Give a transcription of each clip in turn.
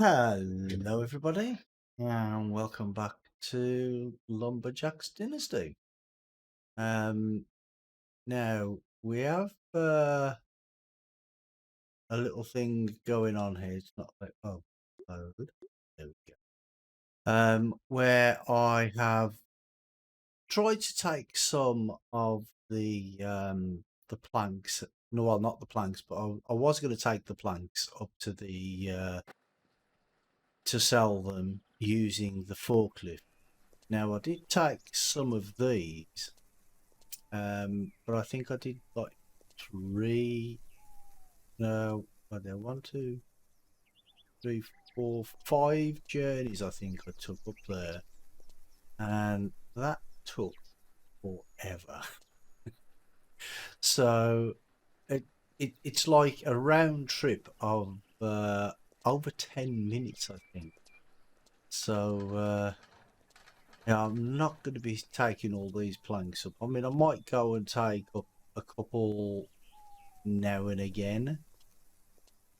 Hello, everybody, and welcome back to Lumberjack's Dynasty. Um, Now we have a little thing going on here. It's not like load. There we go. Where I have tried to take some of the planks. No, well, not the planks, but I was going to take the planks up to the to sell them using the forklift. Now I did take some of these, but I think I did like three. No, well, there one, two, three, four, five journeys. I think I took up there, and that took forever. So it's like a round trip of over 10 minutes, I think. So yeah, I'm not going to be taking all these planks up. I mean, I might go and take up a couple now and again.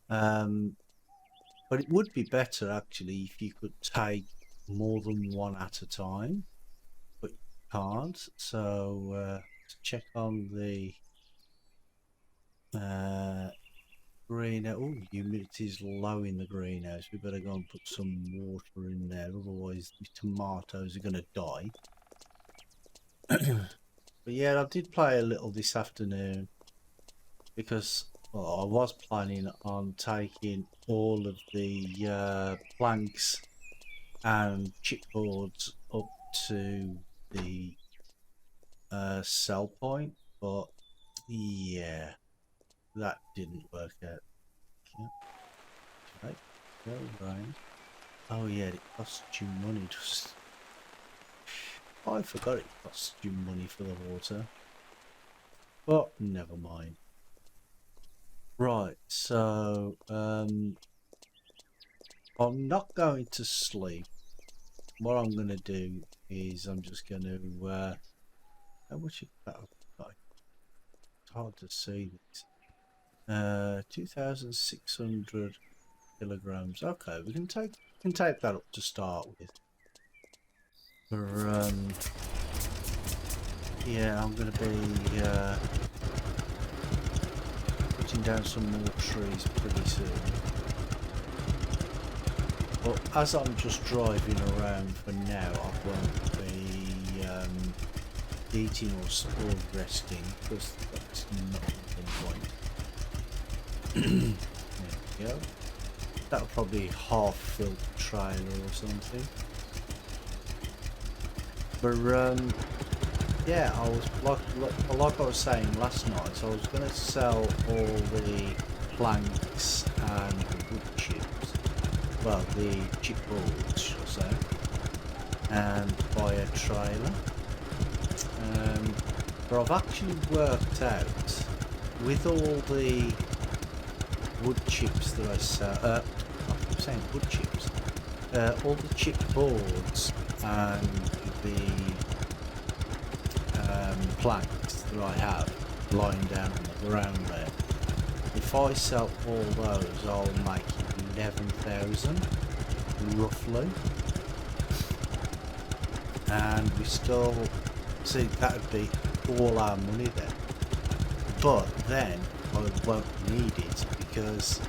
But it would be better actually if you could take more than one at a time, but you can't. So let's check on the greenhouse. Oh, humidity is low in the greenhouse. We better go and put some water in there, otherwise the tomatoes are going to die. But yeah, I did play a little this afternoon because well, I was planning on taking all of the planks and chipboards up to the sell point, but yeah, that didn't work out. Right, go Brian. Oh yeah, it costs you money. Just I forgot it costs you money for the water, but never mind. Right, so I'm not going to sleep. What I'm going to do is I'm just going to how much is that? It's hard to see this. 2,600 kilograms. Okay, we can take that up to start with. For yeah, I'm going to be putting down some more trees pretty soon. But as I'm just driving around for now, I won't be eating or resting because that's not the point. There we go. That'll probably half fill the trailer or something. But yeah, I was like I was saying last night. So I was going to sell all the planks and the wood chips. Well, the chipboards, should I say, and buy a trailer. But I've actually worked out with all the wood chips that I sell. I keep saying wood chips. All the chipboards and the planks that I have lying down on the ground there. If I sell all those, I'll make 11,000 roughly, and we still see that would be all our money then. But then I won't need it because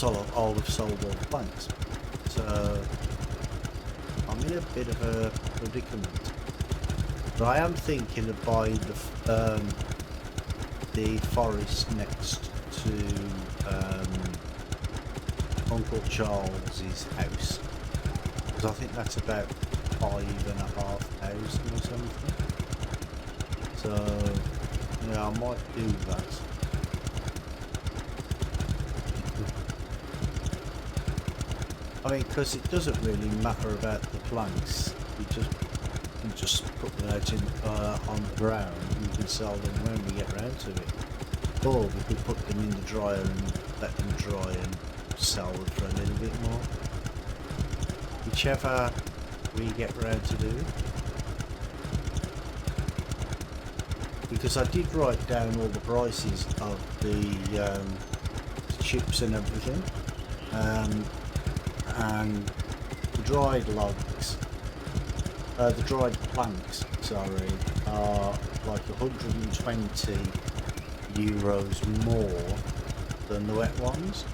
I'll have sold all the planks. So I'm in a bit of a predicament. But I am thinking of buying the forest next to Uncle Charles's house, because I think that's about 5,500 or something. So yeah, I might do that. I mean, because it doesn't really matter about the planks. You just put them out on the ground. And we can sell them when we get round to it, or we could put them in the dryer and let them dry and sell them for a little bit more. Whichever we get round to do. Because I did write down all the prices of the chips and everything. and dried logs, the dried planks, sorry, are like 120 euros more than the wet ones.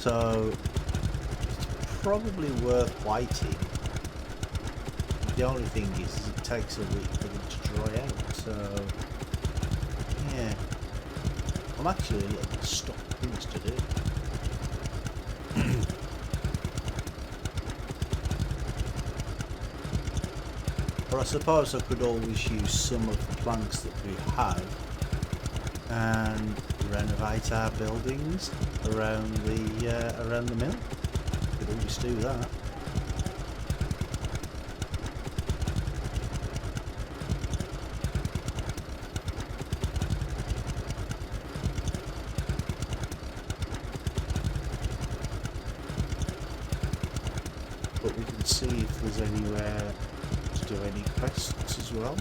So it's probably worth waiting. The only thing is it takes a week for them to dry out. So yeah, I'm actually a little bit stuck with things to do. But I suppose I could always use some of the planks that we have and renovate our buildings around the mill. Could always do that. But we can see if there's anywhere to do any quests as well.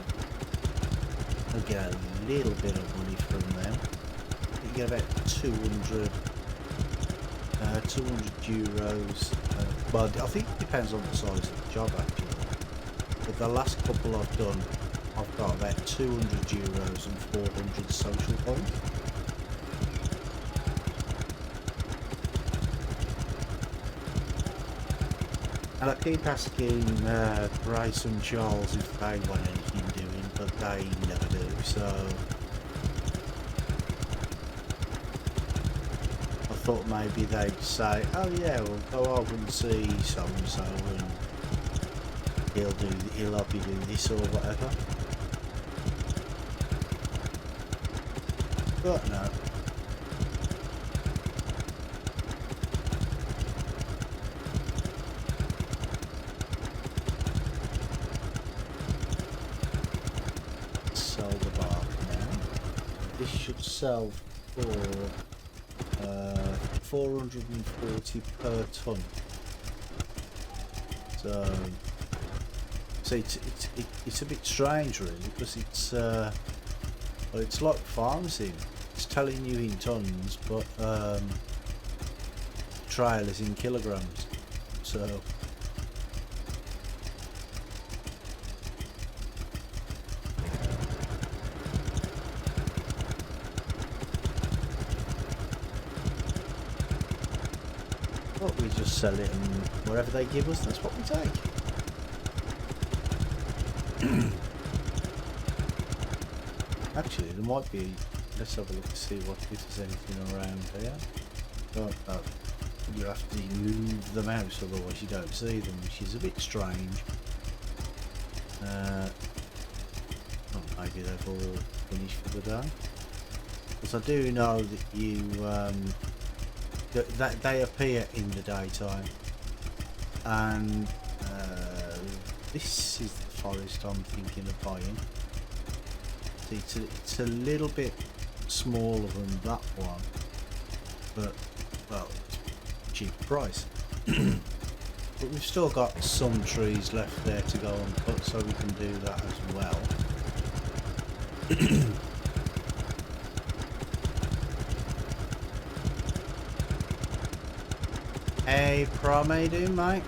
I'll get a little bit of money from them. You get about 200 euros. Well, I think it depends on the size of the job actually. But the last couple I've done, I've got about 200 euros and 400 social points. And I keep asking Grace and Charles if they want anything doing, but they never do, so I thought maybe they'd say, oh yeah, we'll go over and see so-and-so and he'll help you do this or whatever. But no. Sell the bark now. This should sell for 440 per ton. So it's a bit strange really, because it's well, it's like pharmacy. It's telling you in tons, but trail is in kilograms. So but we just sell it, and whatever they give us, that's what we take. Actually, there might be. Let's have a look to see if there's anything around here. But you have to move the mouse, otherwise you don't see them, which is a bit strange. Oh, maybe they've all finished for the day. Because I do know that you that they appear in the daytime, and this is the forest I'm thinking of buying. It's a little bit smaller than that one, but well, it's cheap price. But we've still got some trees left there to go and cut, so we can do that as well. Hey, Prom, how you doing, mate?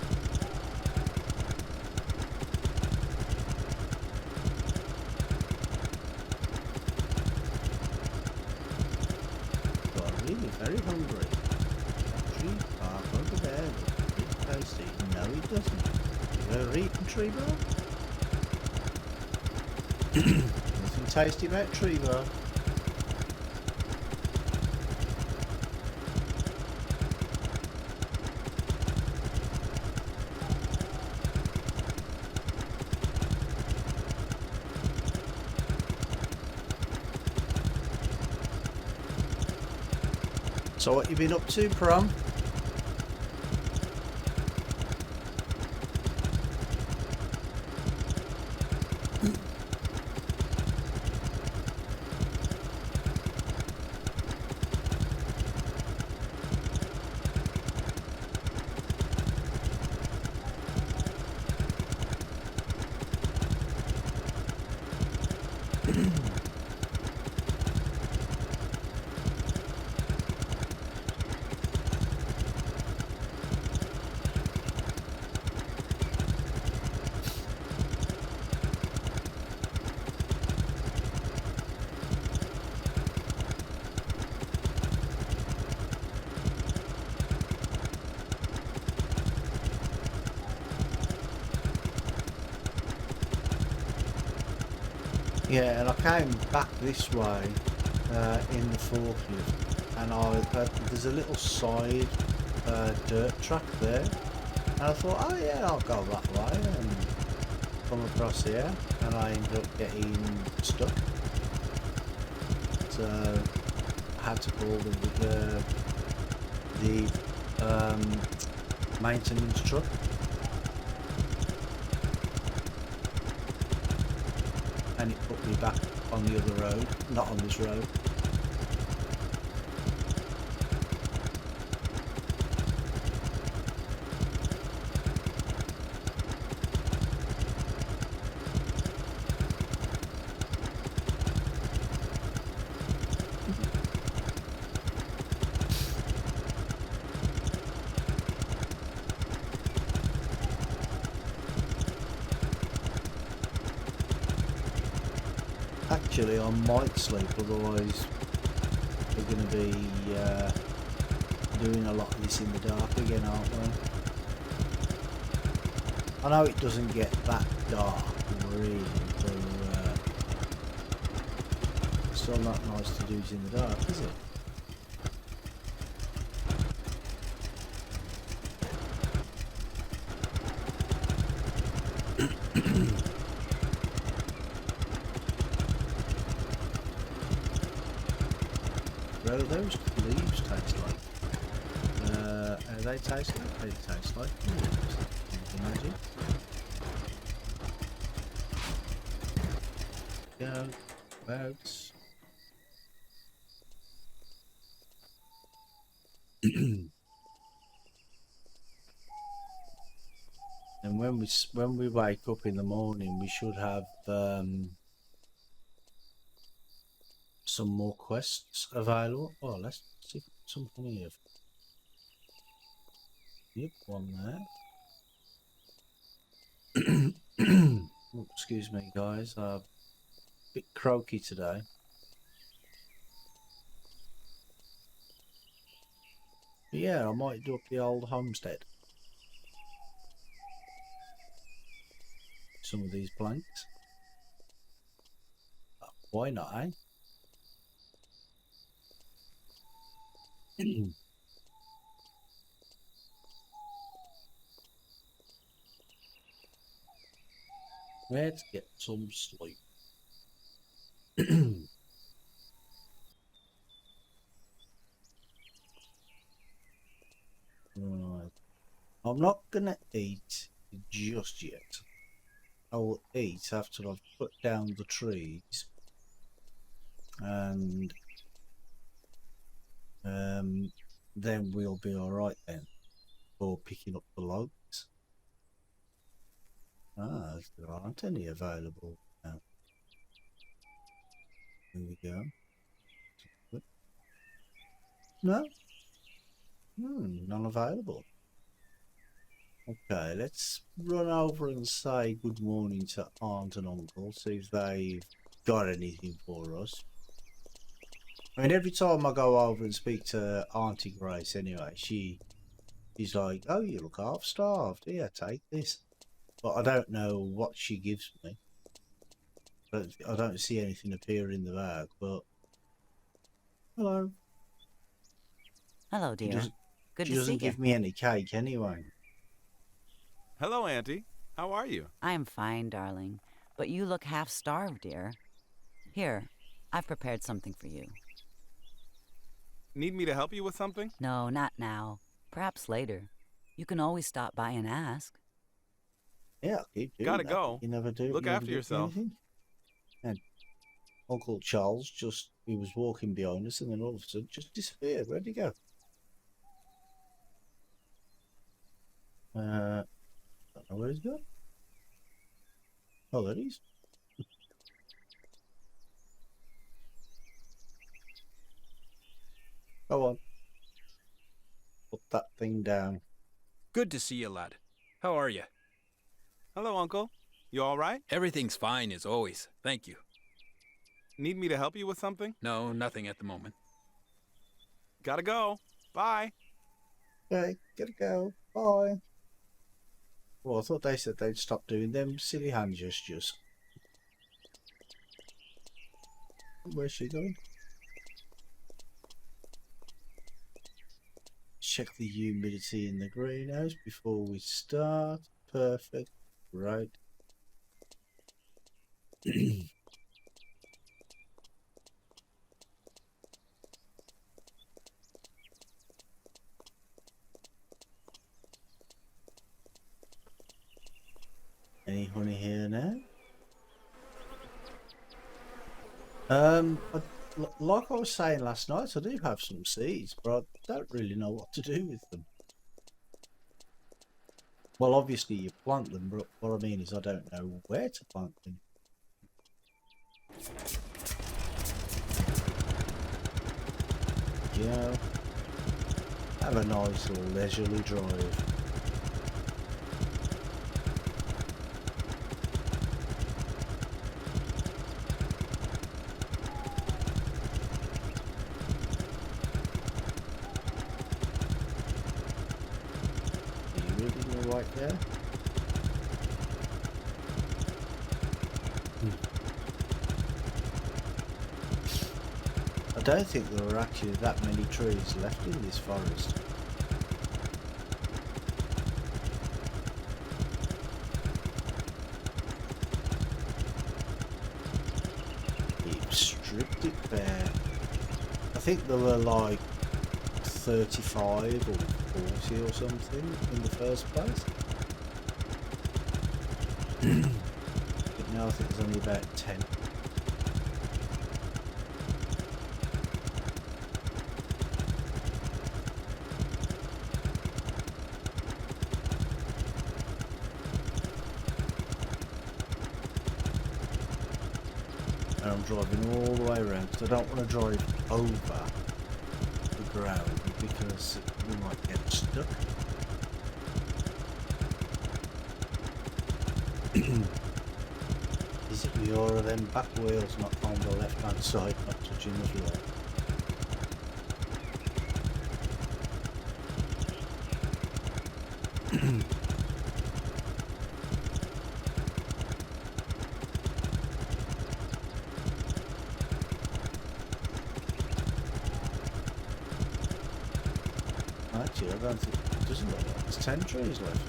Very hungry. That tree bark over there looks a bit tasty. No, it doesn't. You ever eaten tree bark? Nothing tasty about tree bark. So what you been up to, Prom? Yeah, and I came back this way in the forklift, and there's a little side dirt track there, and I thought, oh yeah, I'll go that way and come across here, and I ended up getting stuck. So I had to call the maintenance truck. And it put me back on the other road, not on this road. Actually, I might sleep, otherwise we're going to be doing a lot of this in the dark again, aren't we? I know it doesn't get that dark, really, but it's still not nice to do it in the dark, is it? What do those leaves taste like? They taste like? They taste like leaves. Can you imagine? Go, birds. And when we wake up in the morning, we should have some more quests available. Oh, let's see something here. Yep, one there. Oh, excuse me, guys. I'm a bit croaky today. But yeah, I might do up the old homestead. Some of these planks. Why not, eh? Let's get some sleep. Right. I'm not gonna eat just yet. I will eat after I've put down the trees and then we'll be alright then for picking up the logs. Ah, there aren't any available now. Here we go. No? None available. Okay, let's run over and say good morning to Aunt and Uncle, see if they've got anything for us. I mean, every time I go over and speak to Auntie Grace anyway, she's like, oh, you look half starved. Here, take this. But I don't know what she gives me. But I don't see anything appear in the bag, but hello. Hello, dear. Good She to see doesn't you. give me any cake anyway. Hello, Auntie. How are you? I am fine, darling, but you look half starved, dear. Here, I've prepared something for you. Need me to help you with something? No, not now. Perhaps later. You can always stop by and ask. Yeah, I'll keep doing Gotta that. But go. you never do. Look You never after give me yourself. anything. And Uncle Charles he was walking behind us and then all of a sudden just disappeared. Where'd he go? Don't know where he's gone. Oh, there he is. Go on. Put that thing down. Good to see you, lad. How are you? Hello, Uncle. You all right? Everything's fine as always. Thank you. Need me to help you with something? No, nothing at the moment. Gotta go. Bye. Okay, gotta go. Bye. Well, I thought they said they'd stop doing them silly hand gestures. Where's she going? Check the humidity in the greenhouse before we start. Perfect. Right. Any honey here now? Like I was saying last night, I do have some seeds, but I don't really know what to do with them. Well, obviously you plant them, but what I mean is I don't know where to plant them. You know, have a nice little leisurely drive. Are you really going to right there? I don't think there are actually that many trees left in this forest. You've stripped it bare. I think there were like 35 or 40 or something in the first place. But now I think there's only about 10. And I'm driving all the way around because I don't want to drive over the ground because we might get stuck. Is it the or them back wheels not on the left hand side, not touching the floor? Actually, I don't think it doesn't look like there's 10 trees left.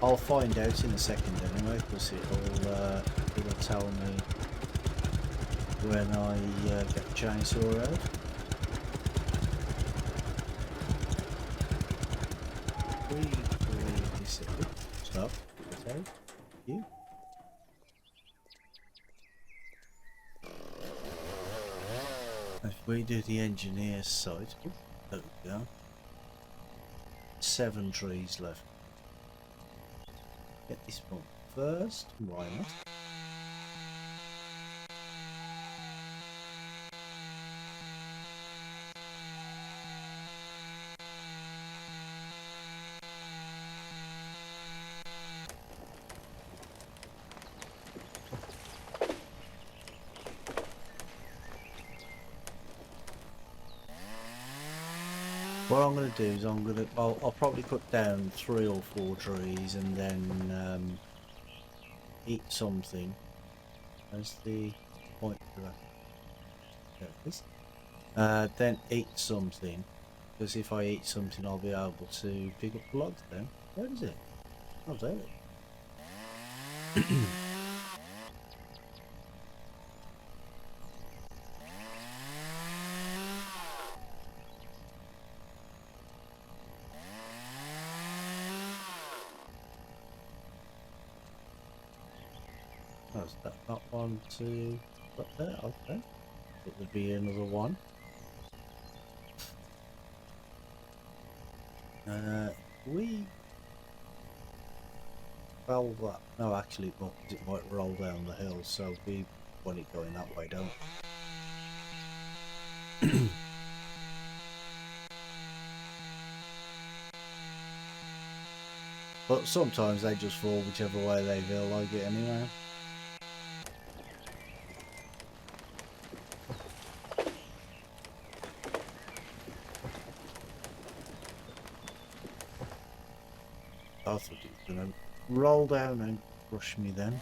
I'll find out in a second anyway, because it'll tell me when I get the chainsaw out. Stop. Okay. You. If we do the engineer's side, there we go. 7 trees left. Get this one first. Why not? What I'm going to do is I'll probably cut down 3 or 4 trees and then eat something. That's the point for that. There it is. Then eat something, because if I eat something I'll be able to pick up the logs then. Where is it? Oh, there it is. Oh, is that not one to put there? Okay. It would be another one. Well, that. No, actually, well, it might roll down the hill, so we want it going that way, don't we? But sometimes they just fall whichever way they feel like it anyway. I thought it was going to roll down and crush me then.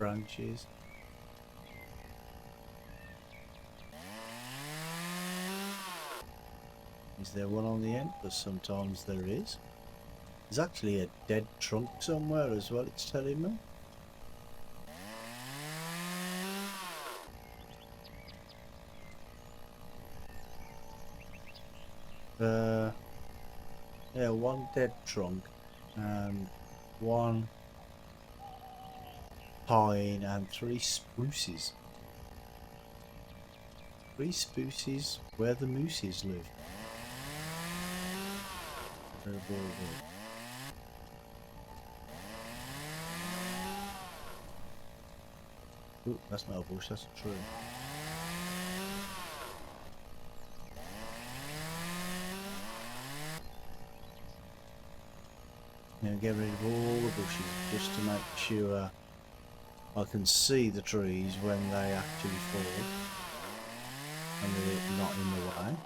branches. Is there one on the end? Because sometimes there is. There's actually a dead trunk somewhere as well, it's telling me. Yeah, one dead trunk and one pine and 3 spruces. 3 spruces where the mooses live. Ooh, that's not a bush, that's a tree. Now get rid of all the bushes just to make sure I can see the trees when they actually fall and they're not in the way.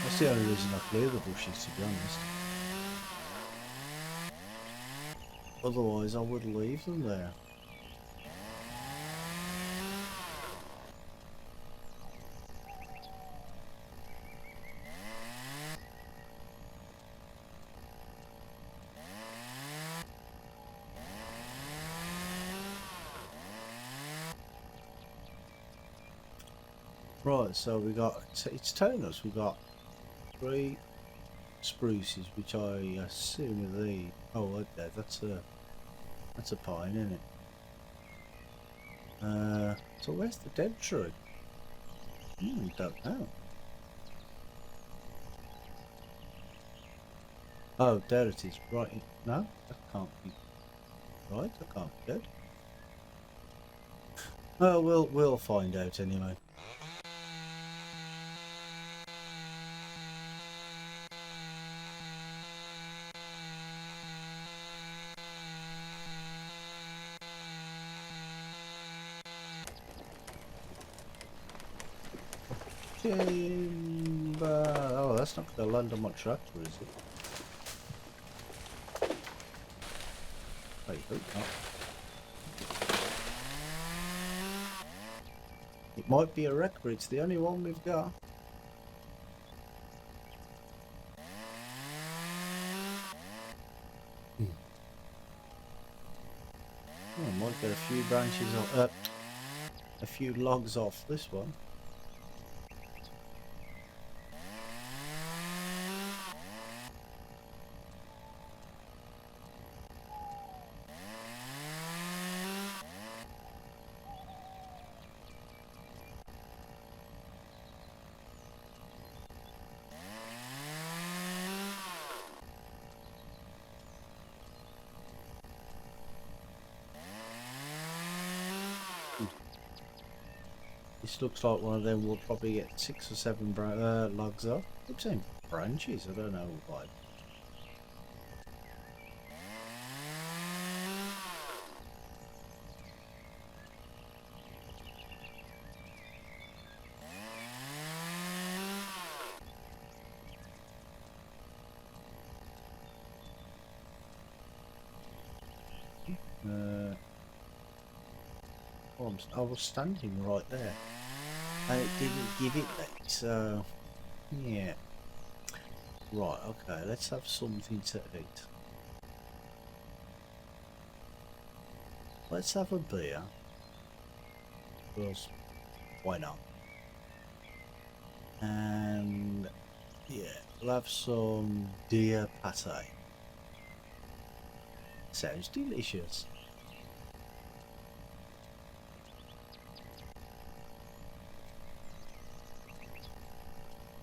That's the only reason I clear the bushes, to be honest. Otherwise I would leave them there. Right, so we got, it's telling us we got 3 spruces, which I assume are the, oh okay, that's a pine, isn't it? So where's the dead tree? Don't know. Oh, there it is, right, no, that can't be right, that can't be dead. Oh, we'll find out anyway. Timber. Oh, that's not going to land on my tractor, is it? I hope not. It might be a wreck, but it's the only one we've got. Oh, I might get a few branches off, a few logs off this one. This looks like one of them will probably get 6 or 7 logs off. I'm saying branches, I don't know why. Oh, I was standing right there and it didn't give it me, so yeah. Right, okay, let's have something to eat. Let's have a beer. Because why not? And yeah, we'll have some deer pate. Sounds delicious.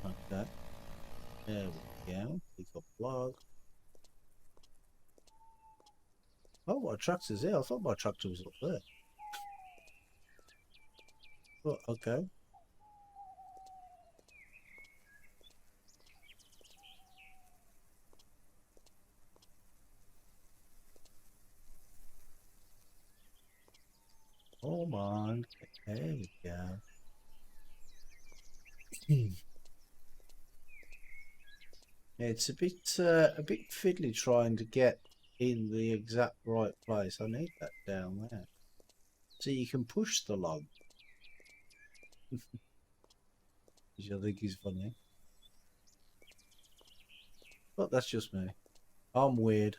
Okay, there we go. Pick up log. Oh, my tractor's here. I thought my tractor was up there. Oh, okay. Come on. There we go. Yeah, it's a bit fiddly trying to get in the exact right place. I need that down there. So you can push the log. Which I think is funny. But that's just me. I'm weird.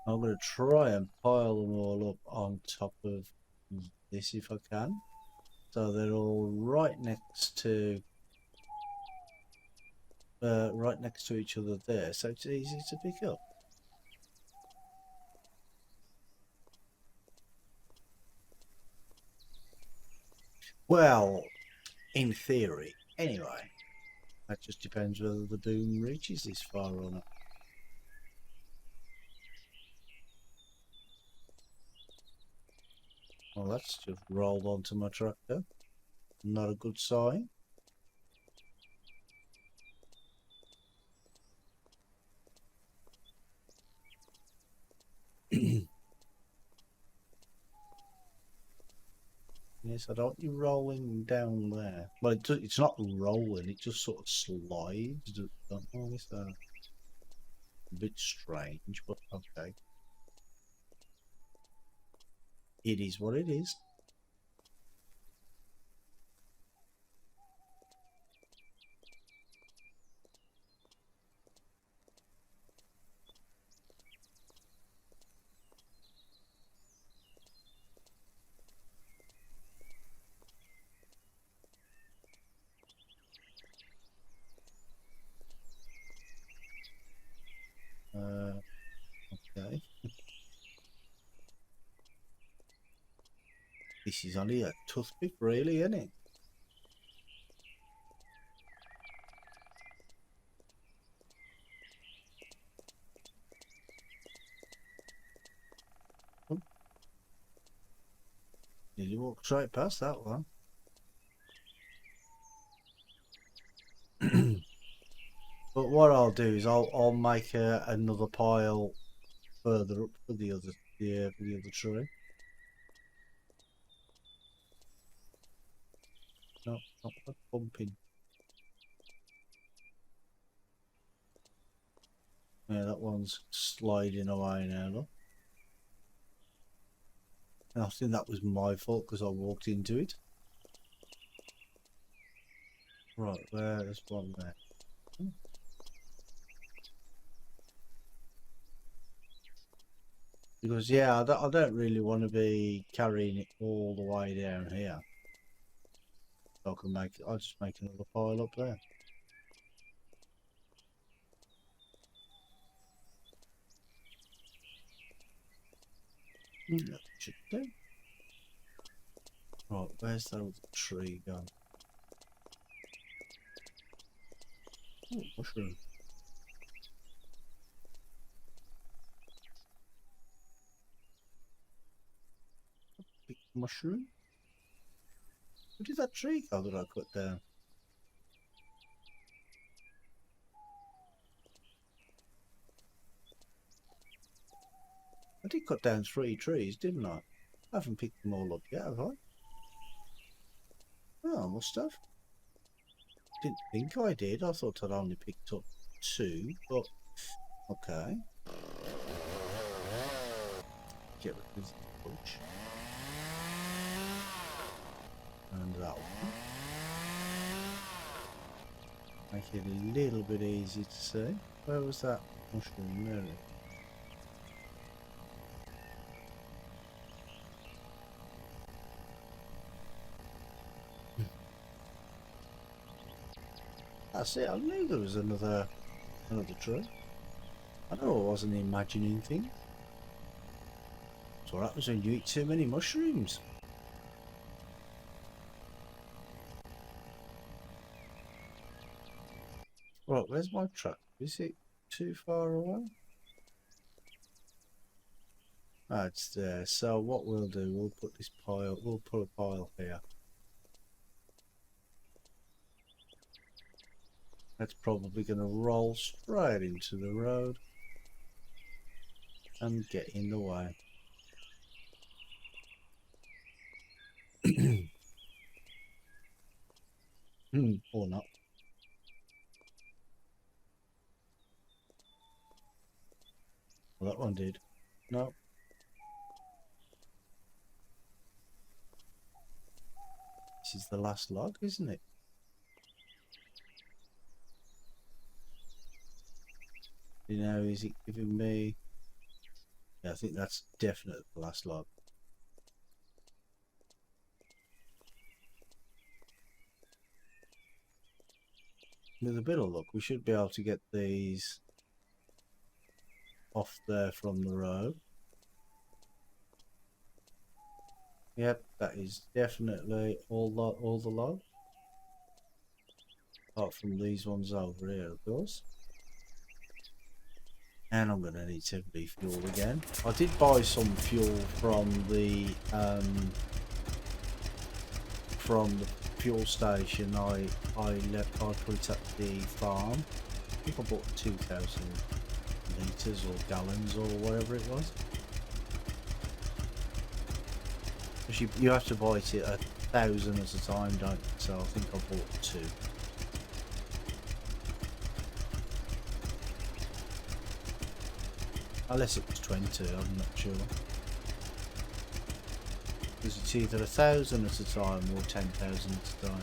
I'm going to try and pile them all up on top of this if I can. So they're all right next to each other there. So it's easy to pick up. Well, in theory, anyway. That just depends whether the boom reaches this far or not. Well, that's just rolled onto my tractor. Not a good sign. Yes, I don't want you rolling down there. Well, it's not rolling, it just sort of slides. Oh, it's a bit strange, but okay. It is what it is. Okay. This is only a toothpick, really, isn't it? Oh, did you walk straight past that one? But what I'll do is I'll make another pile further up for the other tree. No, not bumping. Yeah, that one's sliding away now, look. And I think that was my fault because I walked into it. Right, there's one there. Because, yeah, I don't really want to be carrying it all the way down here. So I'll just make another pile up there. That should do. Right, where's that other tree gone? Oh, mushroom. Big mushroom? Where did that tree go that I cut down? I did cut down 3 trees, didn't I? I haven't picked them all up yet, have I? Oh, I must have. Didn't think I did. I thought I'd only picked up 2, but okay. Get rid of this bunch. And that one. Make it a little bit easy to see. Where was that mushroom really? That's it. I knew there was another tree. I know I wasn't imagining things. That's what happens when you eat too many mushrooms. Right, where's my truck? Is it too far away? Ah, it's there. So what we'll do, we'll put a pile here. That's probably going to roll straight into the road and get in the way. Or not. Well, that one did. No. This is the last log, isn't it? You know, is it giving me... Yeah, I think that's definitely the last log. With a bit of luck, we should be able to get these off there from the road. Yep, that is definitely all the log. Apart from these ones over here, of course. And I'm gonna need to refuel again. I did buy some fuel from the fuel station. I put it at the farm. I think I bought 2,000 litres or gallons or whatever it was. Because you have to buy it at 1,000 at a time, don't you? So I think I bought 2. Unless it was 20, I'm not sure. Because it's either 1,000 at a time or 10,000 at a time.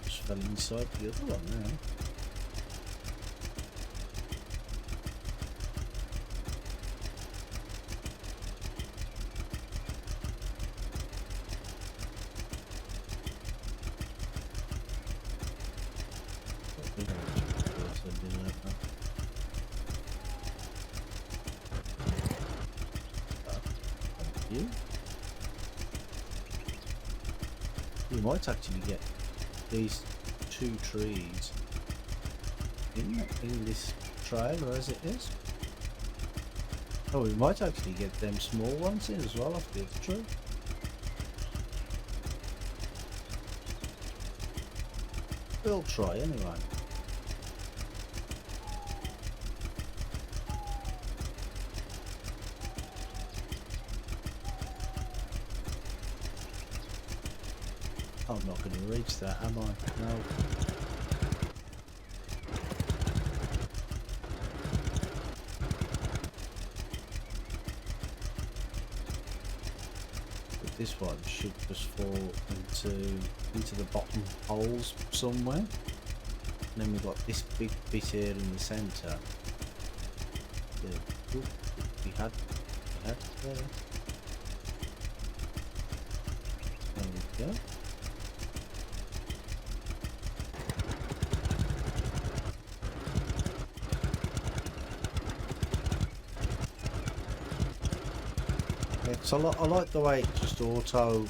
Just fell inside the other one now. We might actually get these 2 trees in this trailer as it is. Oh, we might actually get them small ones in as well off the other tree. We'll try anyway. I'm not going to reach that, am I? No. But this one should just fall into the bottom holes somewhere. And then we've got this big bit here in the centre. Yeah. Ooh, we had there. There we go. So I like the way it just auto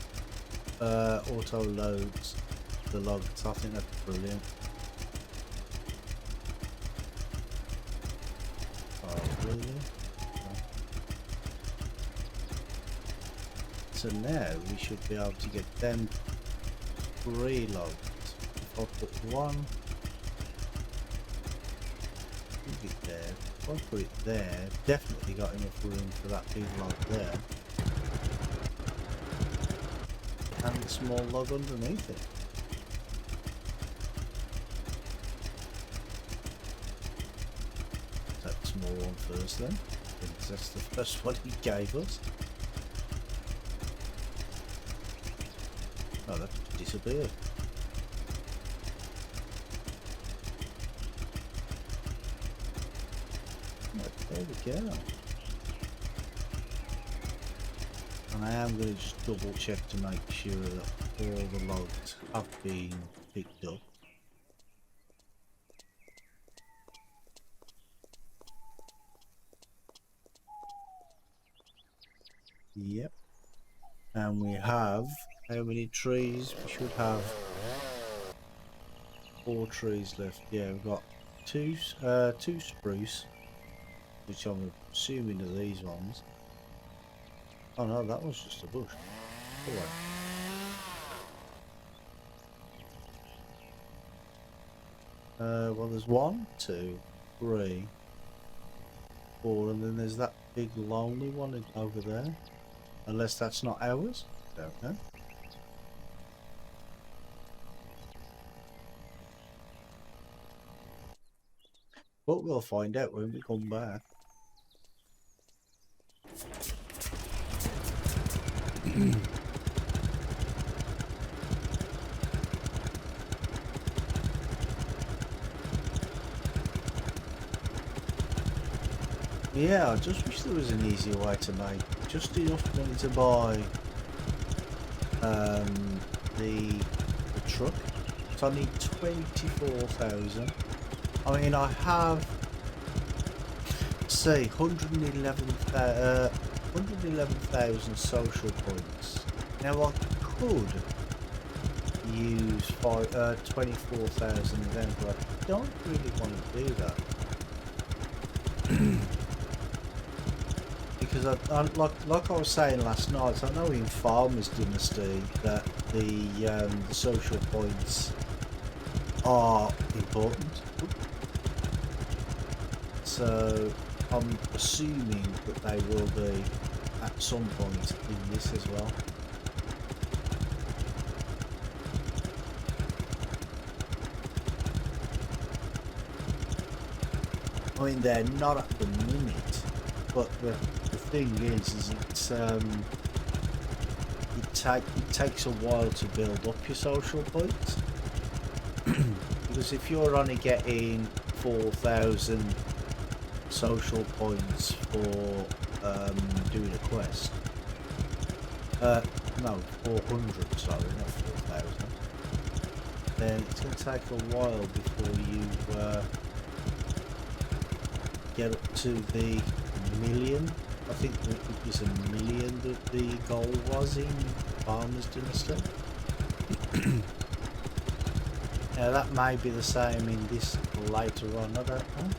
loads the logs. I think that's brilliant. Oh, really? Oh. So now we should be able to get them 3 logs. If I put one, put it there. If I put it there, definitely got enough room for that big log there. And the small log underneath it. Take the small one first then, because that's the first one he gave us. Oh, that disappeared. Right, there we go. And I am going to just double check to make sure that all the logs have been picked up. Yep. And we have, how many trees? We should have 4 trees left. Yeah, we've got two spruce, which I'm assuming are these ones. Oh no, that one's just a bush. Oh, wait. Well, there's 1, 2, 3, 4, and then there's that big lonely one over there. Unless that's not ours. Don't know. But we'll find out when we come back. Yeah, I just wish there was an easier way to make just enough money to buy the truck. So I need 24,000. I mean, I have, say, 111,000 social points. Now I could use 24,000 of them, but I don't really want to do that. Because like I was saying last night, I know in Farmers Dynasty that the social points are important. So I'm assuming that they will be at some point in this as well. I mean, they're not at the minute, but the thing is it takes a while to build up your social points. Because if you're only getting 4,000 social points for doing a quest, no, 400, sorry, not 4,000, then it's going to take a while before you get up to the million. I think it was a million that the goal was in Farmers Dynasty. Now that may be the same in this later on, I don't know.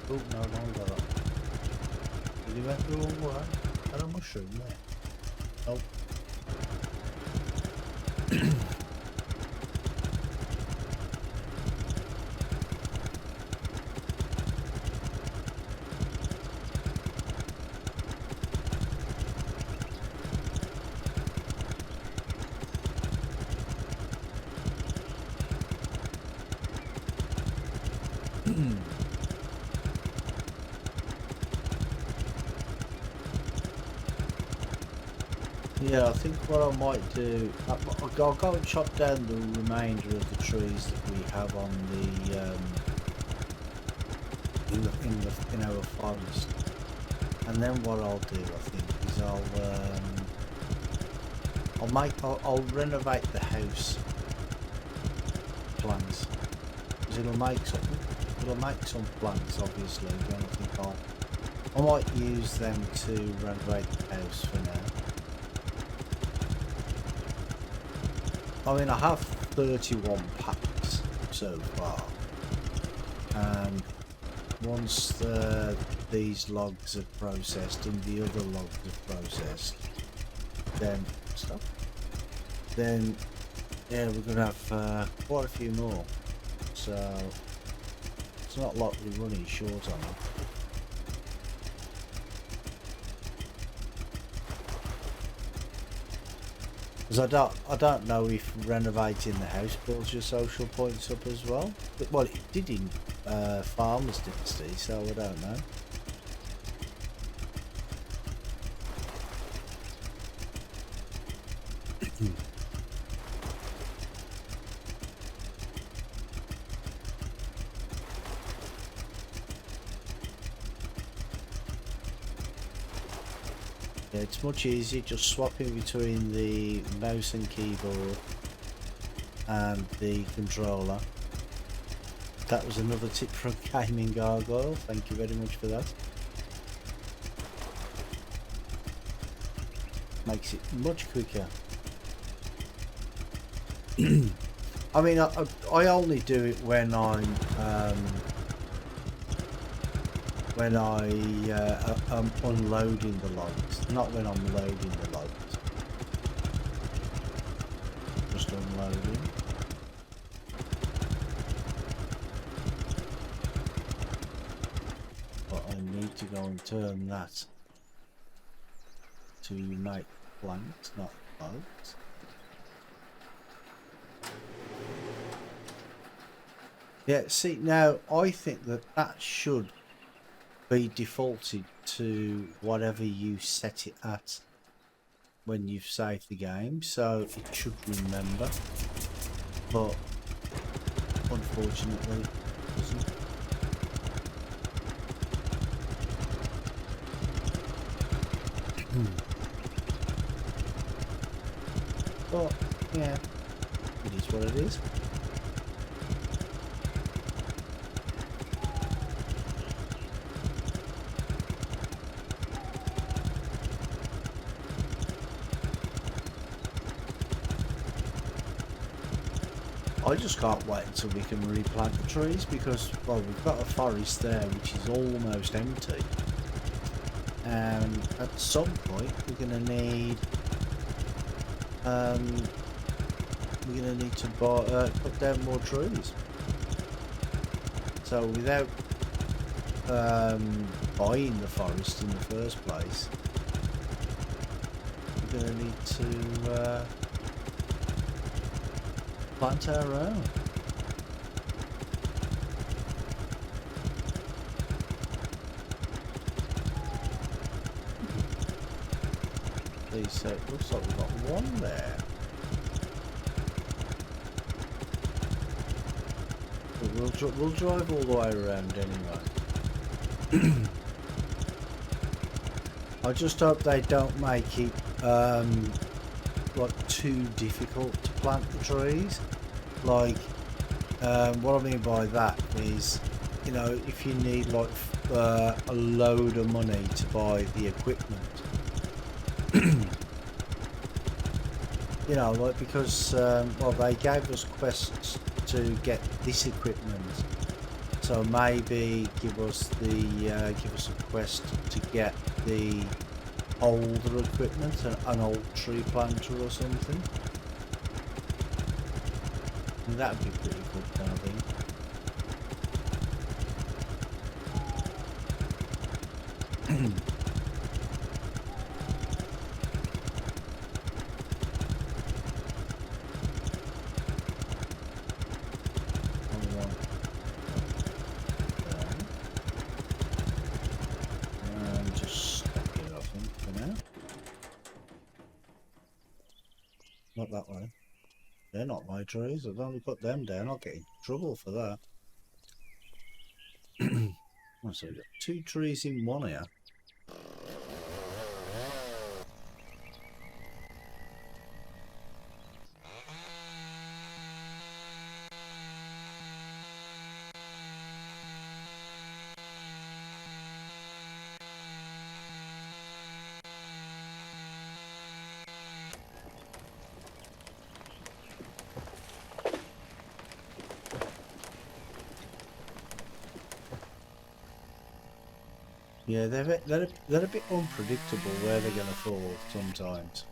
Oh no, don't go that. Did he went the wrong way? Got a mushroom there. Nope. Yeah, I think what I might do, I'll go and chop down the remainder of the trees that we have on the in our forest, and then what I'll do, I think, is I'll renovate the house plans, because it'll make some plants, obviously. Then I think I might use them to renovate the house for now. I mean, I have 31 packs so far, and once these logs are processed and the other logs are processed, then yeah, we're gonna have quite a few more. So it's not like we're running short on them. Because I don't know if renovating the house builds your social points up as well. But, well, it did in Farmers Dynasty, so I don't know. Yeah, it's much easier just swapping between the mouse and keyboard and the controller. That was another tip from Gaming Gargoyle, thank you very much for that. Makes it much quicker. I mean, I only do it when I'm when I am unloading the logs, not when I'm loading the logs. Just unloading. But I need to go and turn that to make planks, not logs. Yeah, see, now I think that that should be defaulted to whatever you set it at when you've saved the game, so it should remember, but unfortunately it doesn't. But yeah, it is what it is. I just can't wait until we can replant the trees because, well, we've got a forest there which is almost empty, and at some point we're going to need to cut down more trees. So without buying the forest in the first place, we're going to need to plant our own. So it looks like we've got one there. But we'll drive all the way around anyway. I just hope they don't make it like too difficult to plant the trees. Like what I mean by that is, you know, if you need like a load of money to buy the equipment, you know, like because well, they gave us quests to get this equipment, so maybe give us a quest to get the older equipment, an old tree planter or something. And that'd be pretty good, I think. Not that way. They're not my trees. I've only put them down. I'll get in trouble for that. Oh, so we've got 2 trees in one here. Yeah, they're a bit unpredictable where they're going to fall sometimes.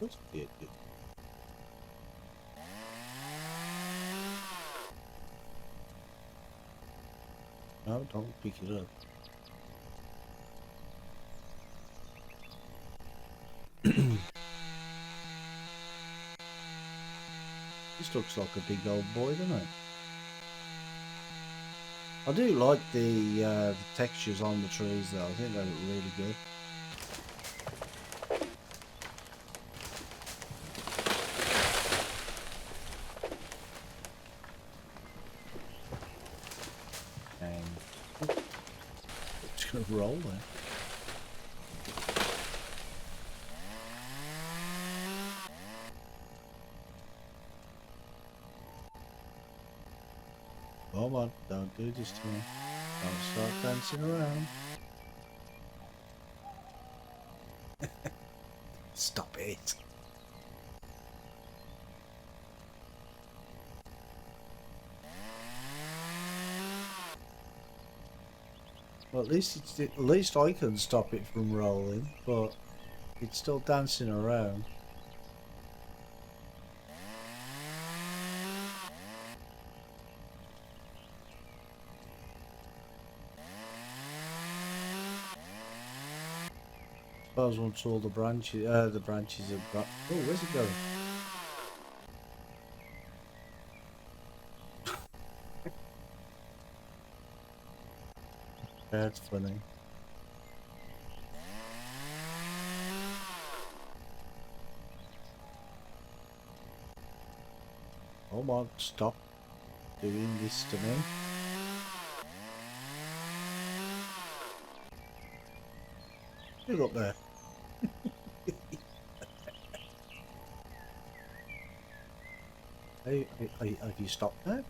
That's good. No, don't pick it up. This looks like a big old boy, doesn't it? I do like the textures on the trees though. I think they look really good. And oh, it's gonna roll there. Come on, don't do this to me. Don't start dancing around. Stop it. Well, at least I can stop it from rolling, but it's still dancing around. I suppose once all the branches are oh, where's it going? That's funny. Come on, stop doing this to me. Get up there. Hey, have you stopped now?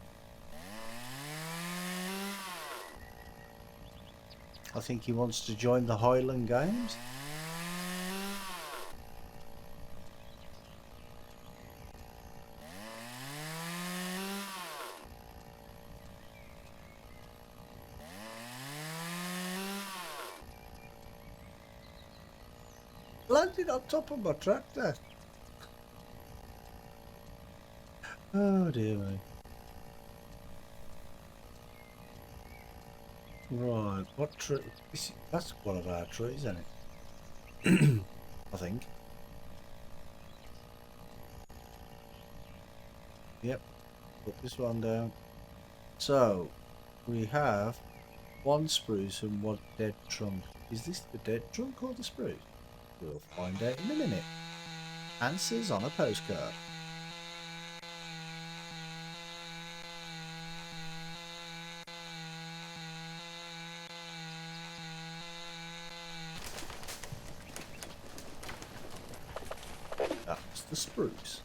I think he wants to join the Highland Games. Landed on top of my tractor. Oh dear me. Right, what tree? That's one of our trees, isn't it? I think. Yep, put this one down. So, we have one spruce and one dead trunk. Is this the dead trunk or the spruce? We'll find out in a minute. Answers on a postcard. That's the spruce.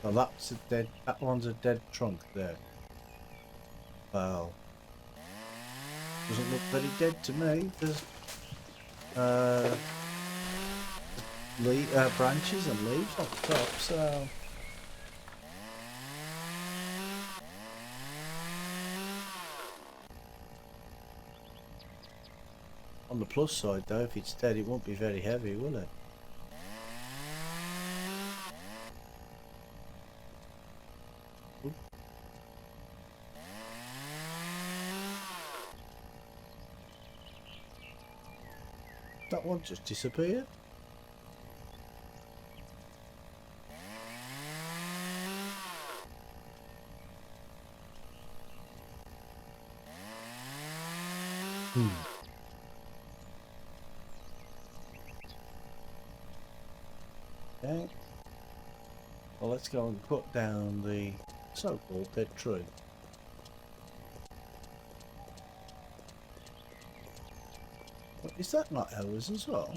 Well, that's a dead. That one's a dead trunk there. Well, doesn't look very dead to me. There's branches and leaves on the top, so on the plus side though, if it's dead it won't be very heavy, will it? Oop. That one just disappeared. Okay. Well, let's go and cut down the so-called dead tree. What, is that not ours as well?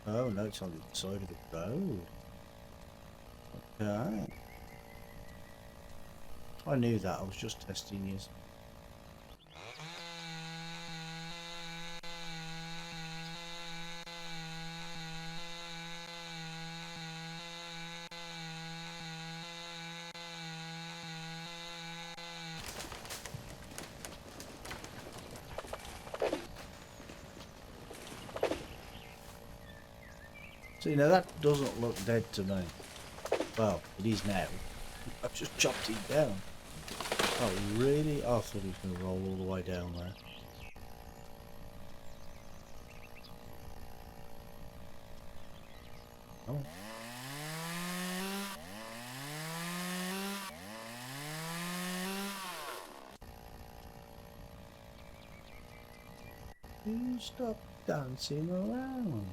Oh no, it's on the side of the road. Okay. I knew that, I was just testing you. See, now that doesn't look dead to me. Well, it is now. I've just chopped it down. Oh, really? I thought he was going to roll all the way down there. Oh. You stop dancing around.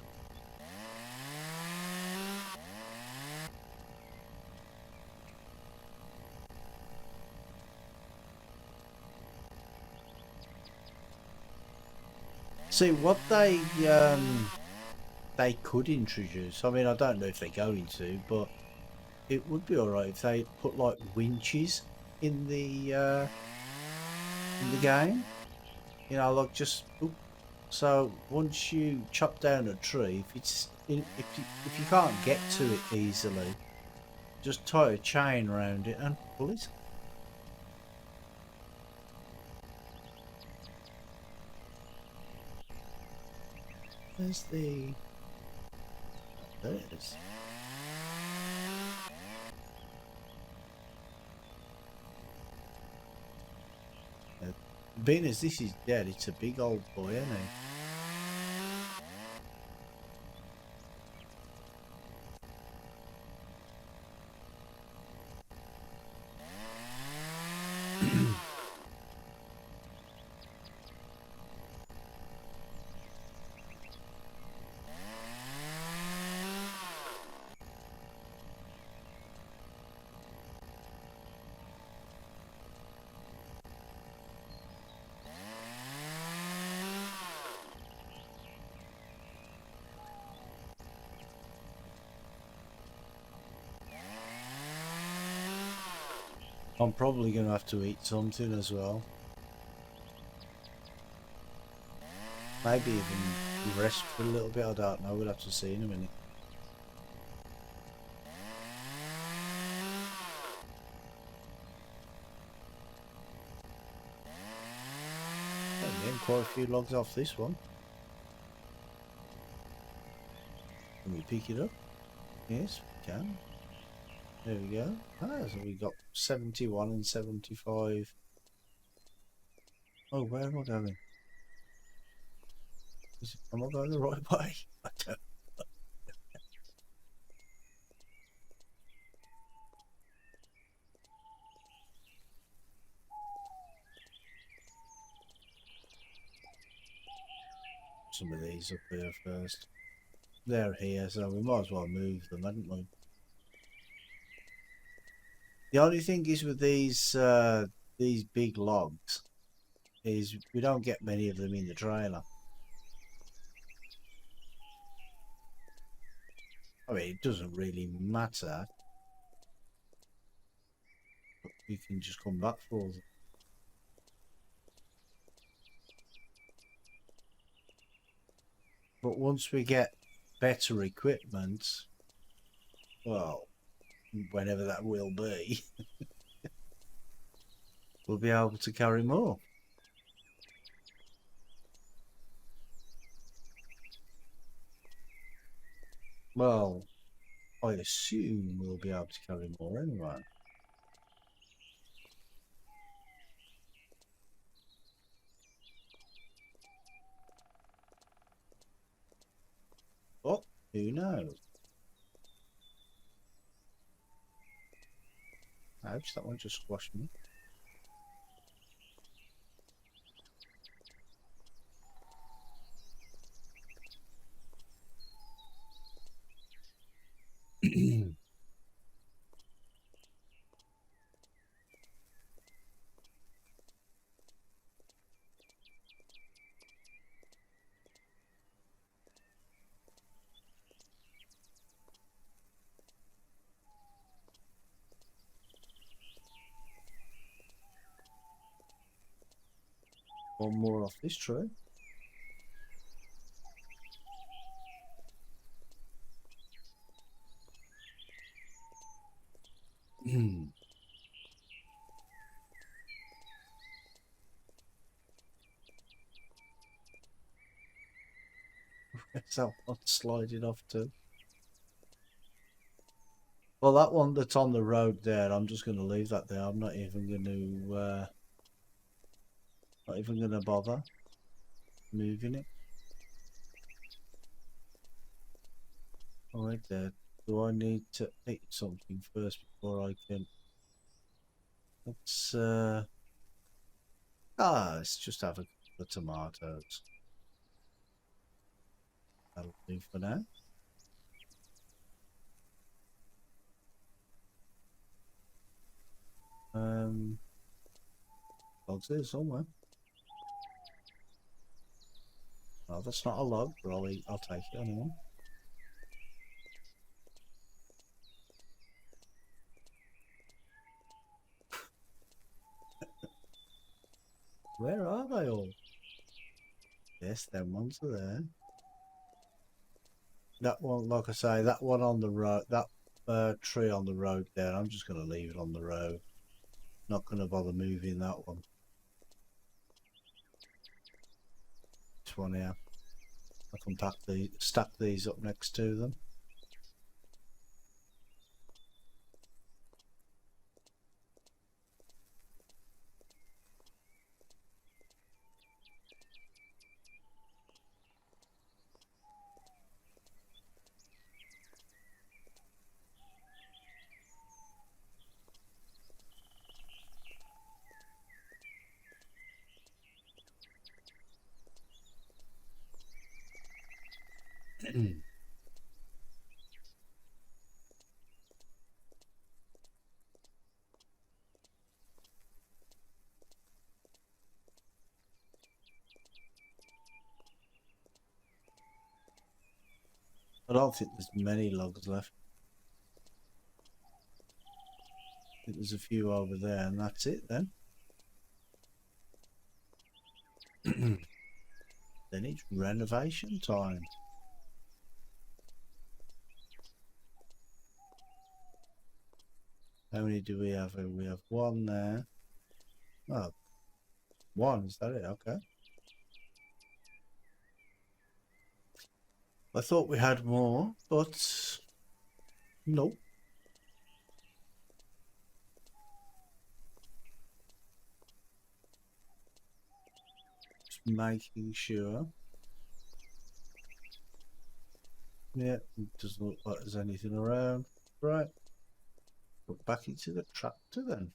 See what they could introduce. I mean, I don't know if they're going to, but it would be alright if they put like winches in the in the game. You know, like just so once you chop down a tree, if you can't get to it easily, just tie a chain around it and pull it. Where's the? Oh, there it is. Being as this is dead, it's a big old boy, isn't he? I'm probably going to have to eat something as well. Maybe even rest for a little bit, I don't know, we'll have to see in a minute. I'm getting quite a few logs off this one. Can we pick it up? Yes, we can. There we go. Ah, so we got 71 and 75. Oh, where am I going? Am I going the right way? I don't. Some of these up here first. They're here, so we might as well move them, hadn't we? The only thing is with these big logs is we don't get many of them in the trailer. I mean, it doesn't really matter. But we can just come back for them. But once we get better equipment, well, whenever that will be, we'll be able to carry more. Well, I assume we'll be able to carry more anyway. Oh, who knows? Ouch, that one just squashed me. One more off this tree. Where's that one sliding off to? Well, that one that's on the road there, I'm just going to leave that there. I'm not even going to, bother moving it. All right there. Do I need to eat something first before I can? Let's let's just have a couple of tomatoes. That'll do for now. Logs there somewhere. Oh, that's not a log, but I'll take it anyway. Where are they all? Yes, them ones are there. That one, like I say, that one on the road, that tree on the road there, I'm just going to leave it on the road. Not going to bother moving that one. This one here. I can stack these up next to them. I don't think there's many logs left. I think there's a few over there, and that's it then. Then it's renovation time. How many do we have? We have one there. Oh, one, is that it? Okay. I thought we had more, but nope. Just making sure. Yeah, it doesn't look like there's anything around. Right. Put back into the tractor then.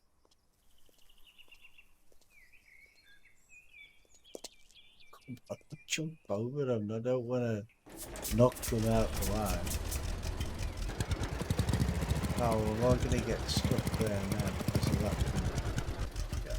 I could jump over them. I don't want to knock them out the way. Oh, well, I'm going to get stuck there now because of that. Yeah.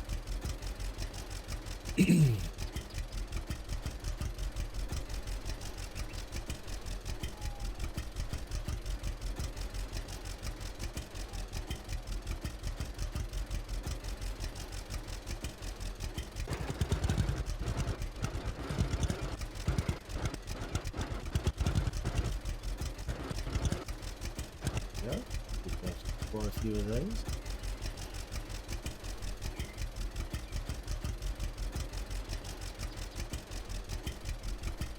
Quite a few of those.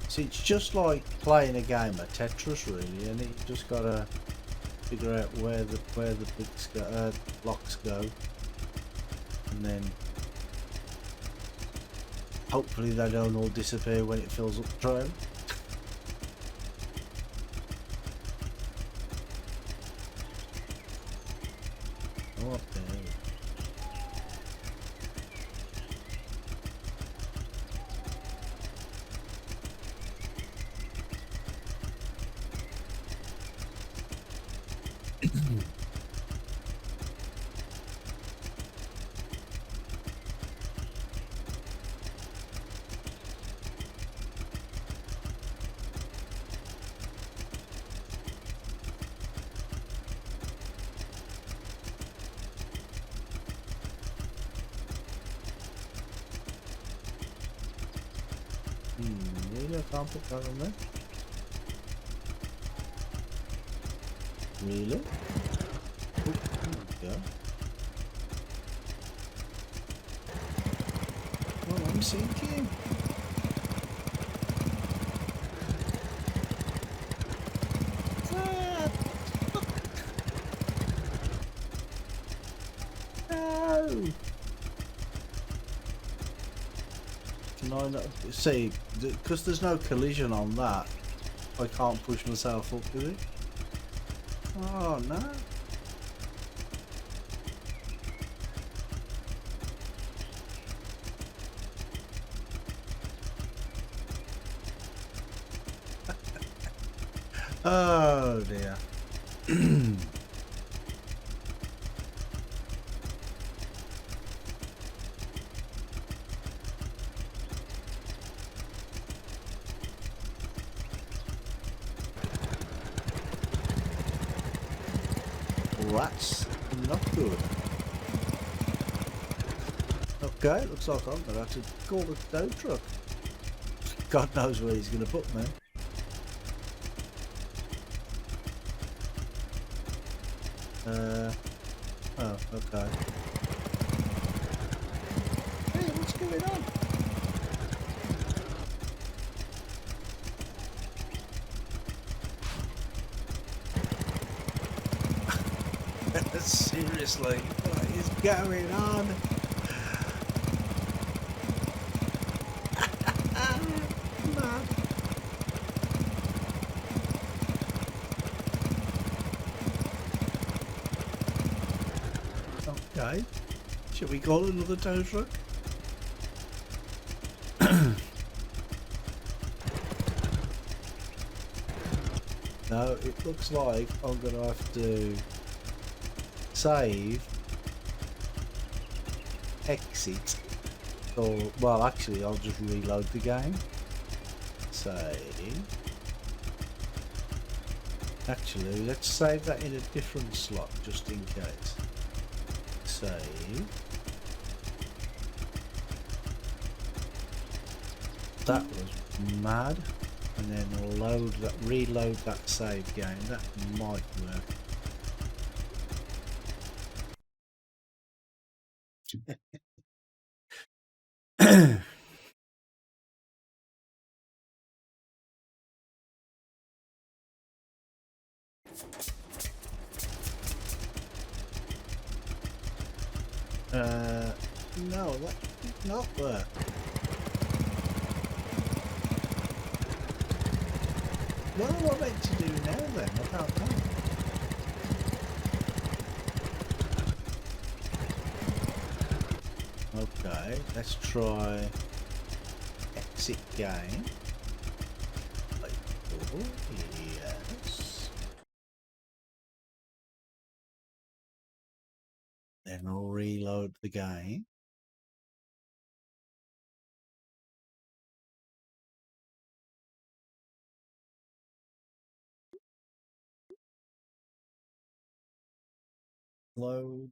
See, it's just like playing a game of Tetris, really, and you just gotta figure out where the bits go, blocks go, and then hopefully they don't all disappear when it fills up the trail. What the hell? Really? I can't put that on there? Really? Oh, there we go. Oh, I'm sinking. Ah! No! Can I not see? Because there's no collision on that, I can't push myself up with it. Oh no! Oh dear. Well, that's not good. Oh, Okay, looks like I'm gonna have to call the tow truck. God knows where he's gonna put me. Oh, okay. Hey, what's going on? Seriously, what is going on? Mad. Okay. Shall we call another tow truck? No, it looks like I'm gonna have to save, exit, or, well, actually I'll just reload the game. Save. Actually, let's save that in a different slot just in case. Save. That was mad. And then load that, reload that save game. That might work. No, that did not work. What am I meant to do now then? I don't know. Okay, let's try exit game. Like, oh, yes. Then I'll reload the game. Load.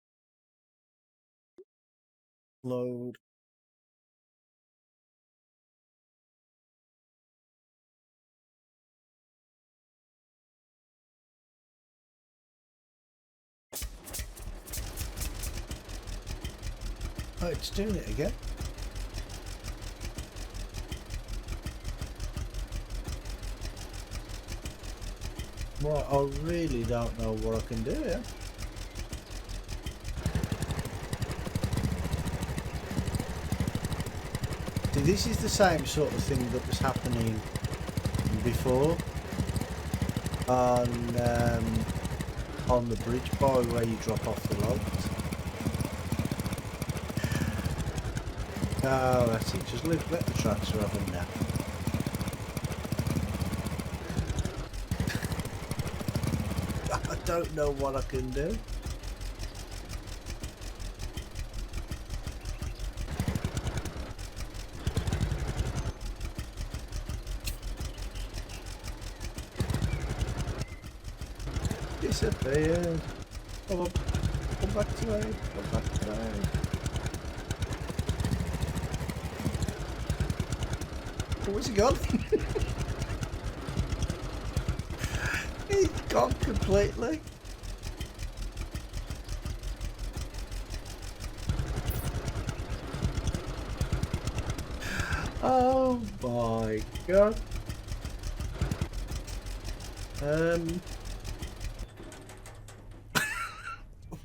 Load. Oh, it's doing it again. Well, I really don't know what I can do here. See, this is the same sort of thing that was happening before on the bridge by where you drop off the logs. Oh, that's it. Just let the tractor have a nap. I don't know what I can do. Disappeared. Come on. Come back to me. Come back to me. Oh, where's he gone? He's gone completely. Oh my god.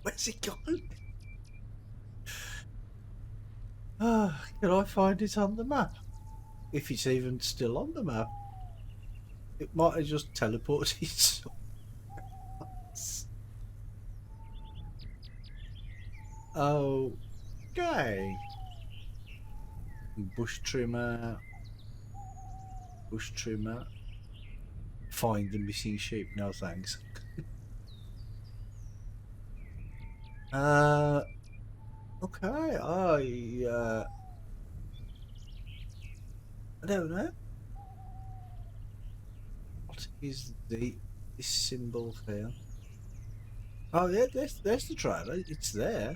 Where's he gone? Can I find it on the map? If it's even still on the map. It might have just teleported somewhere else. Okay. Bush trimmer. Bush trimmer. Find the missing sheep. No thanks. Okay. I don't know. What is this symbol here? Oh yeah, there's the trailer. It's there.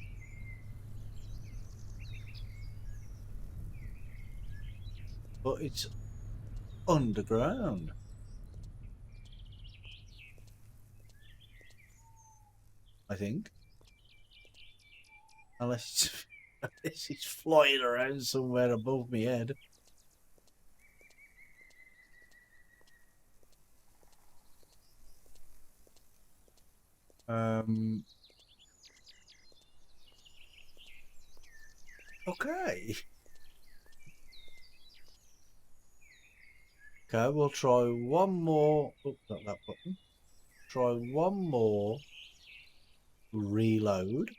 but it's underground. I think. Unless it's flying around somewhere above my head. Okay. Okay, we'll try one more. Oh, not that button. Try one more reload.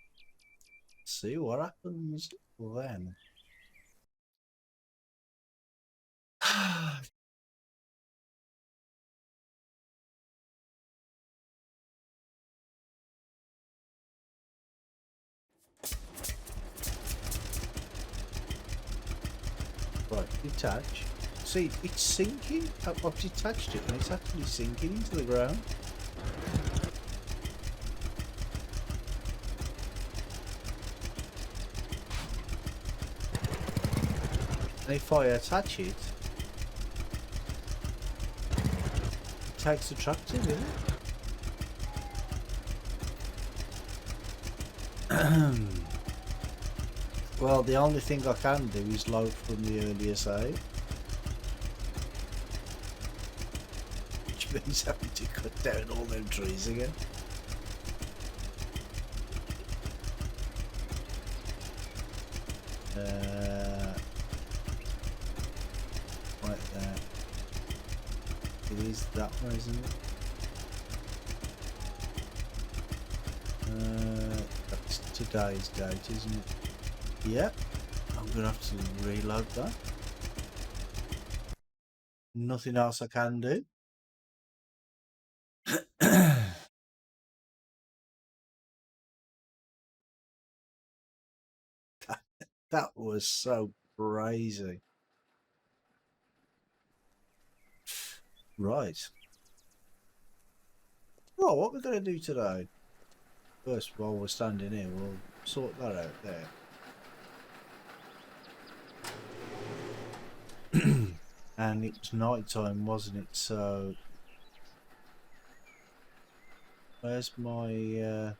See what happens then. Right, detach. See, it's sinking. I've detached it and it's actually sinking into the ground. And if I attach it, it takes the tractor with it. Well, the only thing I can do is load from the earlier save. Which means having to cut down all them trees again. Right there. It is that one, isn't it? That's today's date, isn't it? Yep. I'm gonna have to reload that. Nothing else I can do. That was so crazy. Right. Well, what we're going to do today? First, while we're standing here, we'll sort that out there. And it was night time, wasn't it? So, where's my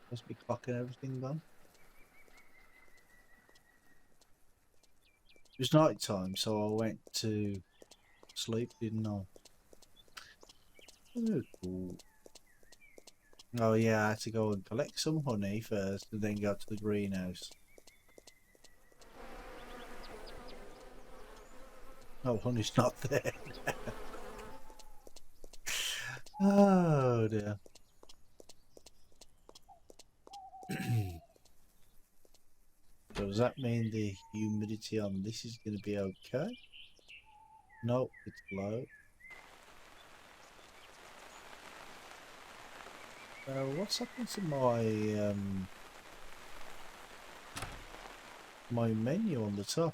clock and everything gone? It was night time, so I went to sleep, didn't I? Oh, cool. Oh yeah, I had to go and collect some honey first and then go to the greenhouse. Oh, honey's not there. Oh dear. So does that mean the humidity on this is going to be okay? No, it's low. What's happened to my my menu on the top?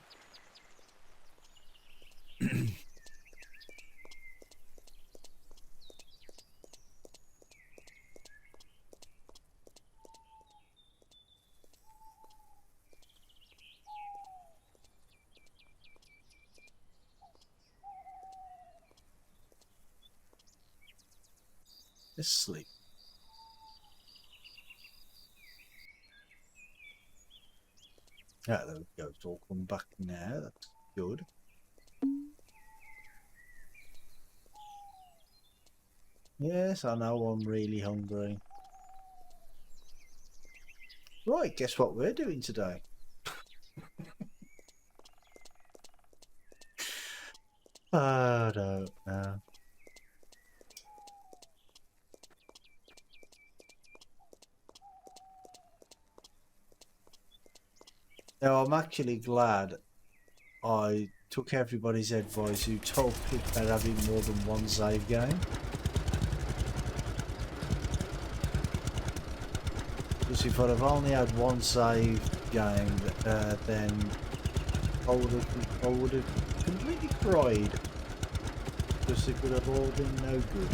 Let's sleep. Ah, there we go. It's all come back now. That's good. Yes, I know I'm really hungry. Right, guess what we're doing today? I don't know. Now, I'm actually glad I took everybody's advice who told me about having more than one save game. Because if I'd have only had one save game, then I would have completely cried. Because it would have all been no good.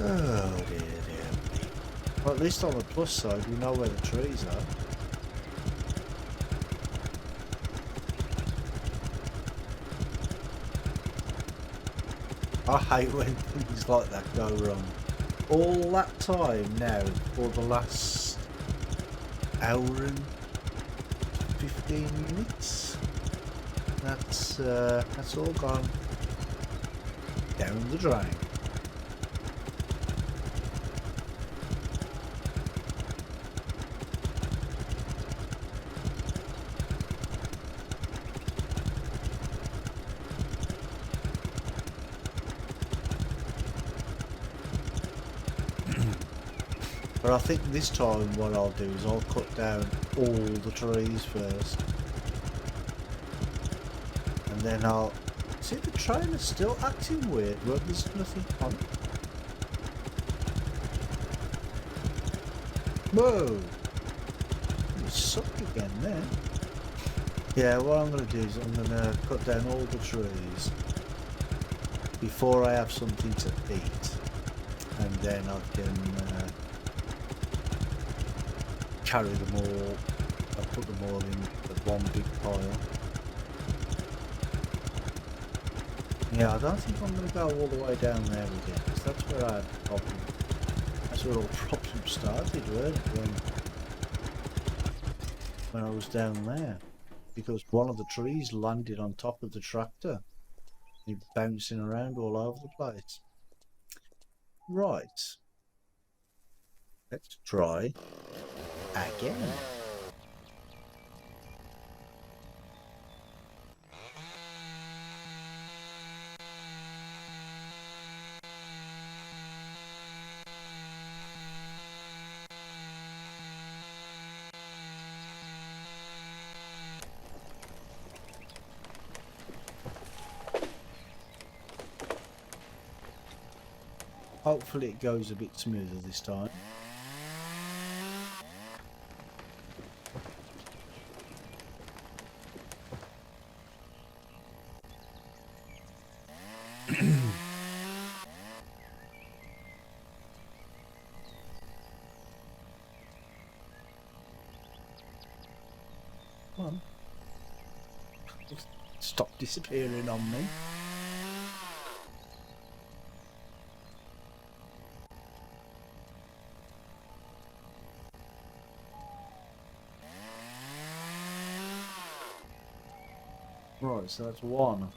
Oh dear, dear me. Well, at least on the plus side, we know where the trees are. I hate when things like that go wrong. All that time now, for the last hour and 15 minutes, that's all gone down the drain. But I think this time what I'll do is I'll cut down all the trees first. And then I'll... See, the train is still acting weird, but there's nothing on it. Whoa! You suck again there. Yeah, what I'm going to do is I'm going to cut down all the trees before I have something to eat. And then I can carry them all and put them all in one big pile. Yeah, I don't think I'm going to go all the way down there again, because that's where I had the problem. That's where all the problem started, weren't it? When I was down there. Because one of the trees landed on top of the tractor. It bouncing around all over the place. Right. Let's try again. Hopefully it goes a bit smoother this time. Come on. Stop disappearing on me. Right, so that's one.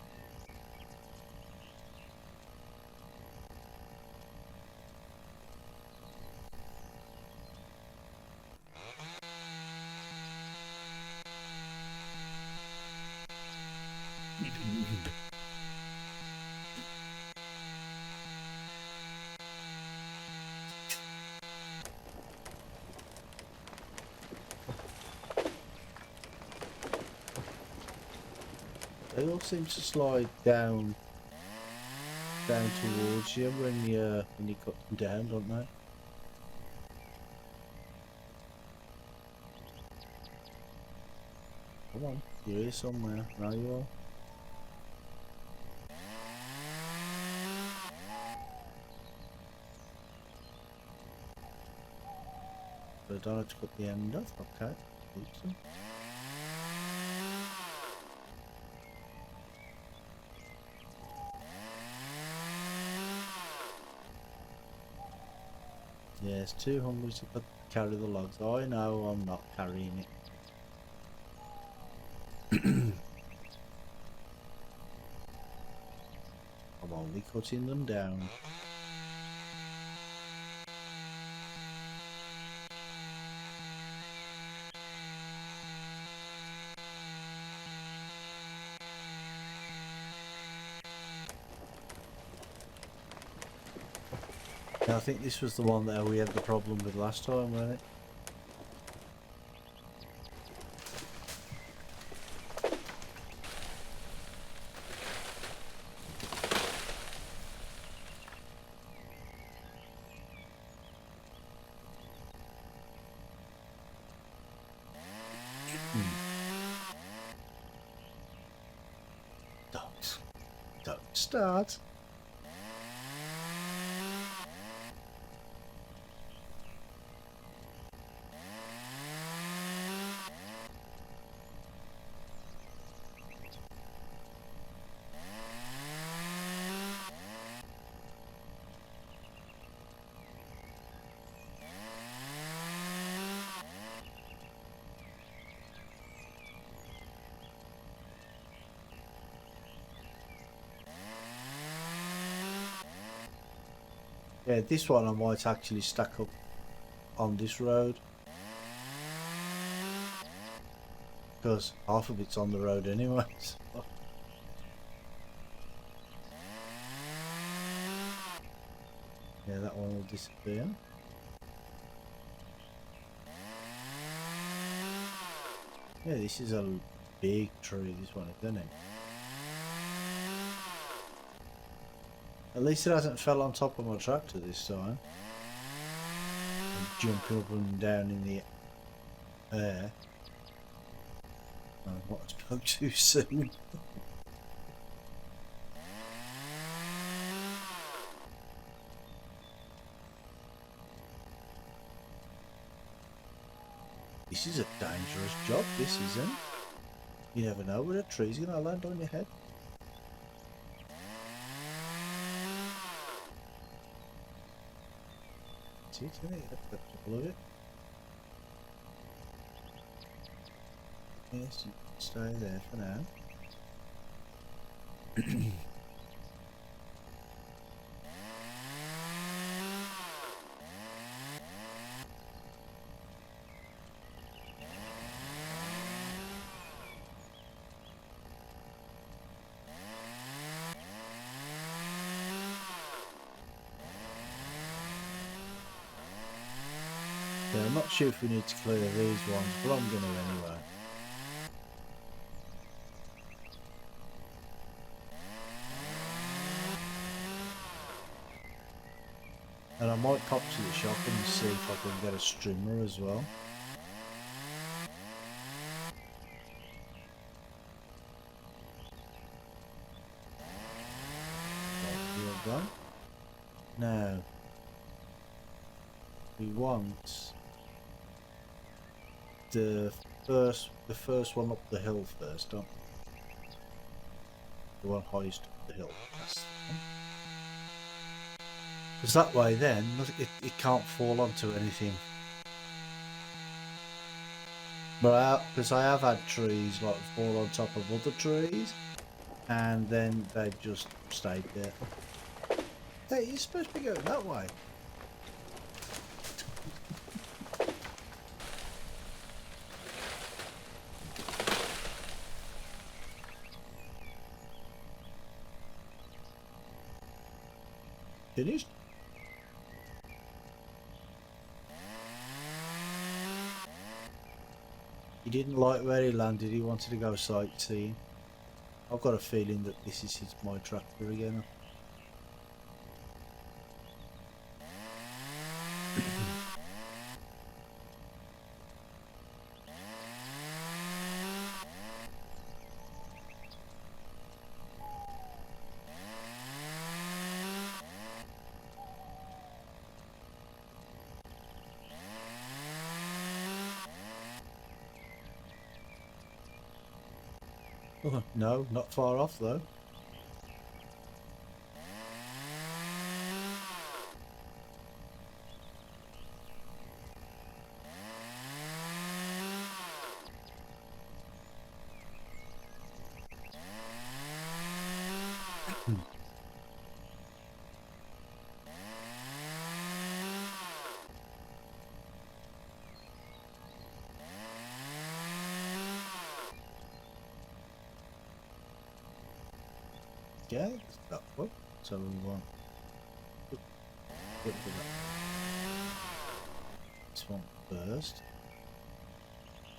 They all seem to slide down towards you when you cut them down, don't they? Come on, you're here somewhere. Now you are. But I don't have to cut the end off, okay. Oops. Yeah, it's too hungry to carry the logs. I know I'm not carrying it. I'm only cutting them down. Now, I think this was the one that we had the problem with last time, wasn't it? Don't start. Yeah, this one I might actually stack up on this road. Because half of it's on the road anyway. So. Yeah, that one will disappear. Yeah, this is a big tree, this one, isn't it? At least it hasn't fell on top of my tractor this time. And jumping up and down in the air. Oh, what, I spoke too soon. This is a dangerous job, this isn't. You never know when a tree's going to land on your head. See it, isn't it? That's a couple of it. Yes, you can stay there for now. Yeah, I'm not sure if we need to clear these ones, but I'm going to anyway. And I might pop to the shop and see if I can get a strimmer as well. Right, you're done. Now, we want the first one up the hill first, don't we? The one highest up the hill. That's the one. Because that way then, it can't fall onto anything. But because I have had trees like fall on top of other trees, and then they've just stayed there. Hey, you're supposed to be going that way. Finished? He didn't like where he landed, he wanted to go sightseeing. I've got a feeling that this is my tractor again. Oh, no, not far off though. Yeah, it's that one. So we want look for this one first.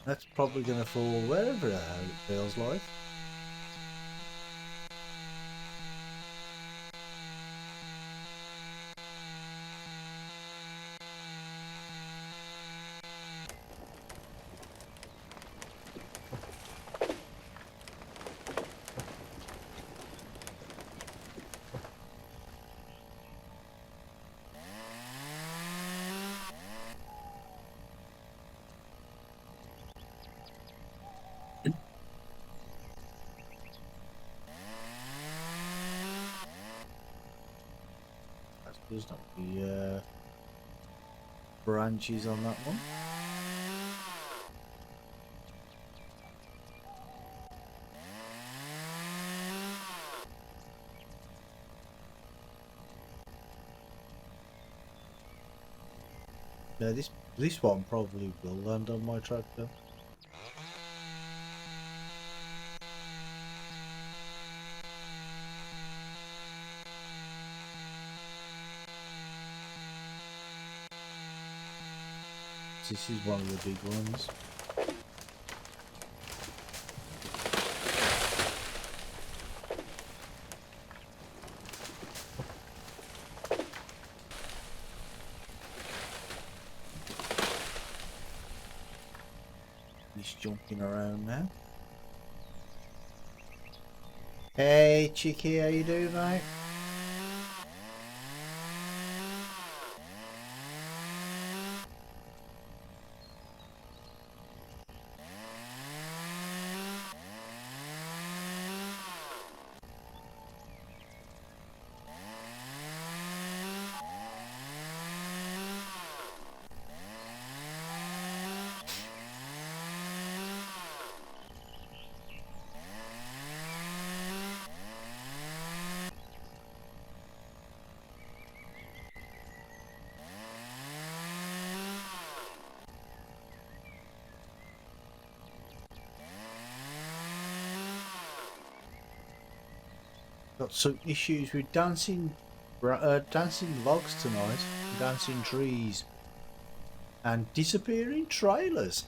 That's probably going to fall wherever it feels like. There's not the branches on that one. Yeah, this one probably will land on my tractor. This is one of the big ones. He's jumping around now. Hey, Chicky, how you doing, mate? Got some issues with dancing logs tonight, dancing trees, and disappearing trailers.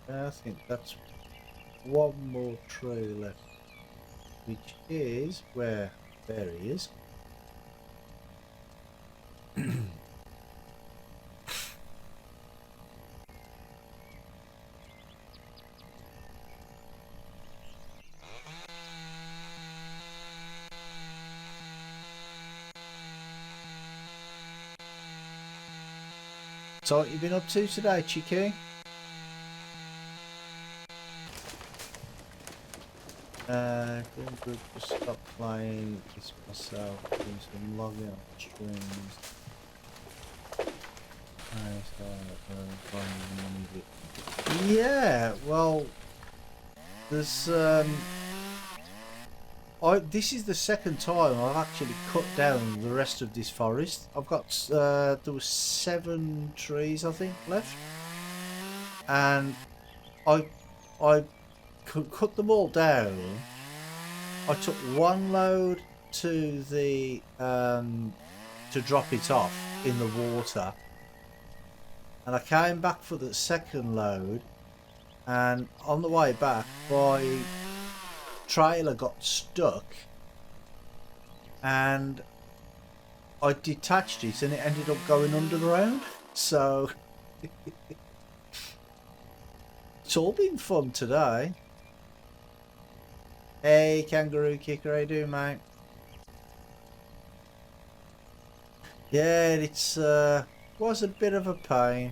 I think that's one more trailer left, which is where there he is. So what you been up to today, Chicky? Good, just stop playing, kiss myself, doing some logging on strings. Yeah, well, there's this is the second time I've actually cut down the rest of this forest. I've got there was 7 trees I think left, and I cut them all down. I took one load to the to drop it off in the water, and I came back for the second load, and on the way back my trailer got stuck and I detached it and it ended up going underground. So it's all been fun today. Hey Kangaroo Kicker, how you doing, mate? Yeah, it's was a bit of a pain,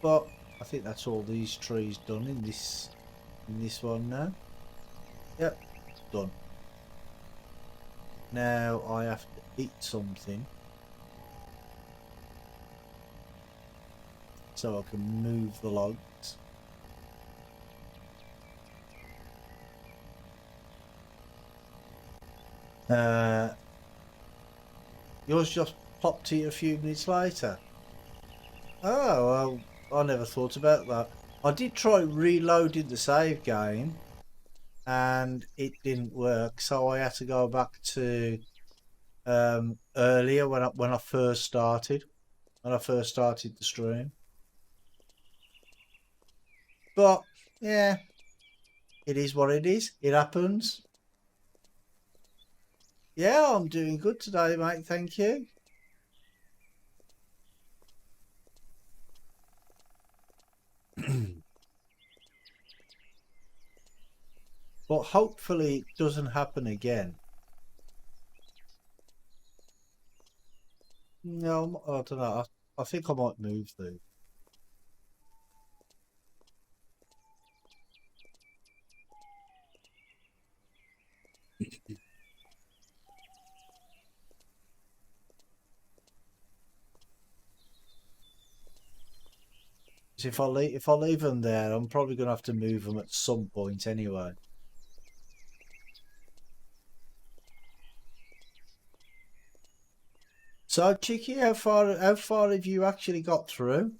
but I think that's all these trees done in this one now. Yep, done. Now I have to eat something so I can move the logs. Yours just popped here a few minutes later. Oh, well, I never thought about that. I did try reloading the save game and it didn't work, so I had to go back to earlier when I first started the stream. But yeah, it is what it is. It happens. Yeah, I'm doing good today, mate. Thank you. But hopefully it doesn't happen again. No, I don't know. I think I might move though. 'Cause if I leave them there, I'm probably going to have to move them at some point anyway. So, Chicky, how far have you actually got through?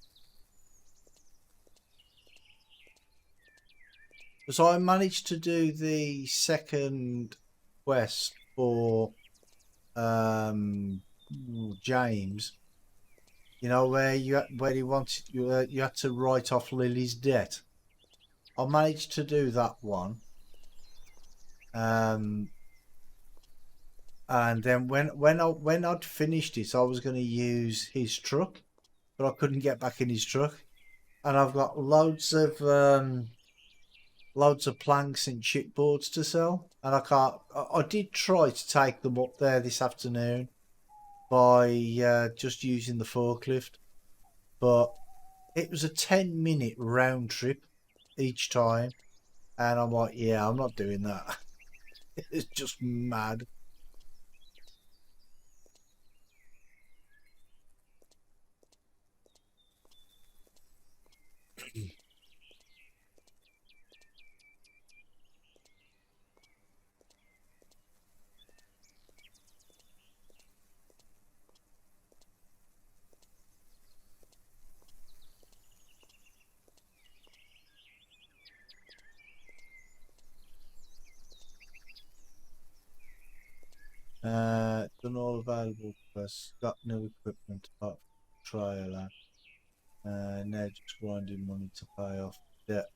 Because I managed to do the second quest for James. You know where he wanted you had to write off Lily's debt. I managed to do that one. And then when I'd finished it, I was going to use his truck, but I couldn't get back in his truck. And I've got loads of planks and chipboards to sell, and I can't. I did try to take them up there this afternoon by just using the forklift, but it was a 10-minute round trip each time, and I'm like, yeah, I'm not doing that. It's just mad. Done all available quests. Got new equipment apart from trailer. Now just grinding money to pay off debt.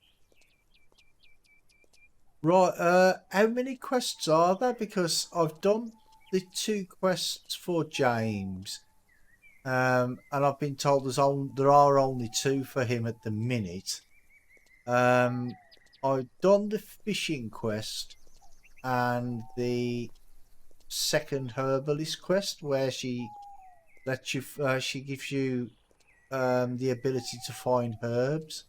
Right, how many quests are there? Because I've done the 2 quests for James, and I've been told there are only 2 for him at the minute. I've done the fishing quest and the second herbalist quest, where she lets you, she gives you the ability to find herbs.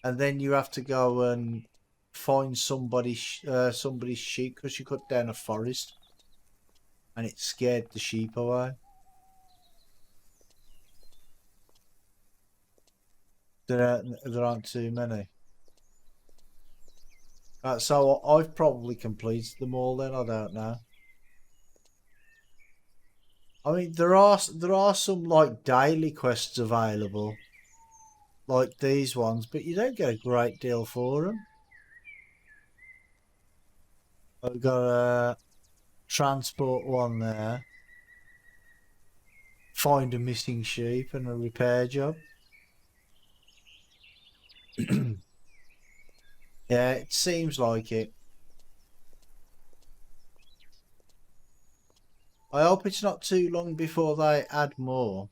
And then you have to go and find somebody's sheep, because you cut down a forest and it scared the sheep away. There aren't too many. So I've probably completed them all then, I don't know. I mean, there are some like daily quests available, like these ones, but you don't get a great deal for them. I've got a transport one there. Find a missing sheep and a repair job. Yeah, it seems like it. I hope it's not too long before they add more.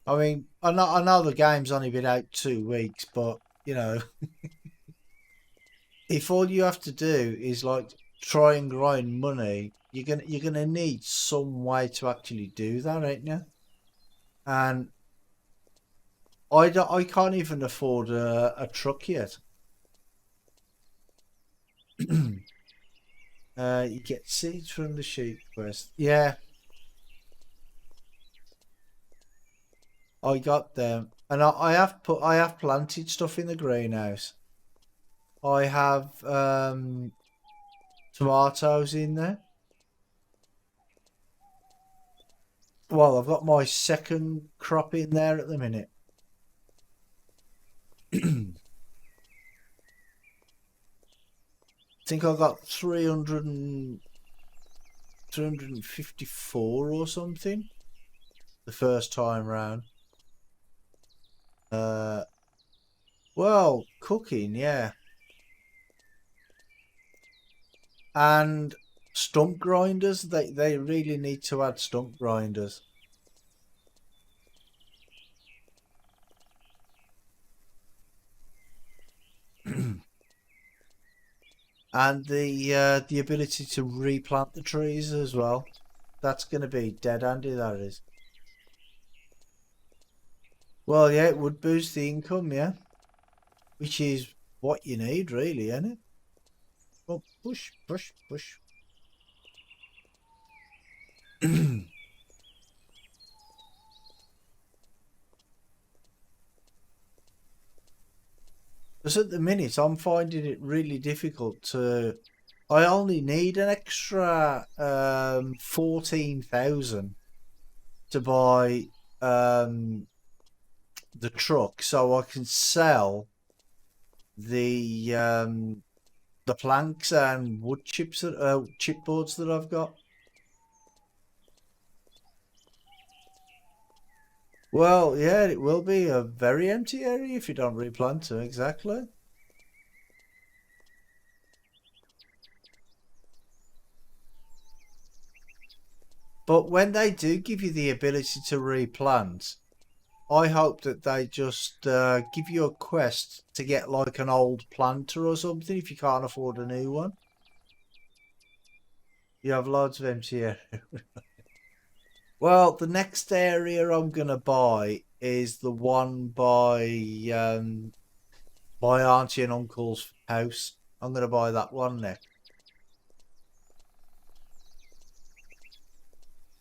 I mean, I know the game's only been out 2 weeks, but you know, if all you have to do is like try and grind money, you're gonna need some way to actually do that, ain't you? And I can't even afford a truck yet. You get seeds from the sheep quest. Yeah, I got them, and I have planted stuff in the greenhouse. I have tomatoes in there. Well, I've got my second crop in there at the minute. I think I got 354 or something the first time round. Well, cooking, yeah. And stump grinders, they really need to add stump grinders. And the ability to replant the trees as well. That's going to be dead handy, that is. Well, yeah, it would boost the income, yeah. Which is what you need, really, isn't it? Well, push, push, push. Because at the minute, I'm finding it really difficult to... I only need an extra 14,000 to buy the truck, so I can sell the planks and wood chips that chipboards that I've got. Well, yeah, it will be a very empty area if you don't replant them, exactly. But when they do give you the ability to replant, I hope that they just give you a quest to get like an old planter or something if you can't afford a new one. You have loads of empty area. Well, the next area I'm gonna buy is the one by my auntie and uncle's house. I'm gonna buy that one next.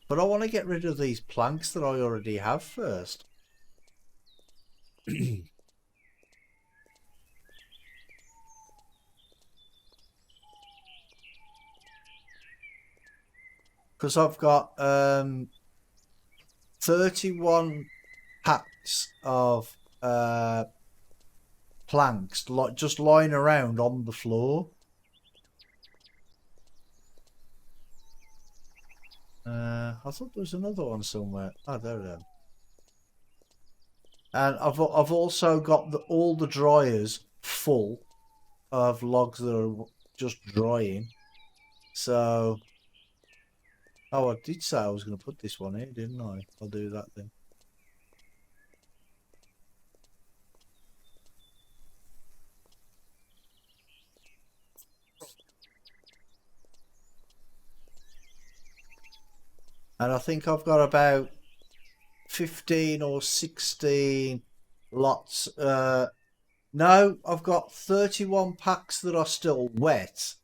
But I want to get rid of these planks that I already have first. Because I've got 31 packs of planks like just lying around on the floor. I thought there was another one somewhere. Oh, there it is. And I've also got all the dryers full of logs that are just drying. So, oh, I did say I was going to put this one here, didn't I? I'll do that then. And I think I've got about 15 or 16 lots. No, I've got 31 packs that are still wet.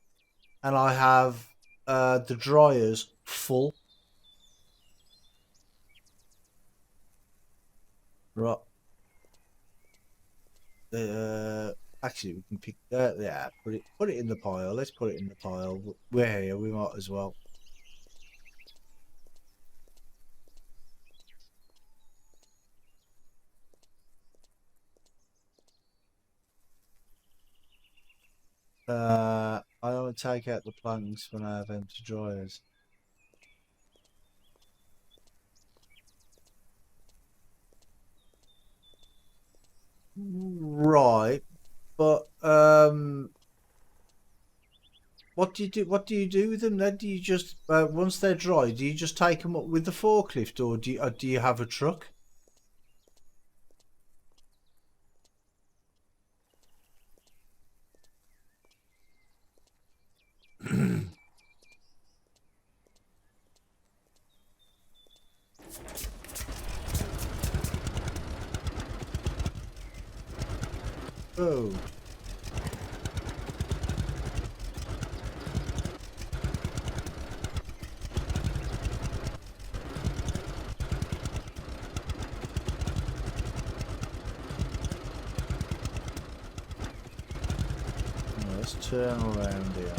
And I have the dryers full. Right. Actually, we can pick that. Yeah, put it in the pile. Let's put it in the pile. We're here. We might as well. I don't take out the planks when I have empty dryers. Right, but what do you do? What do you do with them then? Do you just once they're dry, do you just take them up with the forklift, or do you have a truck? Oh. Let's turn around here.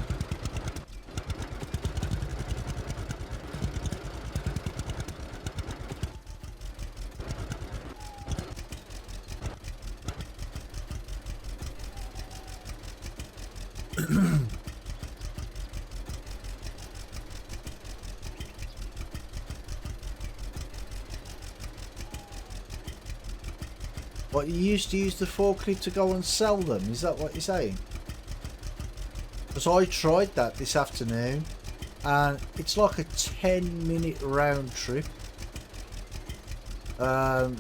What, you used to use the forklift to go and sell them? Is that what you're saying? Because I tried that this afternoon, and it's like a 10-minute round trip. Oh,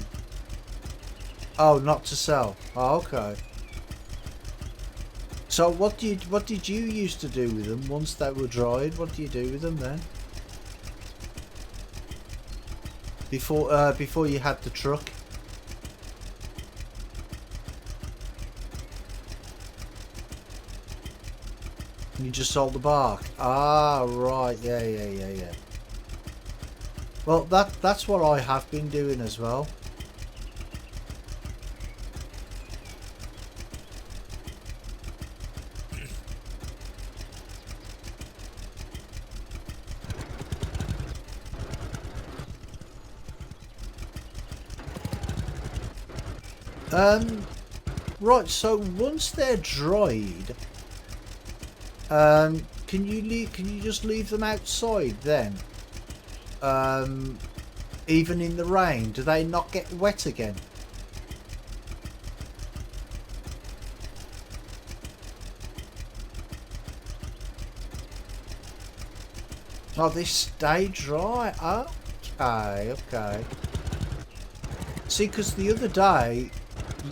not to sell. Oh, okay. So what did you used to do with them once they were dried? What do you do with them then? Before you had the truck. You just sold the bark. Ah, right. Yeah. Well, that's what I have been doing as well. Right. So once they're dried, can you just leave them outside then? Even in the rain, do they not get wet again? Oh, they stay dry. Okay. See, because the other day,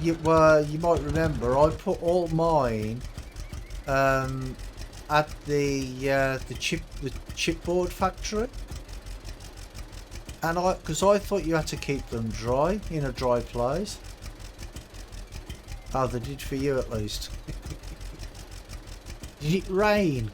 you might remember, I put all mine at the chipboard factory, and because I thought you had to keep them dry in a dry place. Oh, they did for you at least. Did it rain?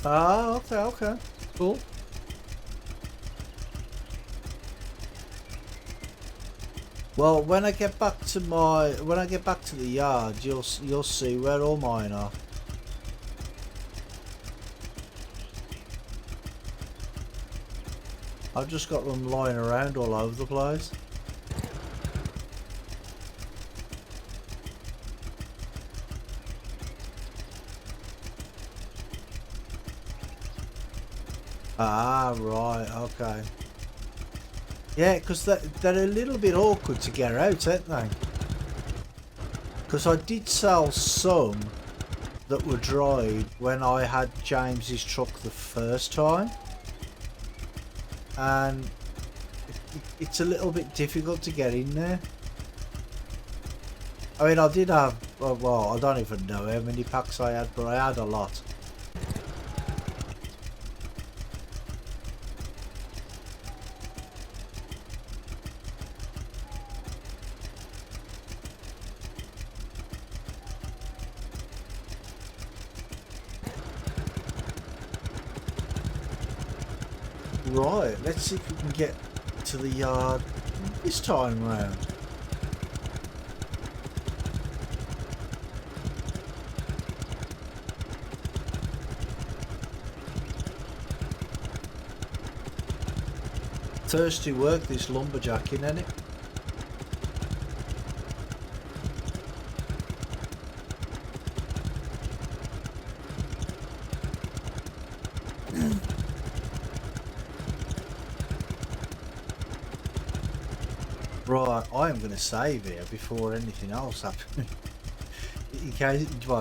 Ah, okay, cool. Well, when I get back to the yard, you'll see where all mine are. I've just got them lying around all over the place. Ah, right, okay. Yeah, because they're a little bit awkward to get out, aren't they? Because I did sell some that were dried when I had James's truck the first time. And it's a little bit difficult to get in there. I mean, I did have, well, I don't even know how many packs I had, but I had a lot. Right, let's see if we can get to the yard this time round. Thirsty work, this lumberjacking, isn't it? Right, I am going to save here before anything else happens.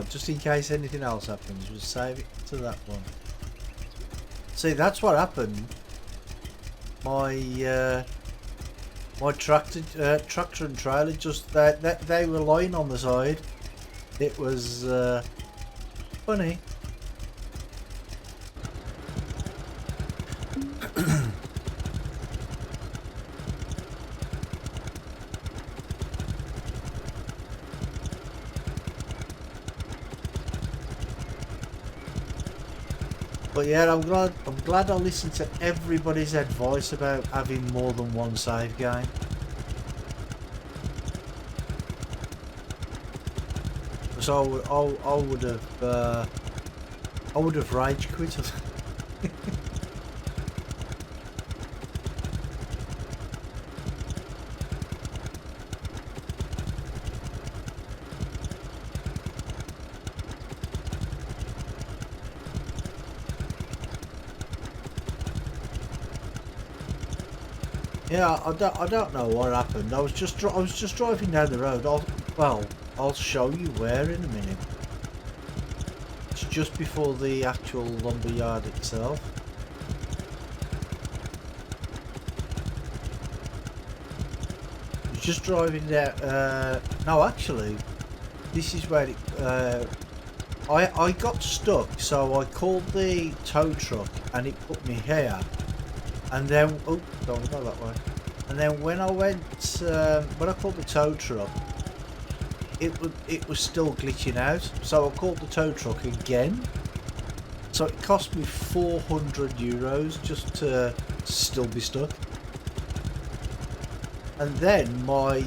Just in case anything else happens, we'll save it to that one. See, that's what happened. My tractor and trailer just they were lying on the side. It was funny. But yeah, I'm glad I listened to everybody's advice about having more than one save game. So I would have rage quit. Yeah, I don't know what happened. I was just driving down the road. I'll show you where in a minute. It's just before the actual lumberyard itself. I was just driving there. No, actually, this is where it. I got stuck, so I called the tow truck, and it put me here. And then, oh, don't go that way. And then when I went, when I called the tow truck, it was still glitching out. So I called the tow truck again. So it cost me €400 just to still be stuck. And then I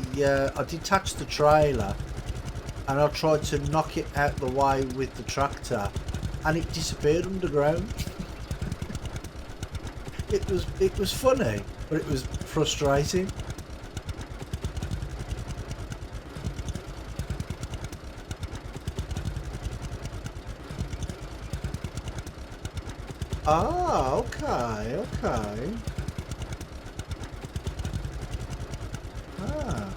detached the trailer, and I tried to knock it out the way with the tractor, and it disappeared underground. It was funny, but it was frustrating. Ah, okay. Ah.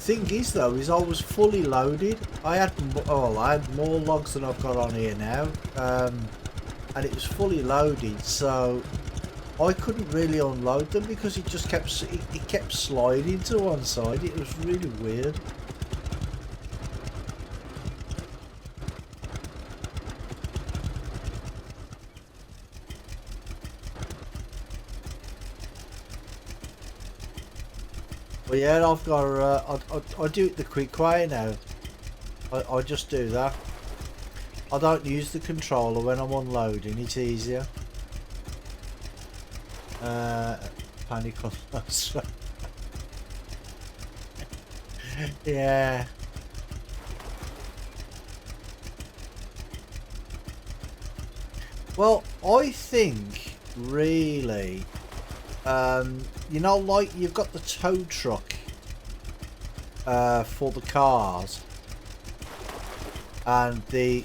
Thing is though, is I was fully loaded. I had more logs than I've got on here now. And it was fully loaded, so I couldn't really unload them because it just kept sliding to one side. It was really weird. Well, yeah, I've got. I do it the quick way now. I just do that. I don't use the controller when I'm unloading, it's easier. Panic on those. Yeah. Well, I think really, you know, like you've got the tow truck for the cars. And the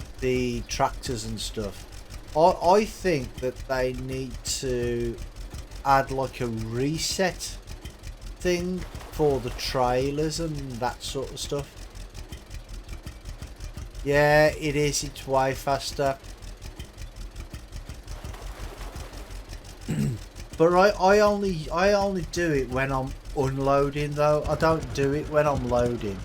tractors and stuff. I think that they need to add like a reset thing for the trailers and that sort of stuff. Yeah, it is. It's way faster. But I only do it when I'm unloading though. I don't do it when I'm loading.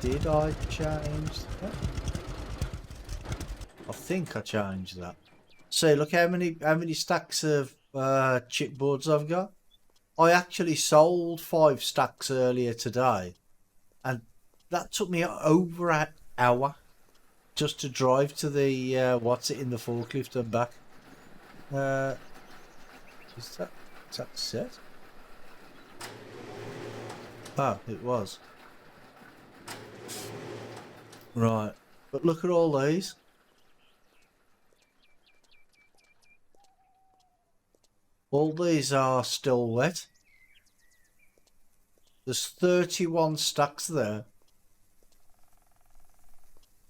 Did I change that? I think I changed that. See, look how many stacks of chipboards I've got. I actually sold 5 stacks earlier today, and that took me over an hour just to drive to the what's it in the forklift and back. Is that set? Oh, it was. Right, but look at all these. All these are still wet. There's 31 stacks there.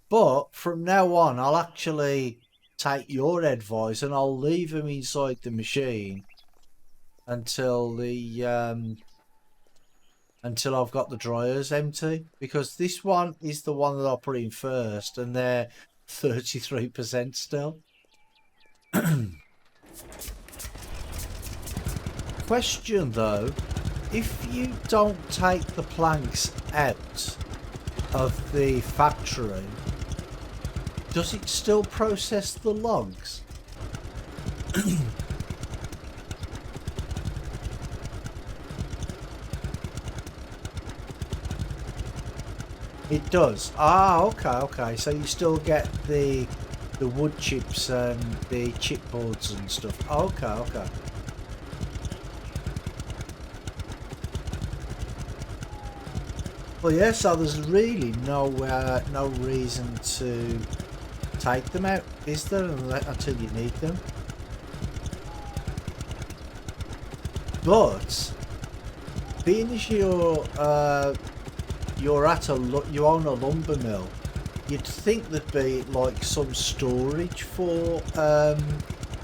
But from now on, I'll actually take your advice and I'll leave them inside the machine until until I've got the dryers empty, because this one is the one that I put in first and they're 33% still. Question though, if you don't take the planks out of the factory, does it still process the logs? It does. Ah, okay. So you still get the wood chips and the chipboards and stuff. Okay. Well, yeah. So there's really no reason to take them out, is there? Until you need them. But being as you're at you own a lumber mill, you'd think there'd be like some storage for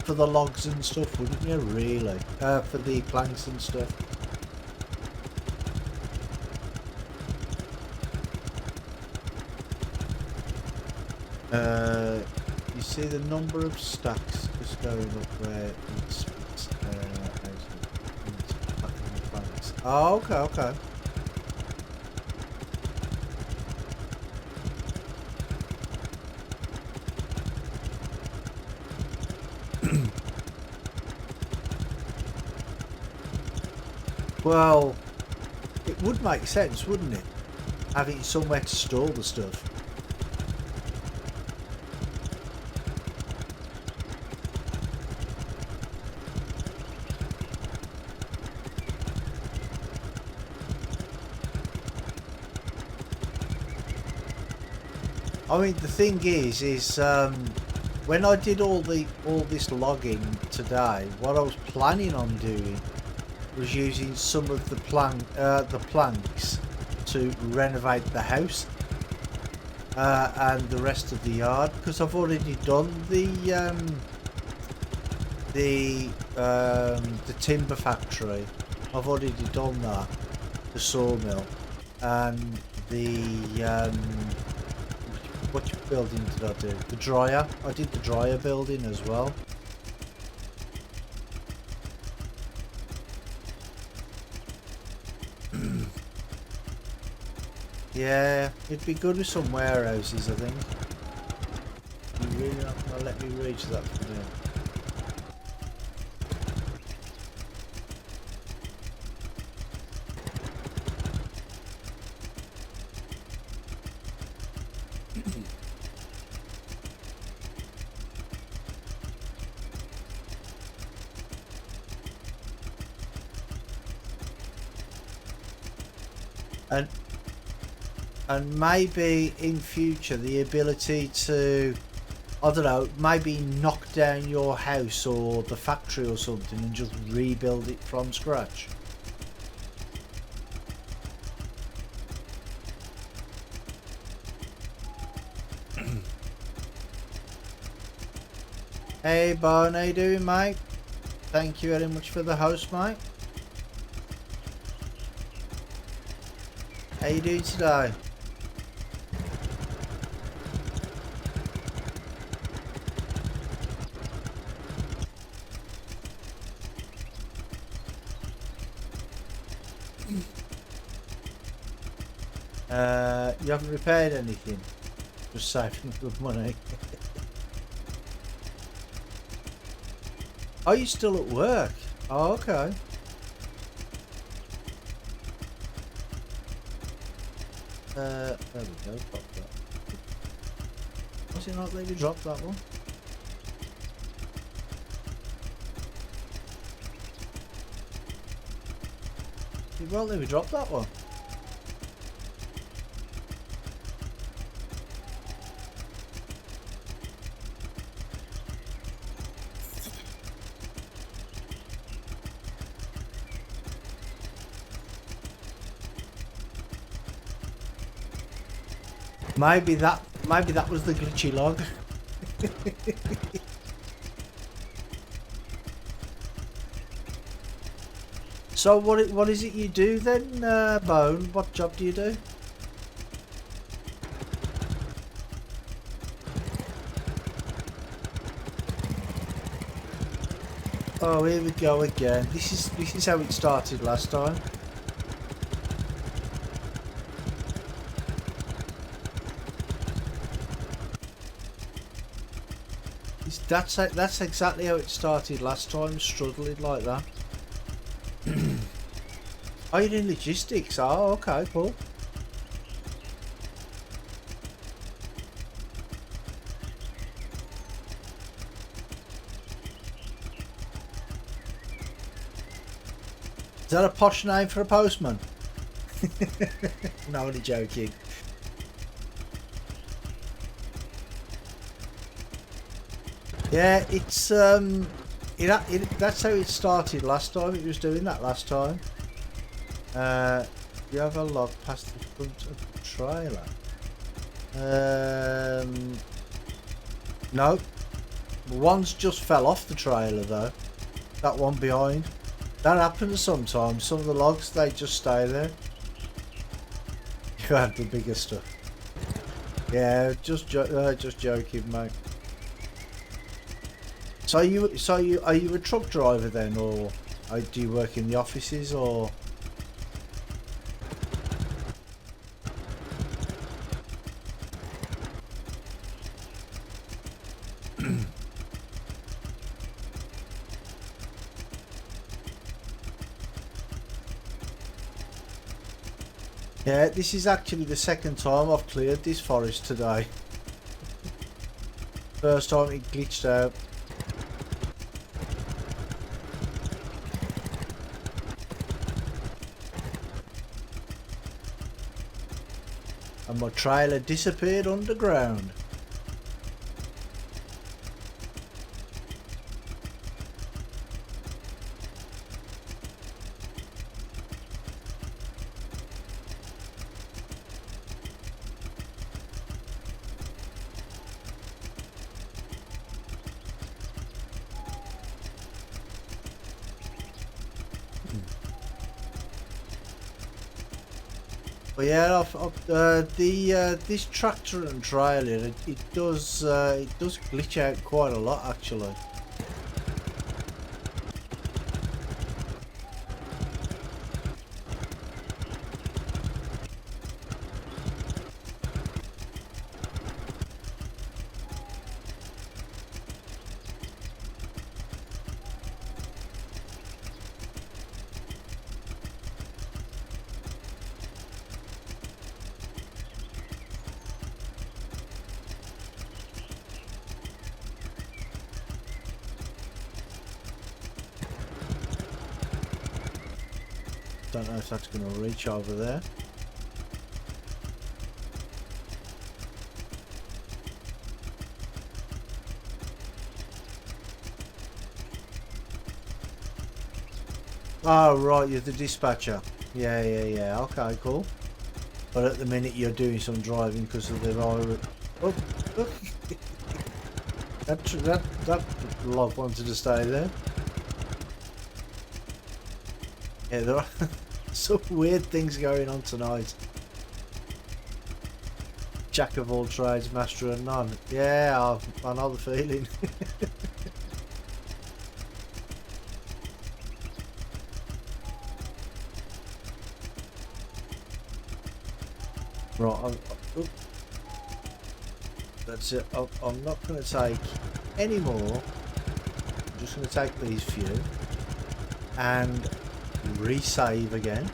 the logs and stuff, wouldn't you? Really, for the planks and stuff. You see the number of stacks just going up where it's packing the planks. Oh, okay, okay. Well, it would make sense, wouldn't it? Having somewhere to store the stuff. I mean, the thing is when I did all this logging today, what I was planning on doing was using some of the planks to renovate the house and the rest of the yard, because I've already done the timber factory. I've already done that, the sawmill, and the what building did I do? The dryer. I did the dryer building as well. Yeah, it'd be good with some warehouses, I think. You're really not gonna let me reach that for now. And maybe in future the ability to, I don't know, maybe knock down your house or the factory or something and just rebuild it from scratch. Hey Bone, how you doing, mate? Thank you very much for the host, mate. How you doing today? You haven't repaired anything? Just saving good money. Are you still at work? Oh, okay. There we go, drop that. Was it not let me drop that one? It won't let me drop that one. Maybe that was the glitchy log. So what is it you do then, Bone? What job do you do? Oh, here we go again. This is how it started last time. That's exactly how it started last time, struggling like that. Oh, you're in logistics. Oh, okay, cool. Is that a posh name for a postman? No, only joking. Yeah, it's that's how it started last time. It was doing that last time. You have a log past the front of the trailer. No. One's just fell off the trailer though. That one behind. That happens sometimes. Some of the logs, they just stay there. You had the bigger stuff. Yeah, just joking, mate. So are you a truck driver then, or do you work in the offices, or? Yeah, this is actually the second time I've cleared this forest today. First time it glitched out. And my trailer disappeared underground. But yeah, this tractor and trailer, it does glitch out quite a lot actually. Don't know if that's going to reach over there. Oh right, you're the dispatcher. Yeah. Okay, cool. But at the minute you're doing some driving because of the virus. Oh. that log wanted to stay there. Yeah, there are some weird things going on tonight. Jack of all trades, master of none. Yeah, I know the feeling. Right, that's it. I'm not going to take any more. I'm just going to take these few and resave again.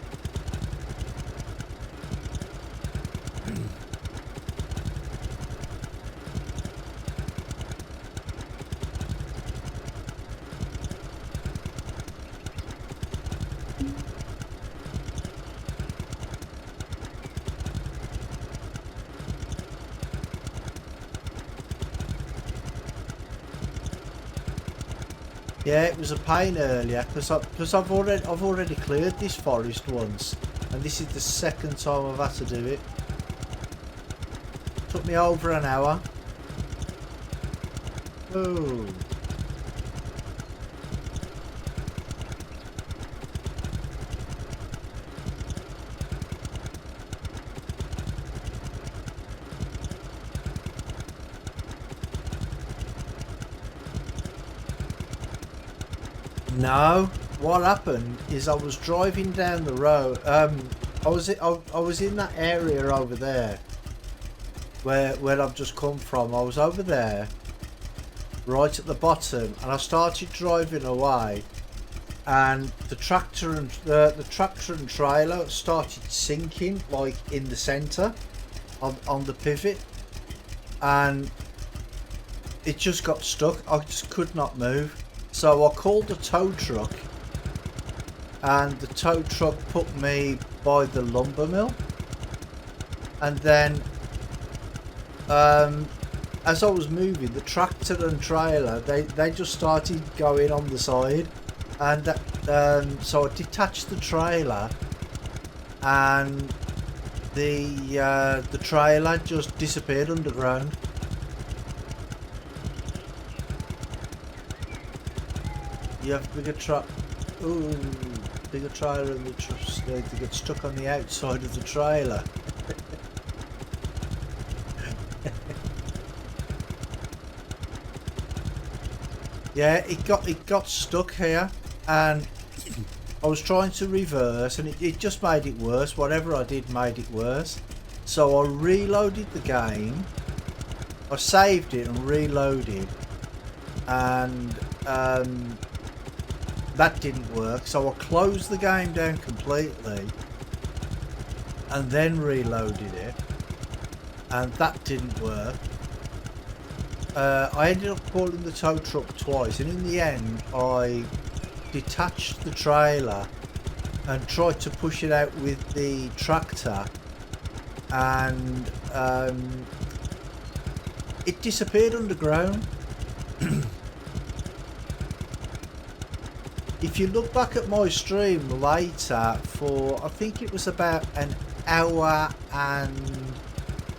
Yeah, it was a pain earlier because I've already cleared this forest once, and this is the second time I've had to do it. Took me over an hour. Oh. No, what happened is I was driving down the road. I was in that area over there where I've just come from. I was over there, right at the bottom, and I started driving away, and the tractor and trailer started sinking like in the centre on the pivot, and it just got stuck. I just could not move. So I called the tow truck, and the tow truck put me by the lumber mill, and then as I was moving, the tractor and trailer they just started going on the side, and so I detached the trailer and the trailer just disappeared underground. You have bigger truck. Ooh, bigger trailer and the trucks they get stuck on the outside of the trailer. Yeah, it got stuck here, and I was trying to reverse, and it just made it worse. Whatever I did made it worse. So I reloaded the game. I saved it and reloaded, and that didn't work. So I closed the game down completely, and then reloaded it, and that didn't work. I ended up calling the tow truck twice, and in the end I detached the trailer and tried to push it out with the tractor, and it disappeared underground. If you look back at my stream later, for I think it was about an hour and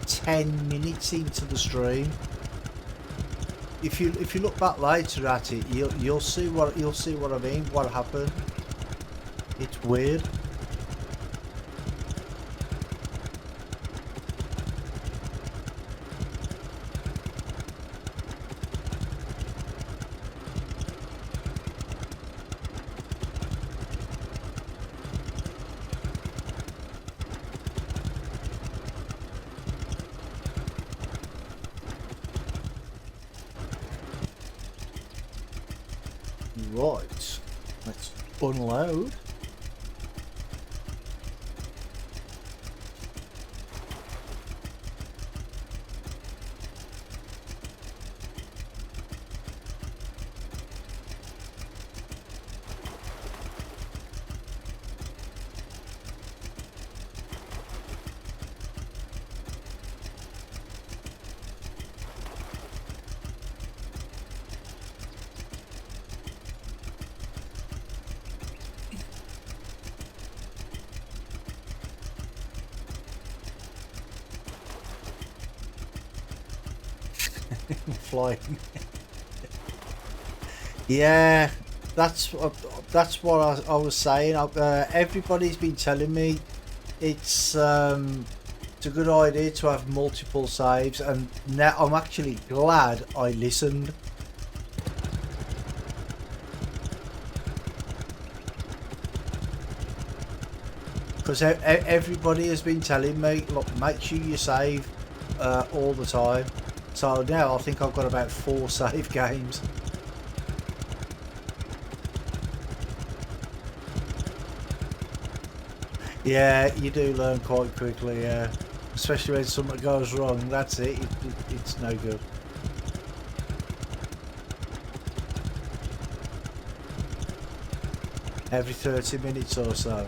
10 minutes into the stream, if you look back later at it, you'll see what I mean. What happened? It's weird. Right, let's unload. Flying. Yeah, that's what I was saying. Everybody's been telling me it's a good idea to have multiple saves, and now I'm actually glad I listened. Because everybody has been telling me, look, make sure you save all the time. So now I think I've got about 4 save games. Yeah, you do learn quite quickly, yeah. Especially when something goes wrong, that's it. It's no good. Every 30 minutes or so.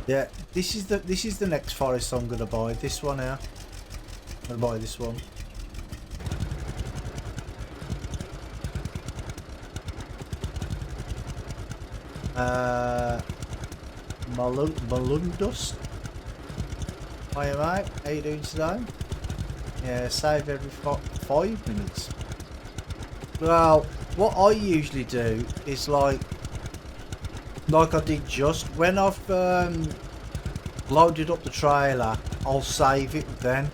Yeah, this is the next forest I'm gonna buy. This one here. I'm gonna buy this one. Malundus. Hi mate, how you doing today? Yeah, save every 5 minutes. Well, what I usually do is like I did just when I've loaded up the trailer, I'll save it then,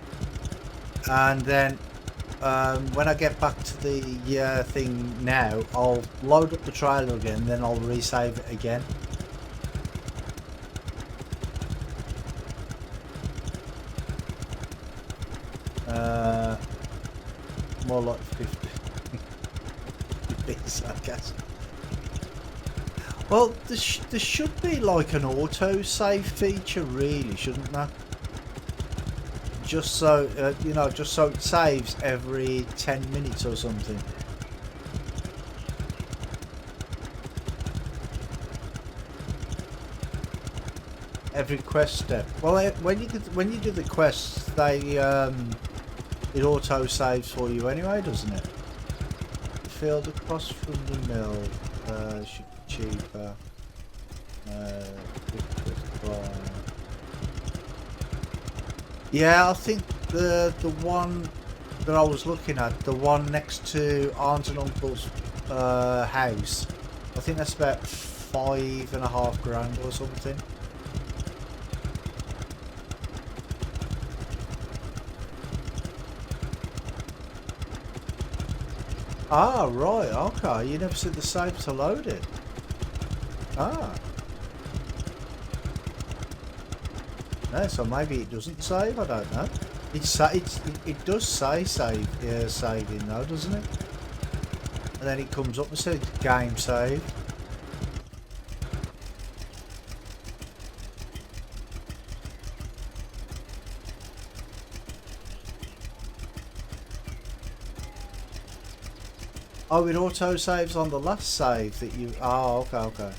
and then when I get back to the thing now, I'll load up the trailer again, then I'll resave it again. More like 50. I guess. Well, there should be like an auto save feature, really, shouldn't there? Just so you know, just so it saves every 10 minutes or something. Every quest step. Well, when you do the quests, they it auto saves for you anyway, doesn't it? The field across from the mill should be cheaper. Yeah, I think the one that I was looking at, the one next to Aunt and Uncle's house, I think that's about 5.5 grand or something. Ah, right, okay. You never said the save to load it. Ah. No, so maybe it doesn't save, I don't know. It does say saving though, doesn't it? And then it comes up and says game saved. Oh, it auto saves on the last save that you. Oh, okay, okay.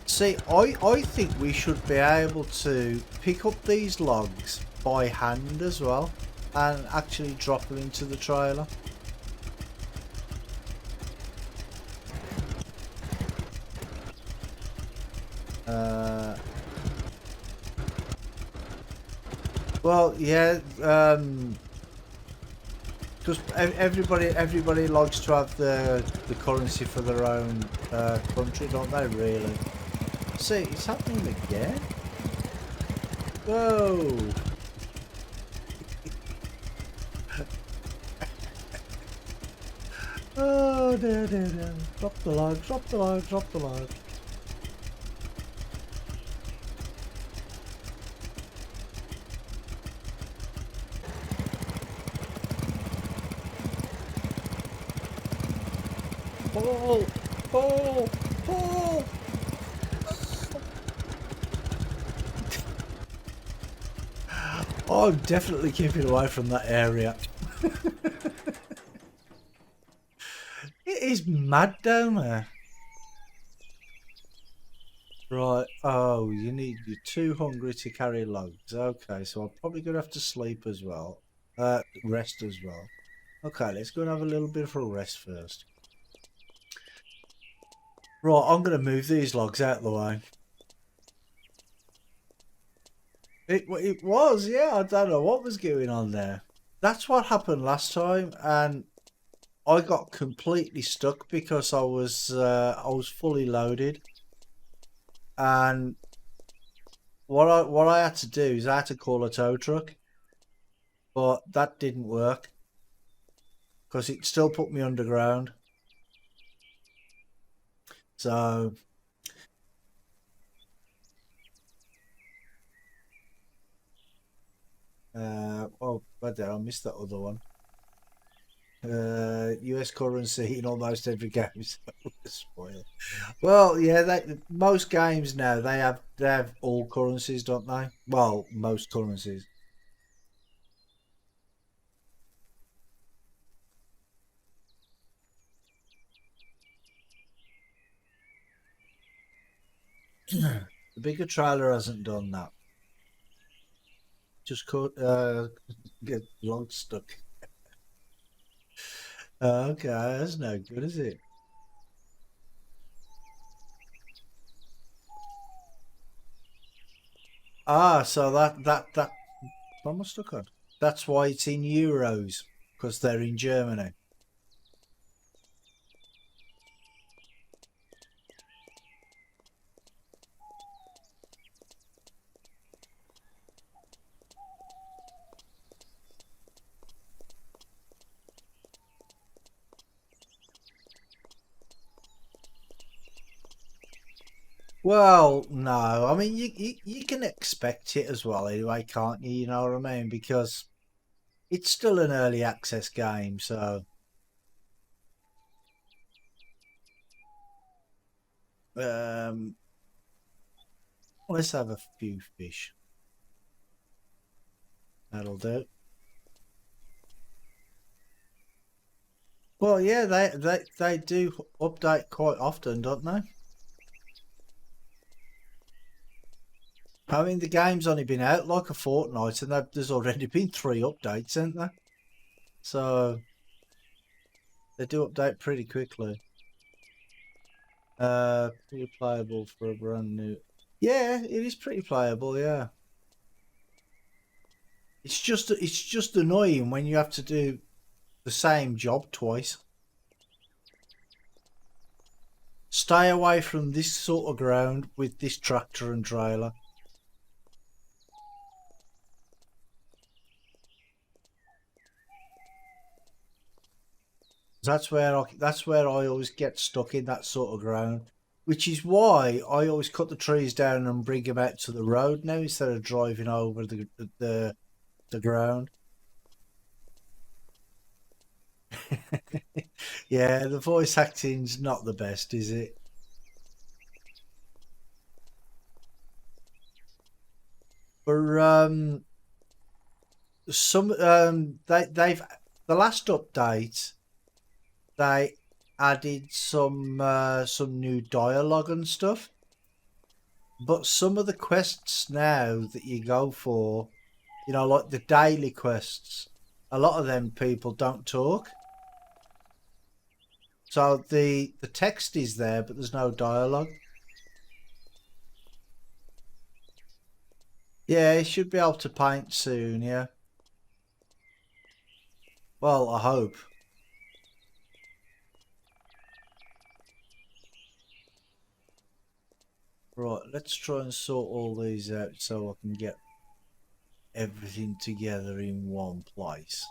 See, I think we should be able to pick up these logs by hand as well and actually drop them into the trailer. Well, yeah, because everybody likes to have the currency for their own country, don't they? Really? See, it's happening again. Whoa! Oh, dear, dear, dear. Drop the log, drop the log, drop the log. Pull! Pull! Pull! Oh, I'm definitely keeping away from that area. It is mad down there. Right, oh, you're too hungry to carry logs. Okay, so I'm probably going to have to sleep as well. Rest as well. Okay, let's go and have a little bit of a rest first. Right, I'm going to move these logs out of the way. It was, yeah, I don't know what was going on there. That's what happened last time, and I got completely stuck because I was fully loaded, and what I had to do is I had to call a tow truck, but that didn't work because it still put me underground. So oh, but there I missed that other one. US currency in almost every game. Spoiler. Well, yeah, most games now they have all currencies, don't they? Well, most currencies. The bigger trailer hasn't done that. Just get log stuck. Okay, that's no good, is it? Ah, so that what am I stuck on? That's why it's in euros because they're in Germany. Well, no, I mean you can expect it as well anyway, can't you? You know what I mean? Because it's still an early access game, so um, let's have a few fish. That'll do. Well, yeah, they do update quite often, don't they? I mean, the game's only been out like a fortnight, and there's already been 3 updates, haven't there? So they do update pretty quickly. Pretty playable for a brand new. Yeah, it is pretty playable. Yeah, it's just annoying when you have to do the same job twice. Stay away from this sort of ground with this tractor and trailer. That's where I always get stuck in that sort of ground, which is why I always cut the trees down and bring them out to the road now instead of driving over the ground. Yeah, the voice acting's not the best, is it? For some they've the last update they added some new dialogue and stuff, but some of the quests now that you go for, you know, like the daily quests, a lot of them people don't talk. So the text is there, but there's no dialogue. Yeah, you should be able to paint soon, yeah. Well, I hope. Right, let's try and sort all these out so I can get everything together in one place.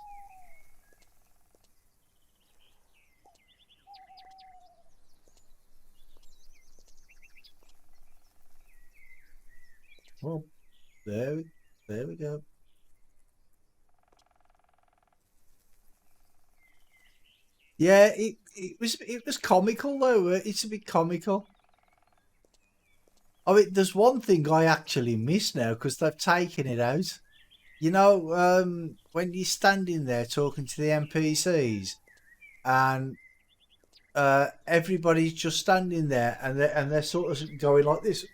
Well, there we go. Yeah, it was comical though. It's a bit comical. I mean, there's one thing I actually miss now because they've taken it out. You know, when you're standing there talking to the NPCs, and everybody's just standing there, and they're sort of going like this,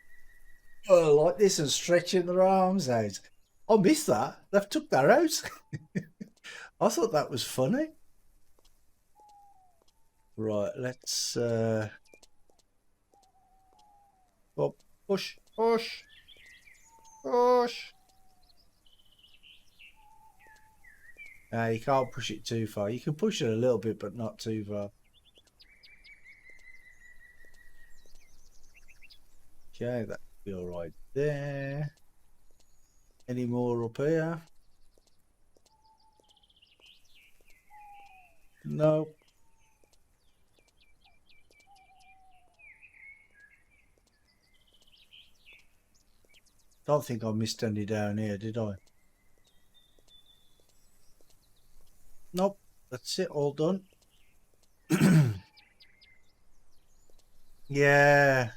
and stretching their arms out. I miss that. They've took that out. I thought that was funny. Right, let's oh, push. You can't push it too far. You can push it a little bit, but not too far. Okay, that'll be all right there. Any more up here? No. Don't think I missed any down here, did I? Nope. That's it. All done. Yeah.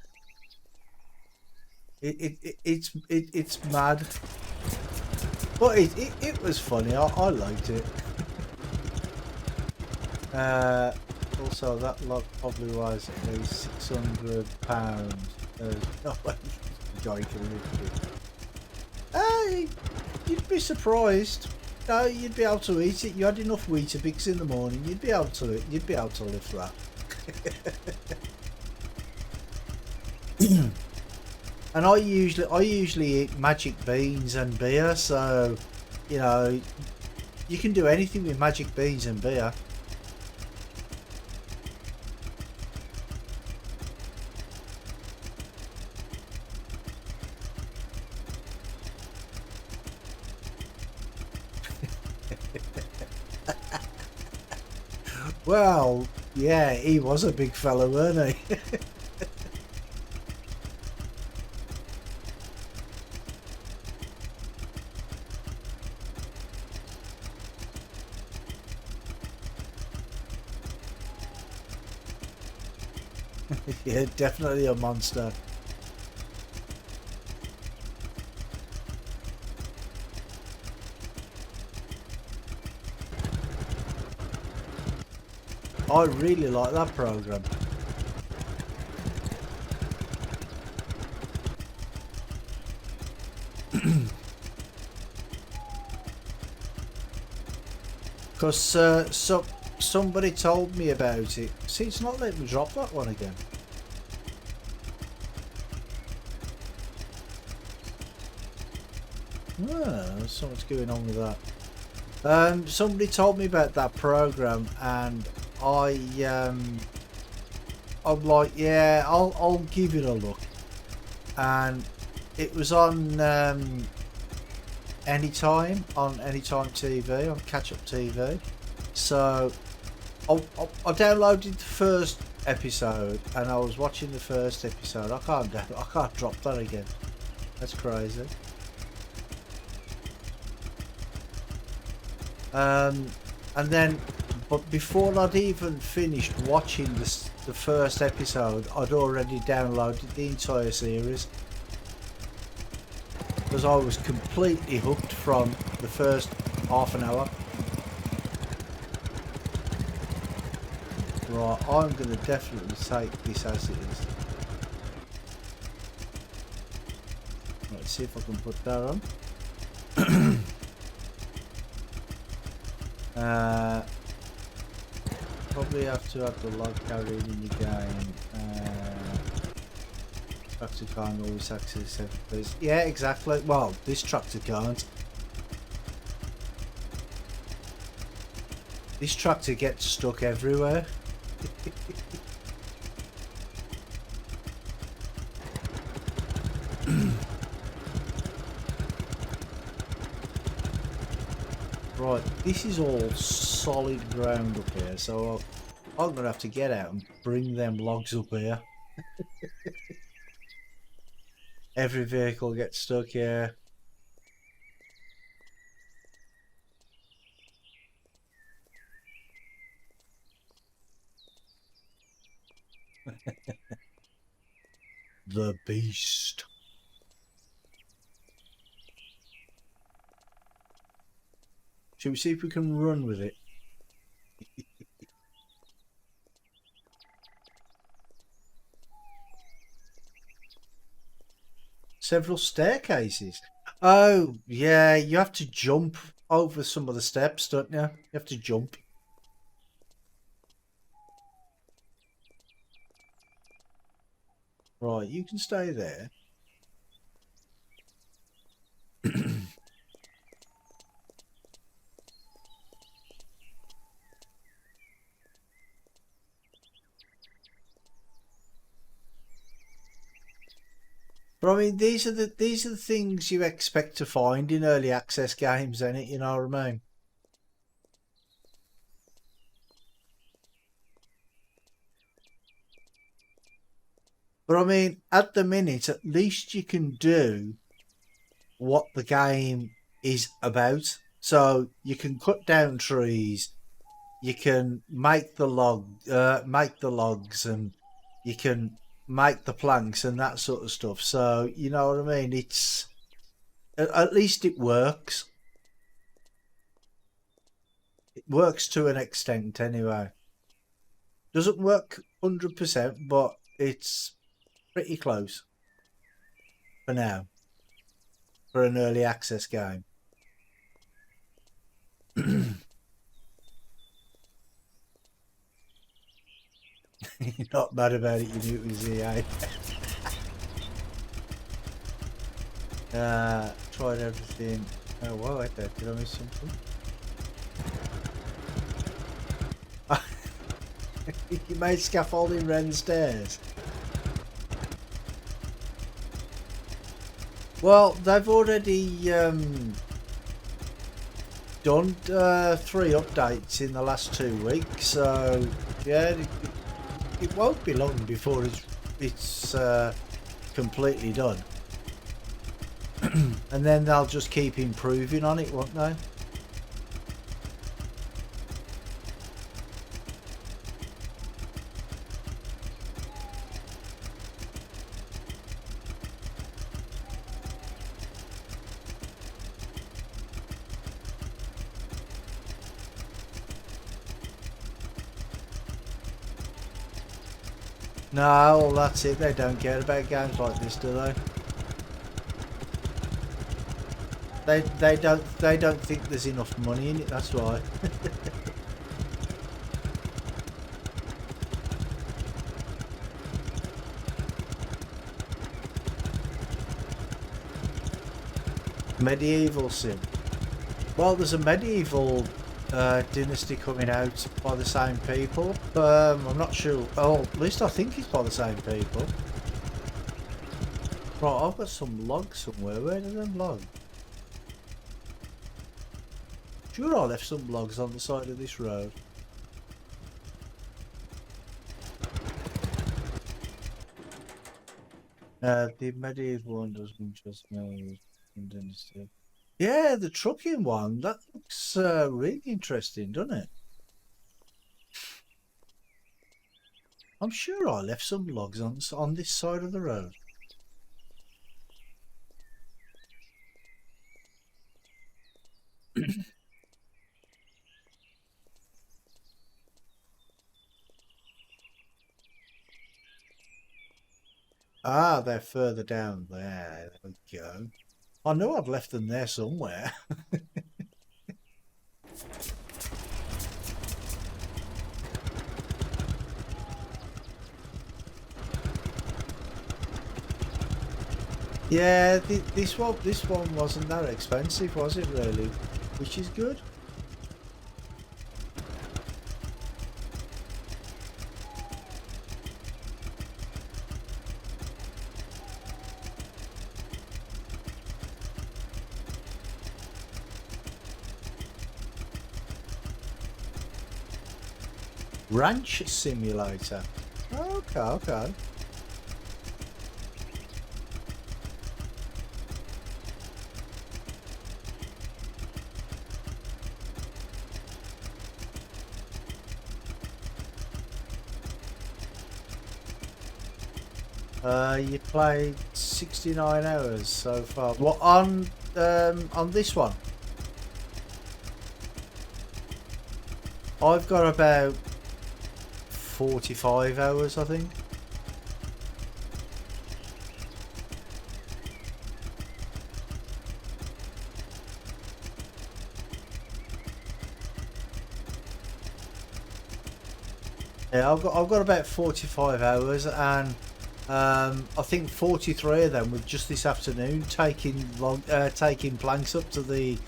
It's mad, but it was funny. I liked it. Also, that log probably was at least £600. No, joking. You'd be surprised. No, you'd be able to eat it. You had enough Weetabix in the morning. You'd be able to lift that. And I usually eat magic beans and beer, so you know you can do anything with magic beans and beer. Well, yeah, he was a big fella, weren't he? Yeah, definitely a monster. I really like that program. Because somebody told me about it. See, it's not letting me drop that one again. There's so much going on with that. Somebody told me about that program, and I'm like, yeah, I'll give it a look. And it was on Anytime TV, on Catch Up TV. So I downloaded the first episode, and I was watching the first episode. I can't drop that again. That's crazy. And then, but before I'd even finished watching the first episode, I'd already downloaded the entire series. Because I was completely hooked from the first half an hour. Right, I'm going to definitely take this as it is. Let's see if I can put that on. Probably have to have the log carried in the game. Tractor can't always access every. Yeah, exactly. Well, this tractor can't. This tractor gets stuck everywhere. Right, this is all solid ground up here, so I'm going to have to get out and bring them logs up here. Every vehicle gets stuck here. The beast. Should we see if we can run with it? Several staircases. Oh, yeah, you have to jump over some of the steps, don't you? You have to jump. Right, you can stay there. But I mean, these are the things you expect to find in early access games, ain't it? You know what I mean? But I mean, at the minute, at least you can do what the game is about. So you can cut down trees, you can make the logs, and you can make the planks and that sort of stuff. So you know what I mean? It's at least it works. It works to an extent anyway. Doesn't work 100%, but it's pretty close for now, for an early access game. You're not mad about it, you knew it was EA. Tried everything. Oh, wow, I thought, did I miss something? You made scaffolding around the stairs. Well, they've already done 3 updates in the last 2 weeks, so yeah, it won't be long before it's completely done. And then they'll just keep improving on it, won't they? No, well, that's it. They don't care about games like this, do they? They don't think there's enough money in it. That's why. Medieval sim. Well, there's a medieval Dynasty coming out by the same people. I'm not sure. Oh, at least I think it's by the same people. Right, I've got some logs somewhere. Where are them logs? Sure, I left some logs on the side of this road. The medieval one doesn't just know Dynasty. Yeah, the trucking one, that looks really interesting, doesn't it? I'm sure I left some logs on this side of the road. Ah, they're further down there. There we go. I knew I'd left them there somewhere. Yeah, this one wasn't that expensive, was it really? Which is good. Ranch simulator. Okay, okay. You played 69 hours so far. What on this one? I've got about 45 hours, I think. Yeah, I've got about 45 hours, and I think 43 of them were just this afternoon taking planks up to the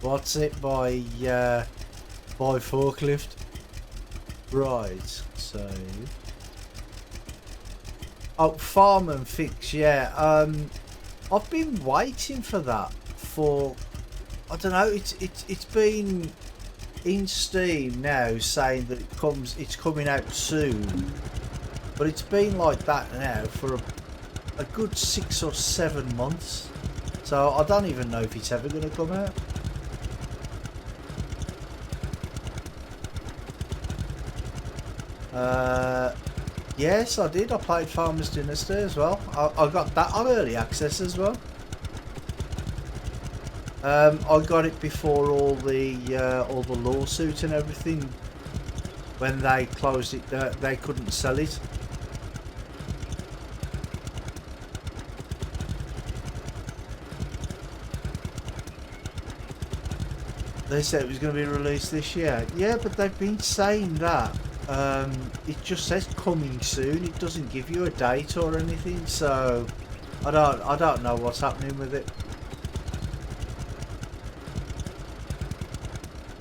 by forklift. Right, so farm and fix, yeah. I've been waiting for that for, I don't know, it's been in Steam now saying that it's coming out soon, but it's been like that now for a good 6 or 7 months, so I don't even know if it's ever going to come out. Yes, I did. I played Farmers Dynasty as well. I got that on early access as well. I got it before all the lawsuit and everything. When they closed it, they couldn't sell it. They said it was going to be released this year. Yeah, but they've been saying that. It just says coming soon. It doesn't give you a date or anything, so I don't know what's happening with it.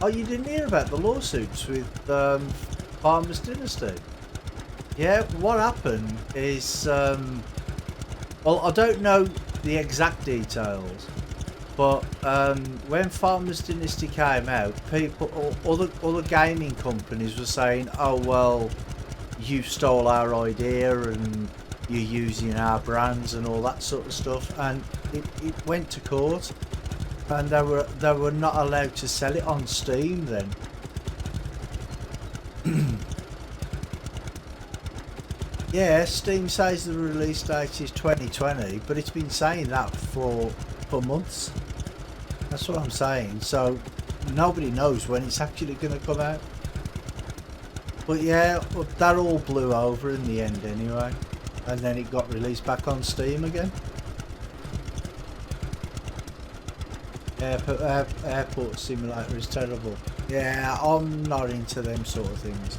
Oh, you didn't hear about the lawsuits with Farmers Dynasty? Yeah, what happened is, well, I don't know the exact details, but when Farmers Dynasty came out, other gaming companies were saying, "Oh well, you stole our idea and you're using our brands and all that sort of stuff," and it went to court. And they were not allowed to sell it on Steam then. Yeah, Steam says the release date is 2020, but it's been saying that for months. That's what I'm saying. So nobody knows when it's actually going to come out. But yeah, that all blew over in the end anyway, and then it got released back on Steam again. Airport simulator is terrible. Yeah, I'm not into them sort of things.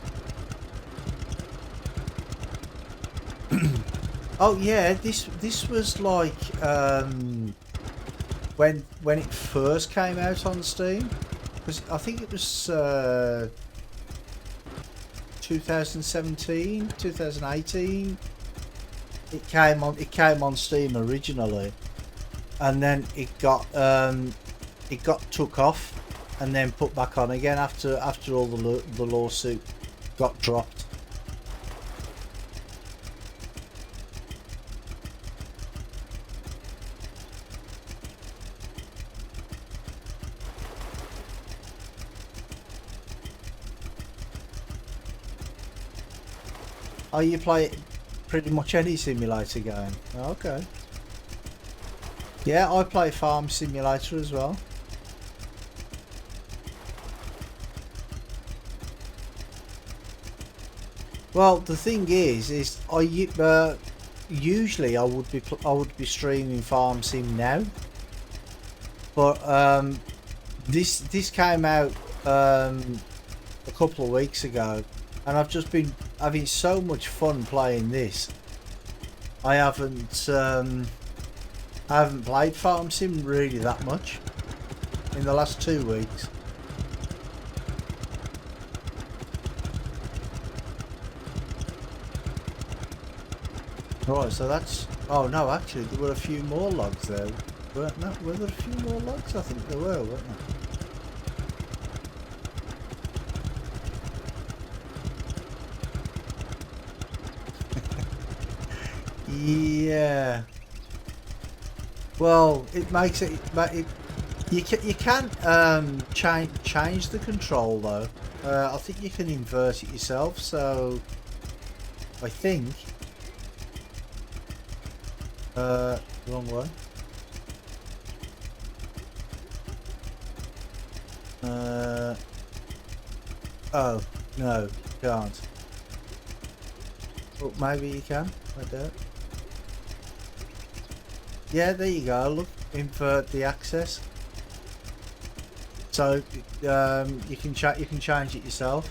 Oh yeah, this was like when it first came out on Steam, because I think it was 2017, 2018. It came on Steam originally, and then it got took off and then put back on again after all the lawsuit got dropped. Oh, you play pretty much any simulator game? Okay. Yeah, I play Farm Simulator as well. Well, the thing is usually I would be streaming Farm Sim now, but this came out a couple of weeks ago, and I've just been having so much fun playing this. I haven't played Farm Sim really that much in the last 2 weeks. Right, so that's... Oh no, actually there were a few more logs there, weren't there? Were there a few more logs? I think there were, weren't there? Yeah. Well, it makes it... You can change the control though. I think you can invert it yourself, so... I think... wrong one. Oh, no, can't. But maybe you can, I don't. Yeah, there you go, look, invert the axis. So, you can change it yourself.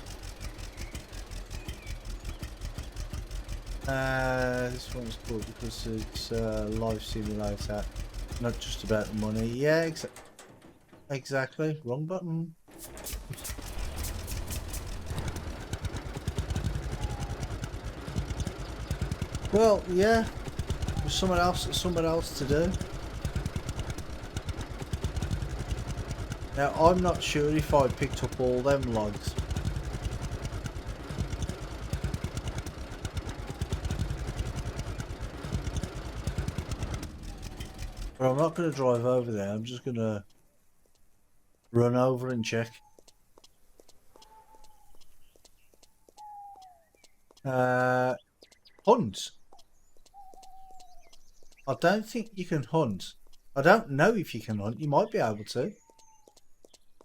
This one's cool because it's live simulator, not just about the money. Yeah, exactly. Wrong button. Well, yeah. There's someone else to do. Now, I'm not sure if I picked up all them logs. But I'm not going to drive over there, I'm just going to run over and check. Hunt. I don't think you can hunt. I don't know if you can hunt, you might be able to.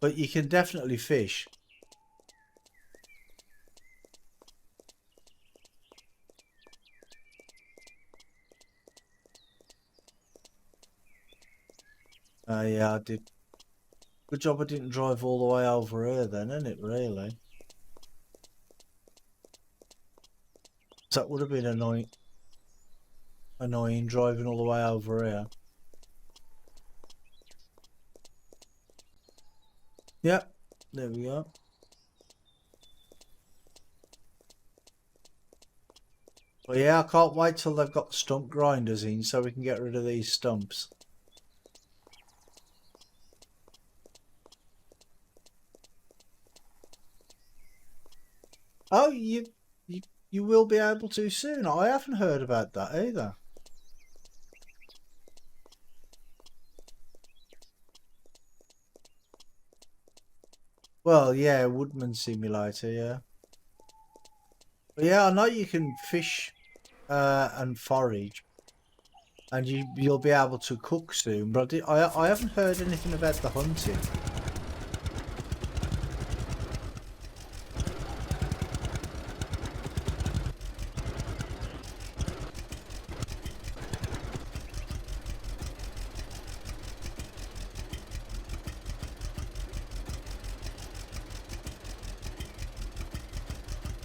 But you can definitely fish. Yeah, I did. Good job I didn't drive all the way over here then, isn't it, really? So that would have been annoying driving all the way over here. Yep, there we go. But yeah, I can't wait till they've got the stump grinders in so we can get rid of these stumps. Oh, you will be able to soon. I haven't heard about that either. Well, yeah, Woodman Simulator, yeah. But yeah, I know you can fish and forage, and you'll be able to cook soon. But I haven't heard anything about the hunting.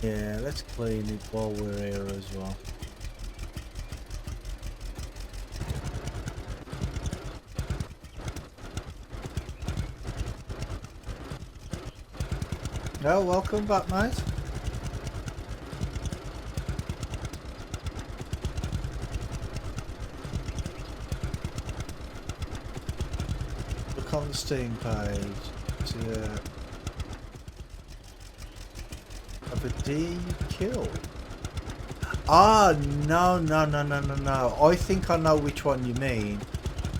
Yeah, let's clean it while we're here as well. Oh, welcome back, mate. Look on the Steam page to have a D kill. Ah, no, no, no, no, no, no. I think I know which one you mean.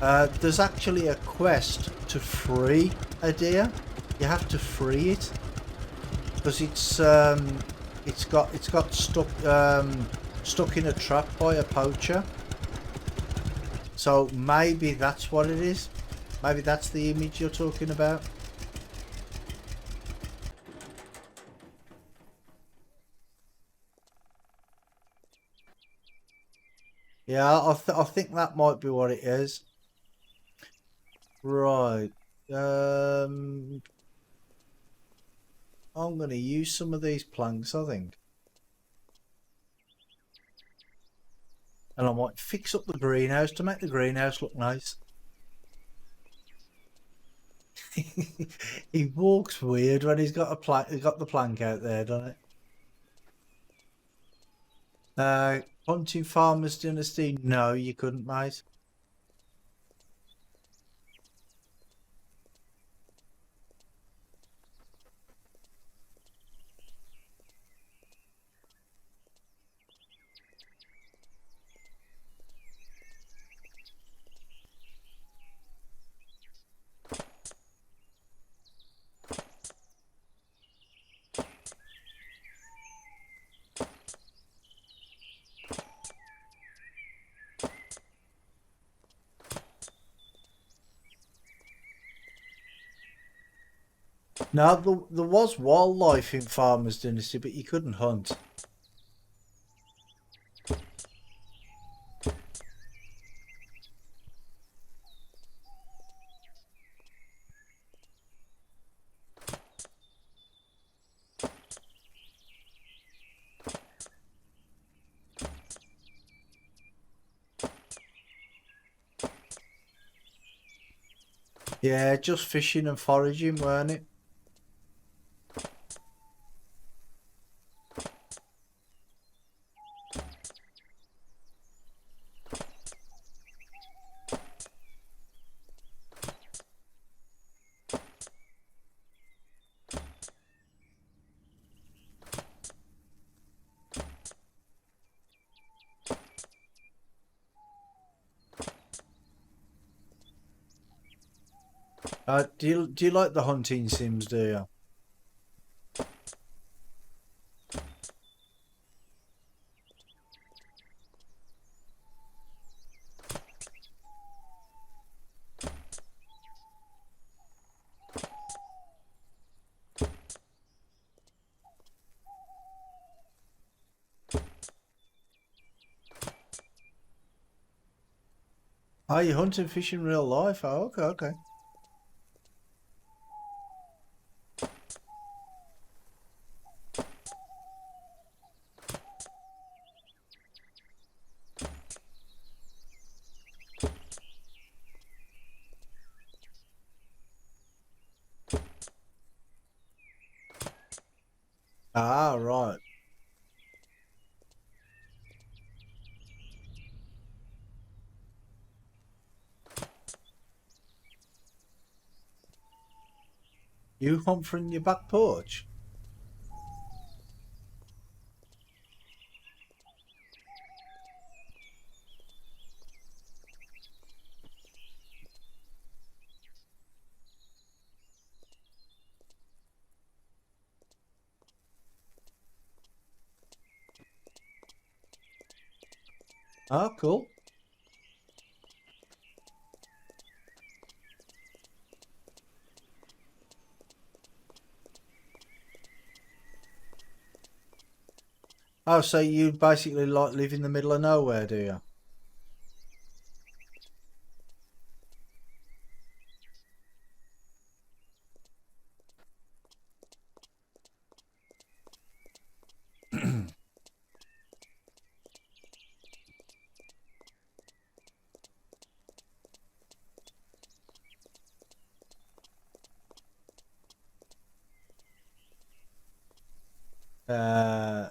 There's actually a quest to free a deer. You have to free it because it's got stuck in a trap by a poacher. So maybe that's what it is. Maybe that's the image you're talking about. Yeah, I think that might be what it is. Right. I'm going to use some of these planks, I think. And I might fix up the greenhouse to make the greenhouse look nice. He walks weird when he's got a plank. He's got the plank out there, doesn't it? Hunting Farmers Dynasty? No, you couldn't, mate. No, there was wildlife in Farmers Dynasty, but you couldn't hunt. Yeah, just fishing and foraging, weren't it? Do you like the hunting sims, do you? Oh, you hunt and fish in real life? Oh, okay, okay. Ah, right. You hunt from your back porch? Oh, cool. Oh, so you basically like live in the middle of nowhere, do you? Uh,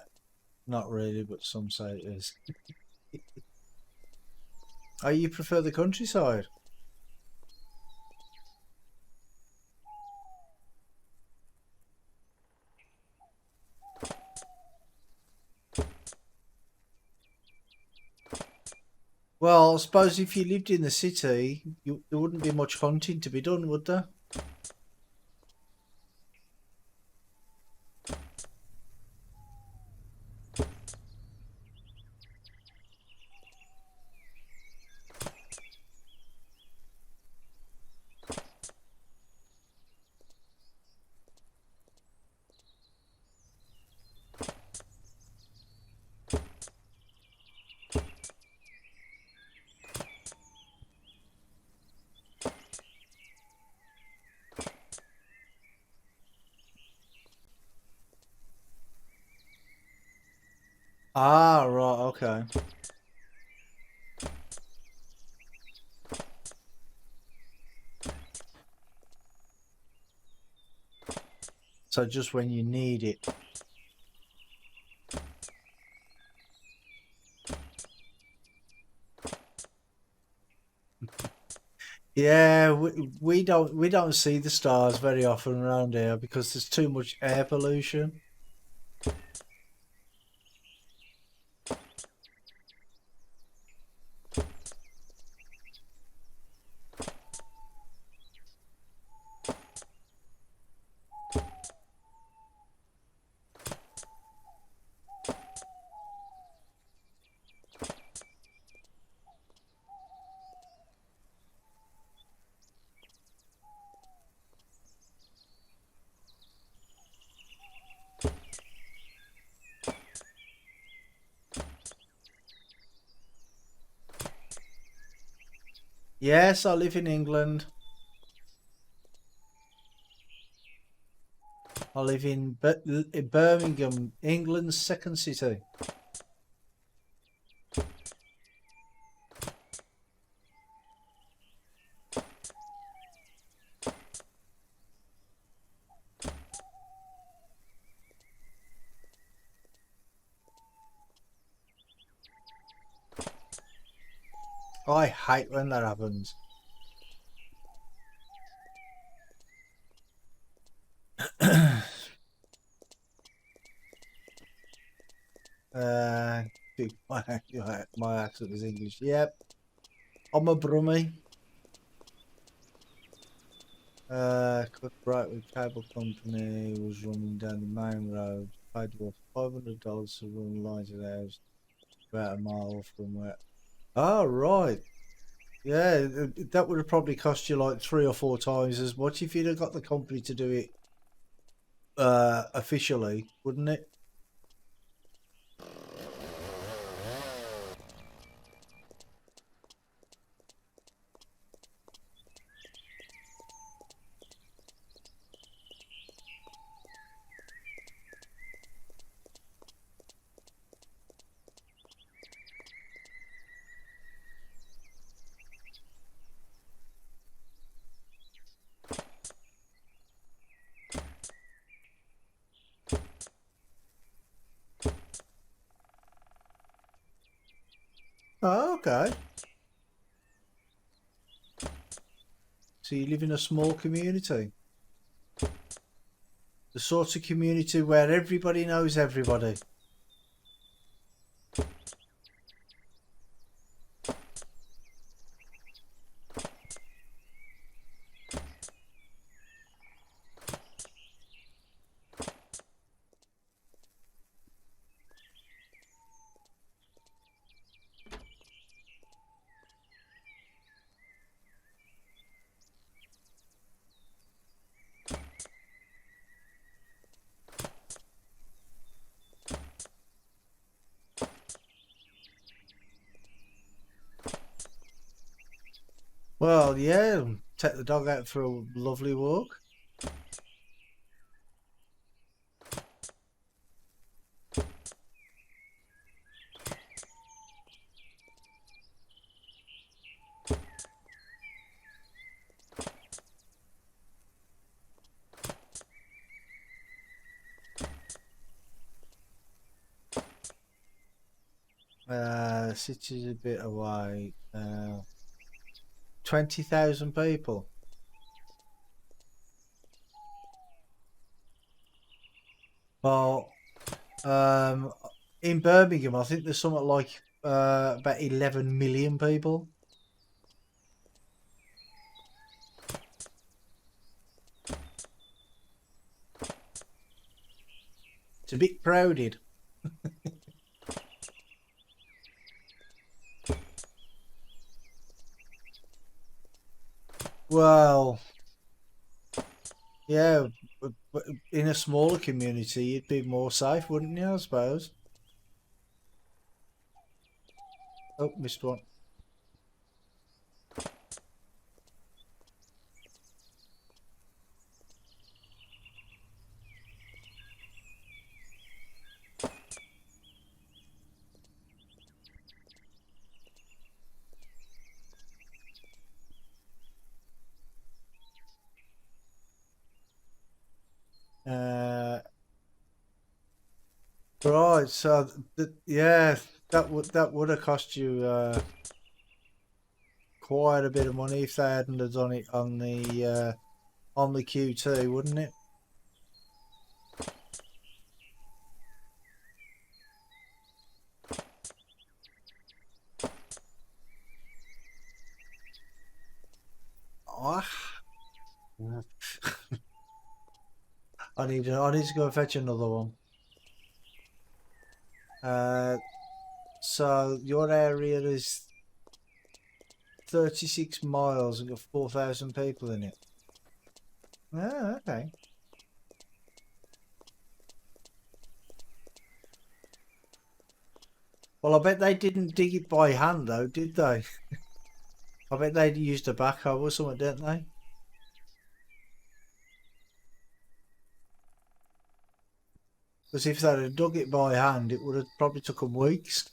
not really, but some say it is. Oh, you prefer the countryside? Well, I suppose if you lived in the city, there wouldn't be much hunting to be done, would there? Ah, right, okay. So just when you need it. Yeah, we don't see the stars very often around here because there's too much air pollution. Yes, I live in England. I live in Birmingham, England's second city. I hate when that happens. uh, my accent is English. Yep, I'm a Brummie. Cut right with cable company was running down the main road. Paid worth $500 to run lines of the house about a mile from where. Oh, right. Yeah, that would have probably cost you like 3 or 4 times as much if you'd have got the company to do it officially, wouldn't it? Oh, okay. So you live in a small community. The sort of community where everybody knows everybody. Well, yeah, take the dog out for a lovely walk. city's a bit away. 20,000 people. Well, in Birmingham, I think there's something like about 11 million people. It's a bit crowded. Well, yeah, but in a smaller community, you'd be more safe, wouldn't you, I suppose? Oh, missed one. Right, so yeah, that would have cost you quite a bit of money if they hadn't have done it on the QT, wouldn't it? Ah, I need to go and fetch another one. So your area is 36 miles and got 4,000 people in it. Ah, okay. Well, I bet they didn't dig it by hand though, did they? I bet they used a backhoe or something, didn't they? Because if they'd have dug it by hand, it would have probably took them weeks.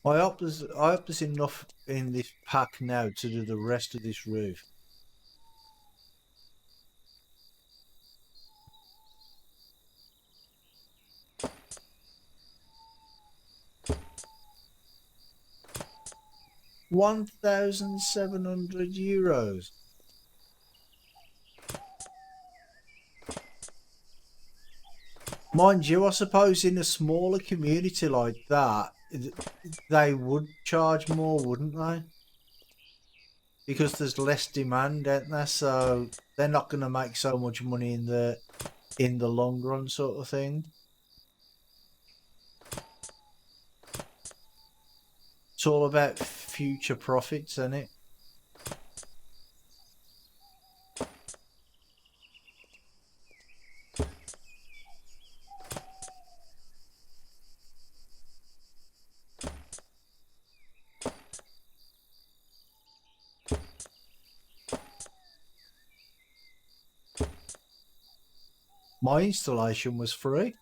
I hope there's enough in this pack now to do the rest of this roof. €1,700. Mind you, I suppose in a smaller community like that, they would charge more, wouldn't they? Because there's less demand, ain't there? So they're not going to make so much money in the long run, sort of thing. It's all about future profits, isn't it? My installation was free.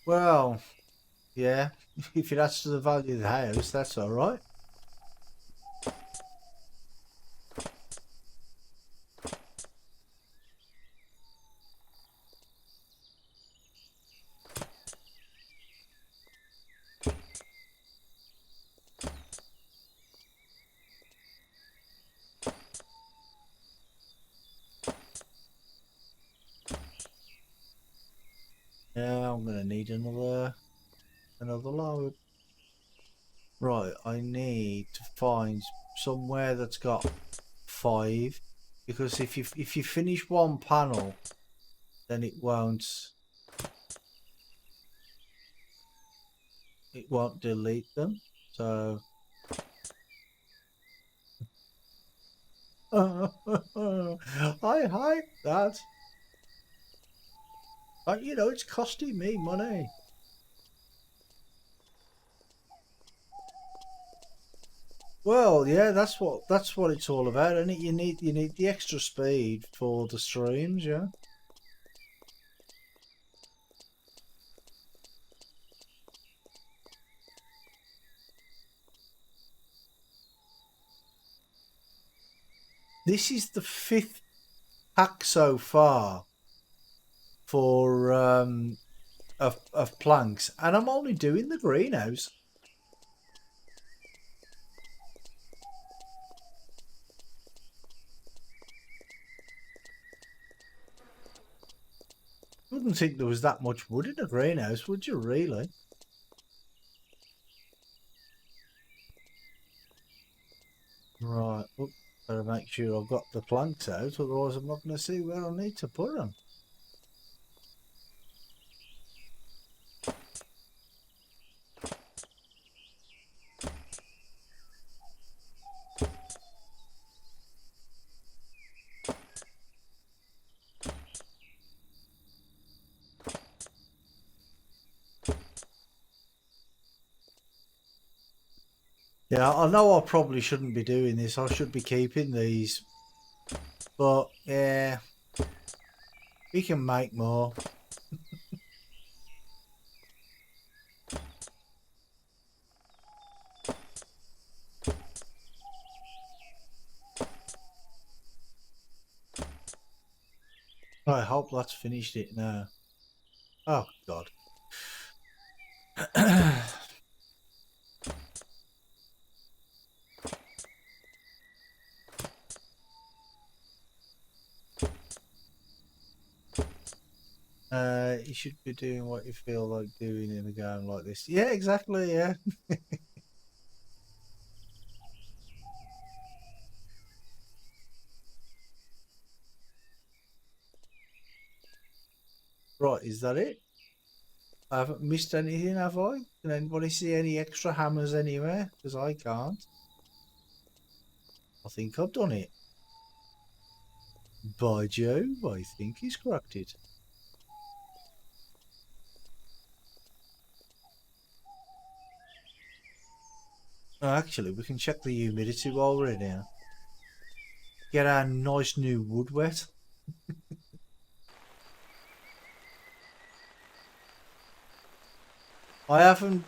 Well, yeah, if it adds to the value of the house, that's all right. Yeah, I'm gonna need another load. Right, I need to find somewhere that's got 5 because if you finish one panel, then it won't delete them. So I hate that. But you know, it's costing me money. Well, yeah, that's what it's all about, isn't it? You need the extra speed for the streams, yeah. This is the 5th pack so far for of planks, and I'm only doing the greenhouse. Wouldn't think there was that much wood in a greenhouse, would you really? Right, oh, better make sure I've got the planks out, otherwise I'm not going to see where I need to put them. Yeah, I know I probably shouldn't be doing this. I should be keeping these. But, yeah, we can make more. I hope that's finished it now. Oh, God. You should be doing what you feel like doing in a game like this. Yeah, exactly, yeah. Right, is that it? I haven't missed anything, have I? Can anybody see any extra hammers anywhere? Because I can't. I think I've done it. By Jove, I think he's cracked it. Oh, actually, we can check the humidity while we're in here. Get our nice new wood wet. I haven't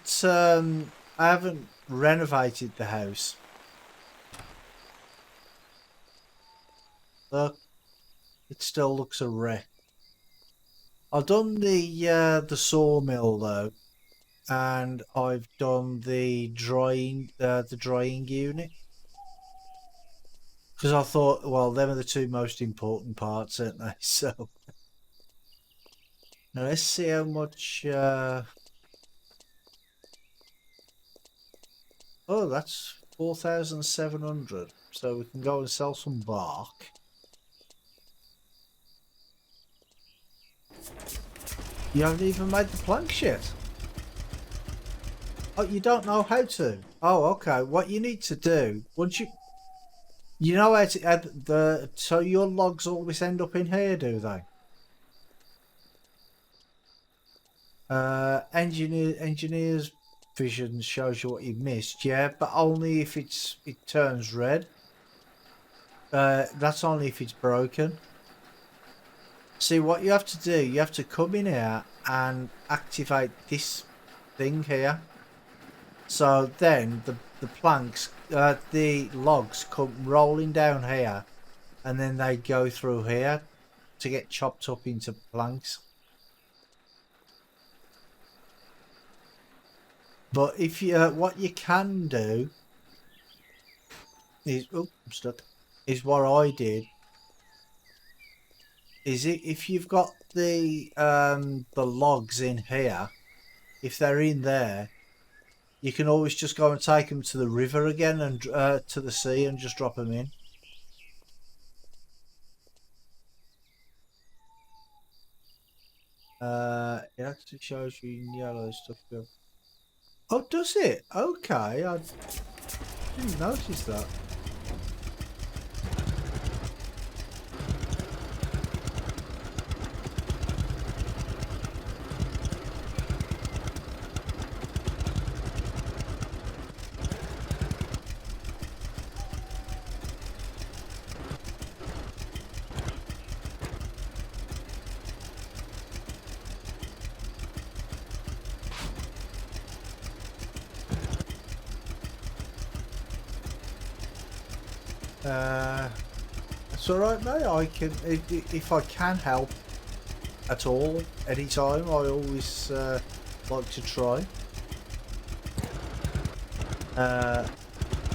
renovated the house. Look, it still looks a wreck. I've done the sawmill though, and I've done the drying unit, because I thought, well, them are the two most important parts, aren't they? So now let's see how much. Oh, that's 4,700. So we can go and sell some bark. You haven't even made the planks yet. Oh, you don't know how to? Oh, okay. What you need to do, once you know how to add so your logs always end up in here, do they? Engineer's vision shows you what you've missed, yeah, but only if it turns red. That's only if it's broken. See, what you have to do, you have to come in here and activate this thing here. So then the planks, the logs come rolling down here, and then they go through here to get chopped up into planks. But if you, what you can do is, oh, I'm stuck. Is what I did. Is it if you've got the logs in here, if they're in there, you can always just go and take them to the river again and to the sea and just drop them in. It actually shows you in yellow stuff. Oh, does it? Okay, I didn't notice that. It's alright, mate. I can, if I can help at all, anytime, I always like to try.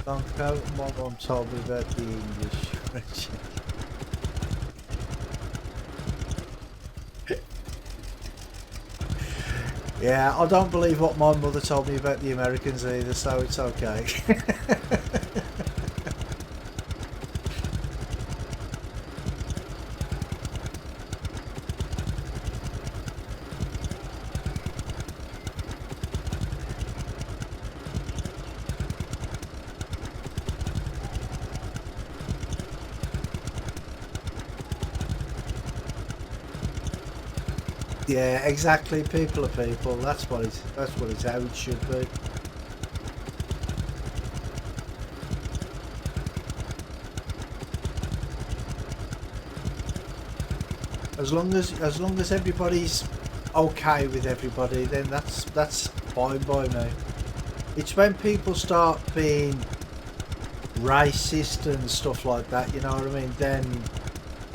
Don't go, my mom told me about the English. Yeah, I don't believe what my mother told me about the Americans either, so it's okay. Yeah, exactly. People are people. That's what it's. That's what it's. How it should be. As long as everybody's okay with everybody, then that's fine by me. It's when people start being racist and stuff like that. You know what I mean? Then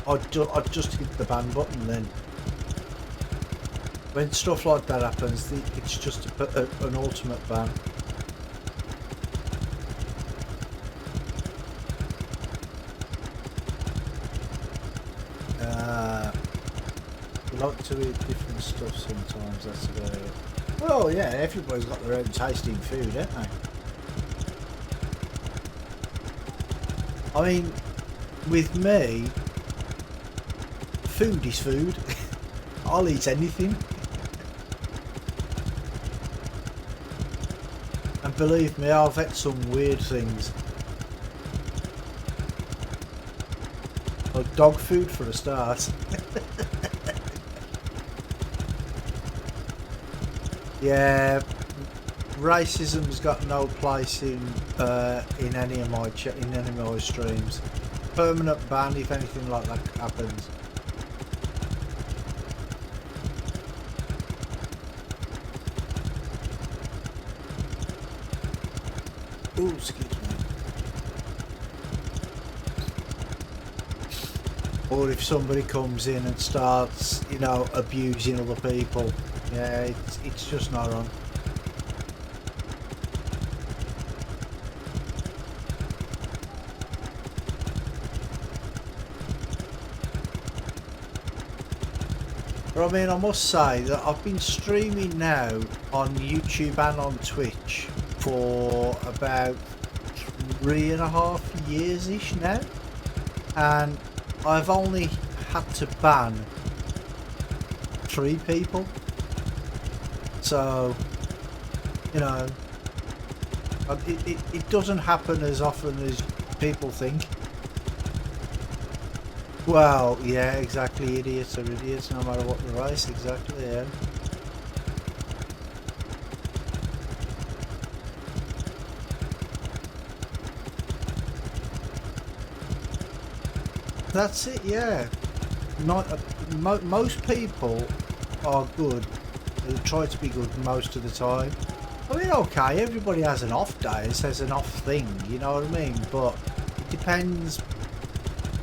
I'd just hit the ban button then. When stuff like that happens, it's just an ultimate ban. We like to eat different stuff sometimes, that's about it. Well, yeah, everybody's got their own taste in food, don't they? I mean, with me, food is food. I'll eat anything. And believe me, I've had some weird things. Like dog food for a start. Yeah, racism's got no place in any of my streams. Permanent ban if anything like that happens. Ooh, excuse me. Or if somebody comes in and starts, you know, abusing other people. Yeah, it's just not on. But I mean, I must say that I've been streaming now on YouTube and on Twitch for about 3.5 years-ish now. And I've only had to ban 3 people. So, you know, it doesn't happen as often as people think. Well, yeah, exactly. Idiots are idiots no matter what the race, exactly, yeah. That's it, yeah. Not most people are good. They try to be good most of the time. I mean, okay, everybody has an off day, says an off thing, you know what I mean? But it depends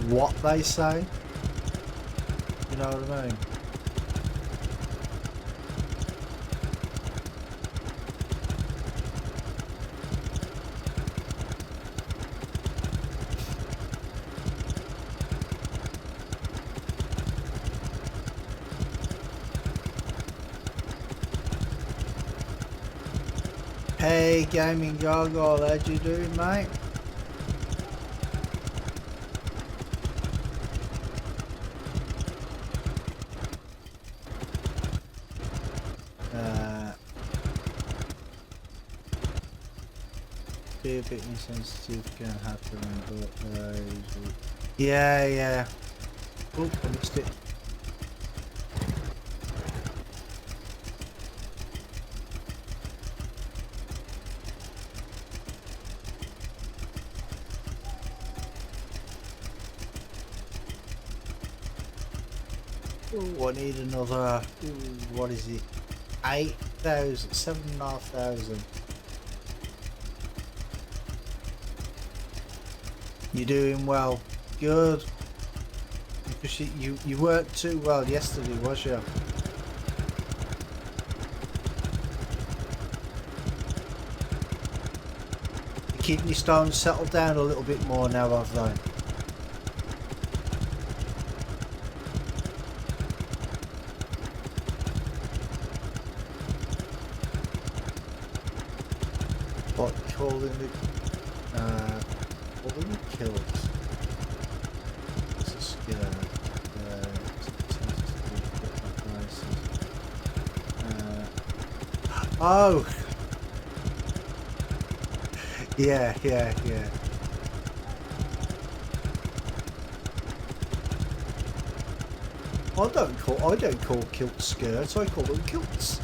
what they say. You know what I mean? Hey, Gaming Gargoyle, how you doing, mate? be a bit insensitive, can happen, but yeah. Oh, I missed it. Oh, I need another. Ooh, what is it? 8,000, 7,500. You're doing well. Good. Because you worked too well yesterday, was you? The kidney stones settled down a little bit more now, have they? What, calling the kills? It's a scare. Oh! Yeah. I don't call kilts skirts, I call them kilts.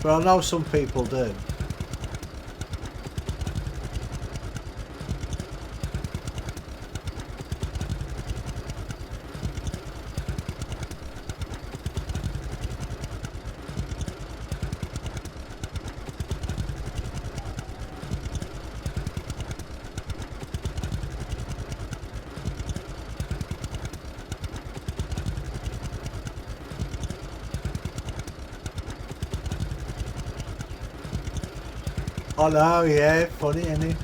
But I know some people do. I know, yeah, funny, isn't it?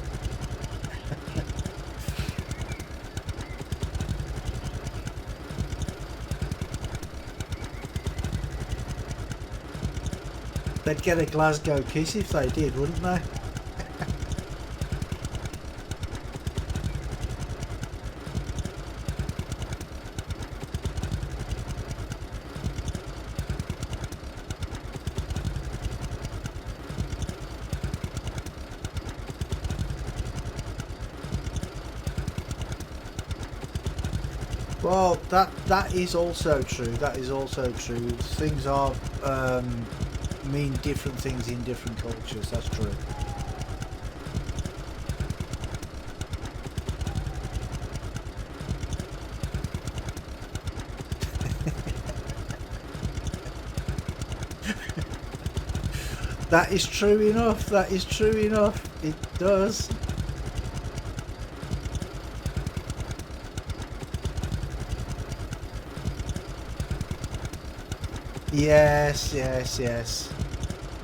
They'd get a Glasgow kiss if they did, wouldn't they? Well, that is also true. That is also true. Things are mean different things in different cultures. That's true. That is true enough. That is true enough. It does. Yes.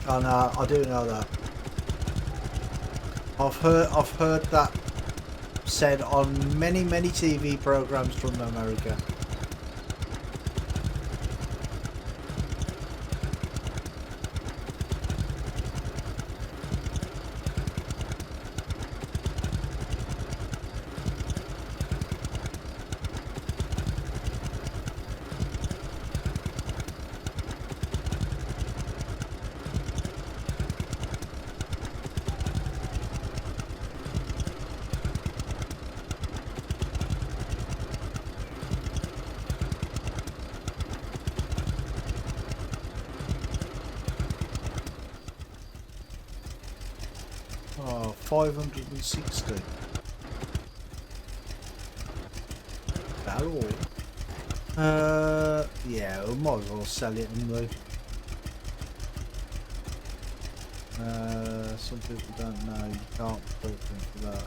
I know. I do know that. I've heard that said on many TV programs from America. Oh, 560. That all? Yeah, we might as well sell it anyway. Some people don't know. You can't fault them for that.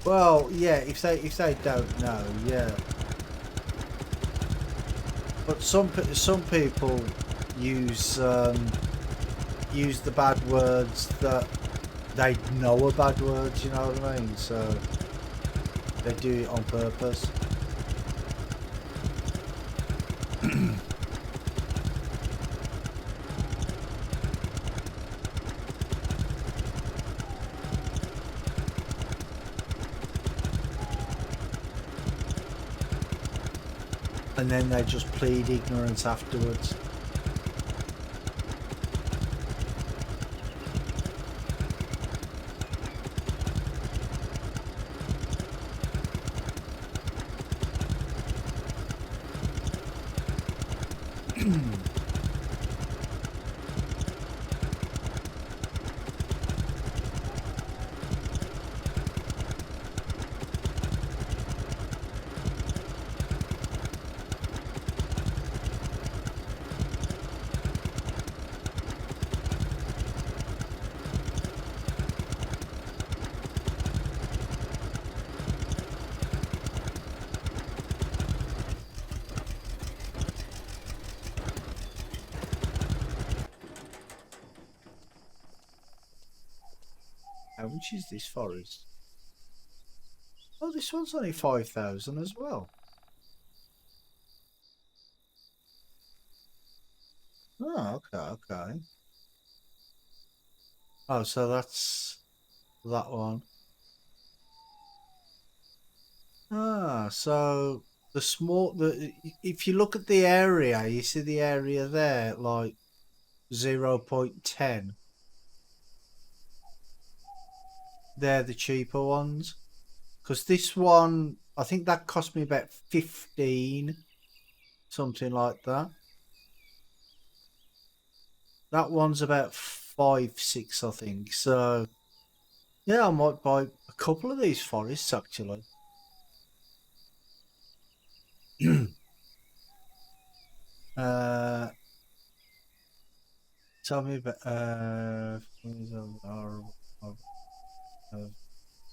Well, yeah, if they don't know, yeah. But some people use the bad words that they know are bad words, you know what I mean? So they do it on purpose. And then they just plead ignorance afterwards. How much is this forest? Oh, this one's only 5,000 as well. Oh, okay. Oh, so that's that one. Ah, so if you look at the area, you see the area there, like 0.10. They're the cheaper ones. Because this one, I think that cost me about 15, something like that. That one's about 5, 6, I think. So, yeah, I might buy a couple of these forests, actually. uh, Tell me about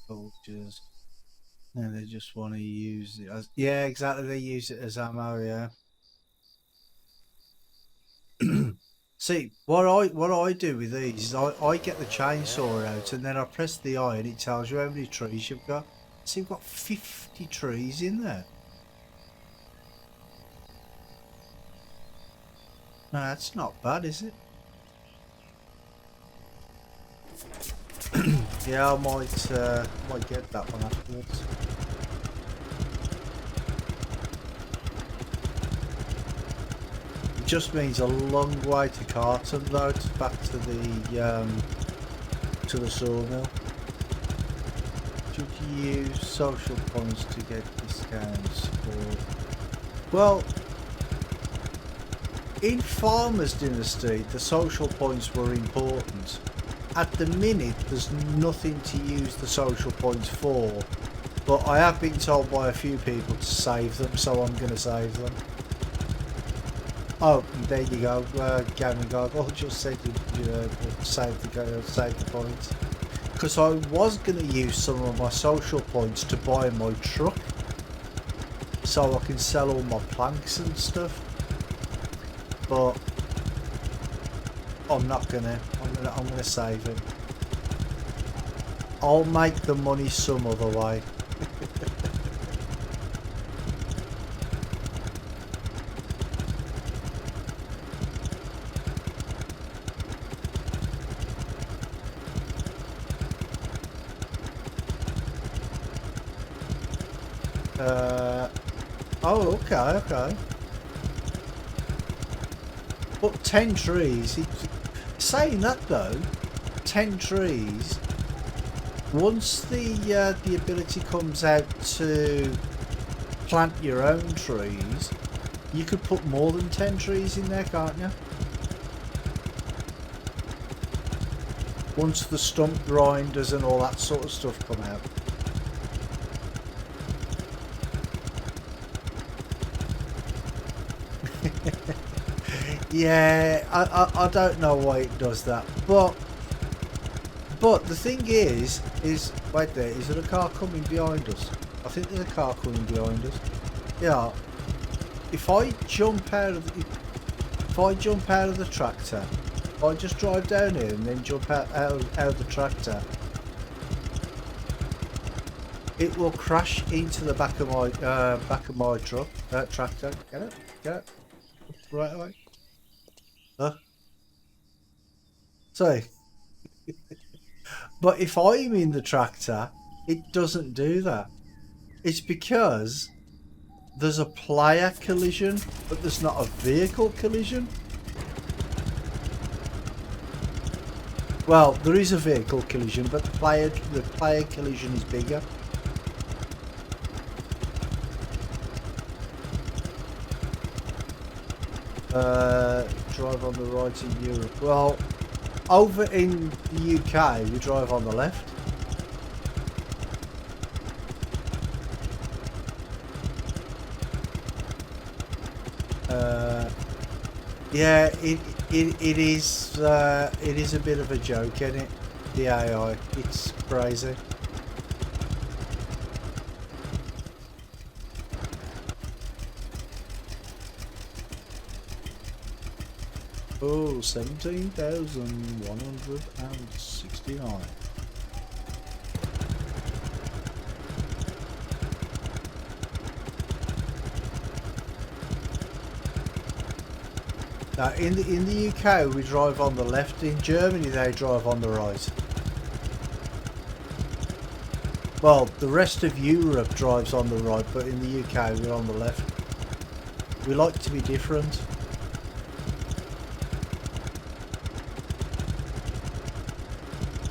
soldiers. No, they just want to use it as, yeah, exactly. They use it as ammo. Yeah. See, what I do with these is I get the chainsaw out and then I press the eye and it tells you how many trees you've got. So you've got 50 trees in there. No, that's not bad, is it? Yeah, I might get that one afterwards. It just means a long way to Carton though, back to the sawmill. Should you use social points to get discounts for? Well, in Farmers Dynasty, the social points were important. At the minute, there's nothing to use the social points for, but I have been told by a few people to save them, so I'm going to save them. Oh, there you go, Gaming Gargoyle just said you save the points. Because I was going to use some of my social points to buy my truck, so I can sell all my planks and stuff. But I'm not gonna. I'm gonna save it. I'll make the money some other way. Oh, okay. But 10 trees. Saying that though, 10 trees. Once the ability comes out to plant your own trees, you could put more than 10 trees in there, can't you? Once the stump grinders and all that sort of stuff come out. Yeah, I don't know why it does that, but the thing is wait there, is there a car coming behind us? I think there's a car coming behind us. Yeah. If I jump out of the tractor, I just drive down here and then jump out of the tractor, it will crash into the back of my truck tractor. Get it right away. Huh? So, but if I'm in the tractor, it doesn't do that. It's because there's a player collision, but there's not a vehicle collision. Well, there is a vehicle collision, but the player collision is bigger. Drive on the right in Europe. Well, over in the UK, we drive on the left. Yeah, it is a bit of a joke, isn't it? The AI, it's crazy. Oh, 17,169. Now, in the UK, we drive on the left. In Germany, they drive on the right. Well, the rest of Europe drives on the right, but in the UK, we're on the left. We like to be different.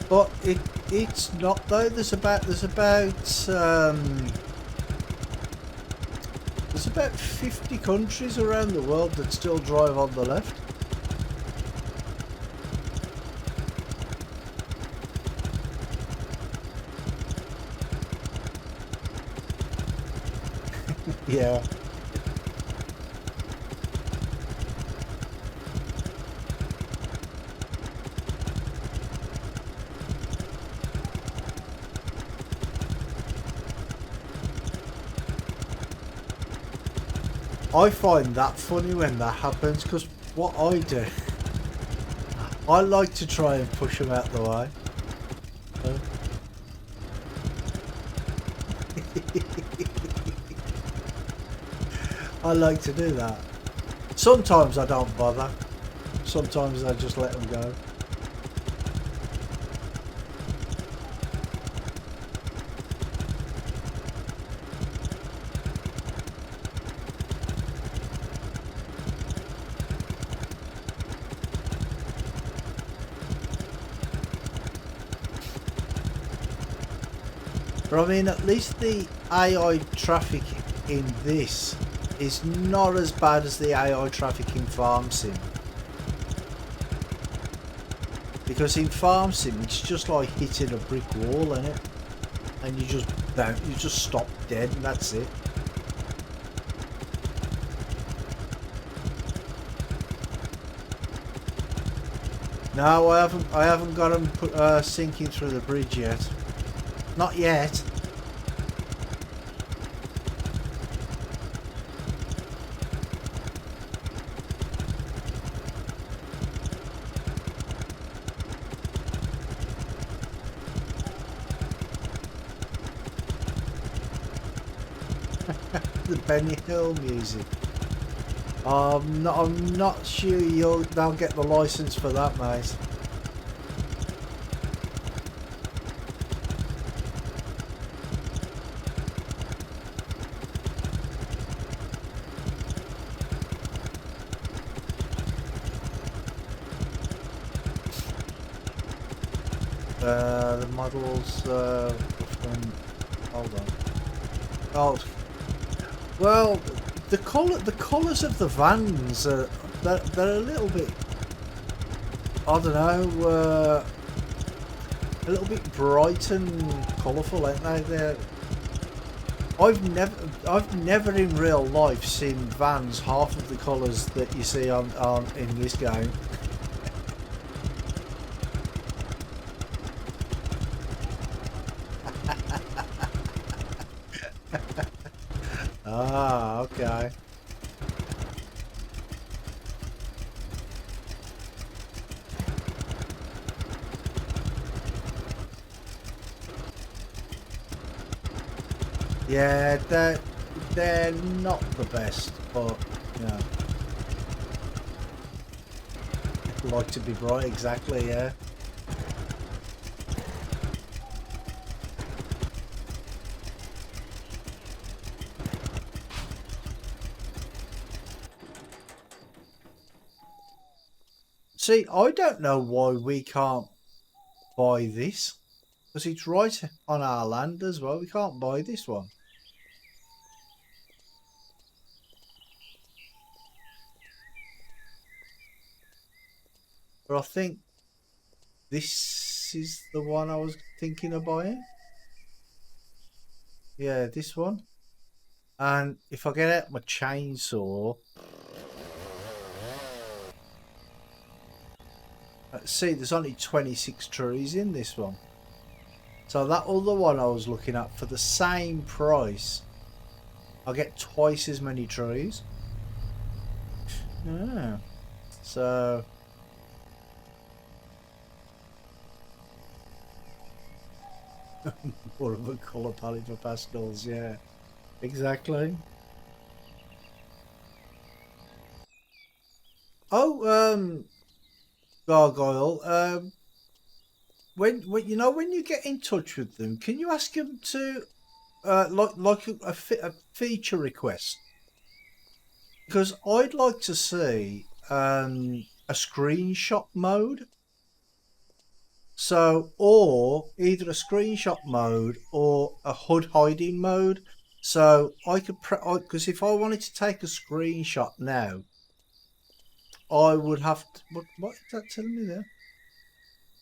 But it's not though. There's about 50 countries around the world that still drive on the left. Yeah. I find that funny when that happens, because what I do, I like to try and push them out the way. I like to do that. Sometimes I don't bother. Sometimes I just let them go. But I mean, at least the AI traffic in this is not as bad as the AI traffic in Farm Sim. Because in Farm Sim, it's just like hitting a brick wall, isn't it? And you just stop dead, and that's it. No, I haven't got them sinking through the bridge yet. Not yet. The Benny Hill music. I'm not sure they'll get the license for that, mate. The models from, hold on. Oh, well, the colours of the vans are they're a little bit, I don't know, a little bit bright and colourful, aren't they? I've never in real life seen vans half of the colours that you see on in this game. Ah, okay. Yeah, they're not the best, but yeah. Like to be bright, exactly, yeah. See, I don't know why we can't buy this. Because it's right on our land as well. We can't buy this one. But I think this is the one I was thinking of buying. Yeah, this one. And if I get out my chainsaw, see, there's only 26 trees in this one. So that other one I was looking at, for the same price, I get twice as many trees. Yeah. So more of a colour palette for pastels, yeah. Exactly. Oh, Gargoyle, when when you get in touch with them, can you ask them to like a feature request? Because I'd like to see a screenshot mode. So, or either a screenshot mode or a HUD hiding mode. So I could, because if I wanted to take a screenshot now, I would have to. What is that telling me there?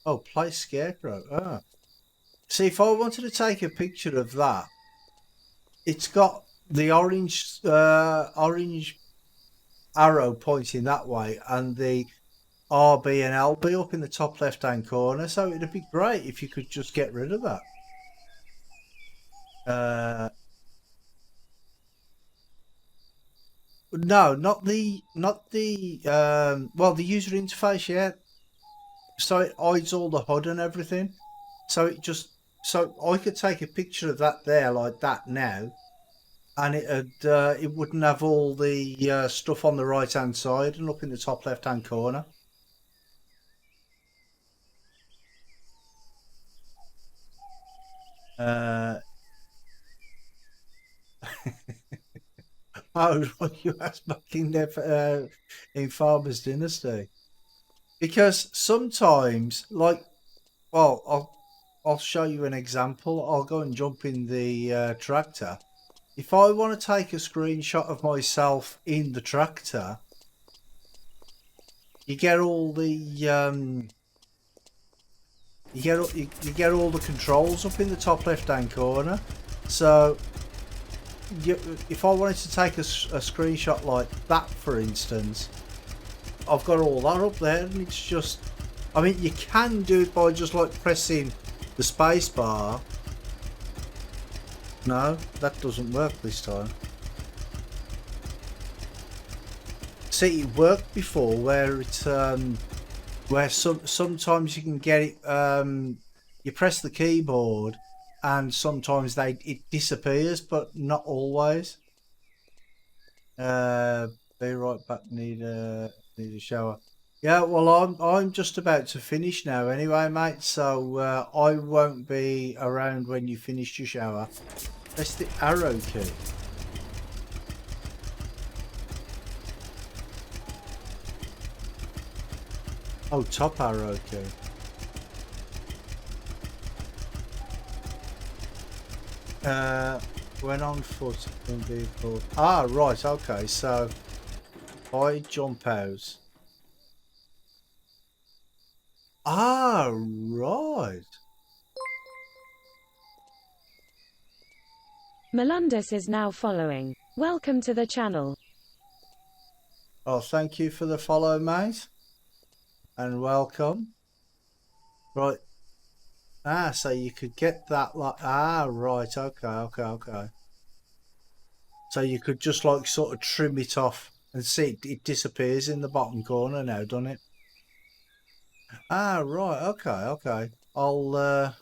Oh, play Scarecrow. Ah. See, if I wanted to take a picture of that, it's got the orange arrow pointing that way, and the RB and LB up in the top left hand corner. So it'd be great if you could just get rid of that. No, not the well, the user interface, yeah. So it hides all the HUD and everything. So it just, so I could take a picture of that there like that now, and it wouldn't have all the stuff on the right hand side and up in the top left hand corner. Uh, oh, you asked back in there in Farmer's Dynasty, because sometimes, like, well, I'll show you an example. I'll go and jump in the tractor. If I want to take a screenshot of myself in the tractor, you get all the you get all the controls up in the top left hand corner. So if I wanted to take a screenshot like that, for instance, I've got all that up there, and it's just, I mean, you can do it by just like pressing the space bar. No, that doesn't work this time. See, it worked before where it's where sometimes you can get it, you press the keyboard and sometimes it disappears, but not always. Be right back, need a shower. Yeah, well, I'm just about to finish now anyway, mate, so I won't be around when you finish your shower. Press the arrow key. Oh, top arrow key. When on foot in vehicle. Ah, right, okay, so I jump out. Ah, right. Melundus is now following. Welcome to the channel. Oh, thank you for the follow, mate. And welcome. Right. Ah, so you could get that like, ah, right, okay. So you could just like sort of trim it off and see it disappears in the bottom corner now, doesn't it? Ah, right, okay. I'll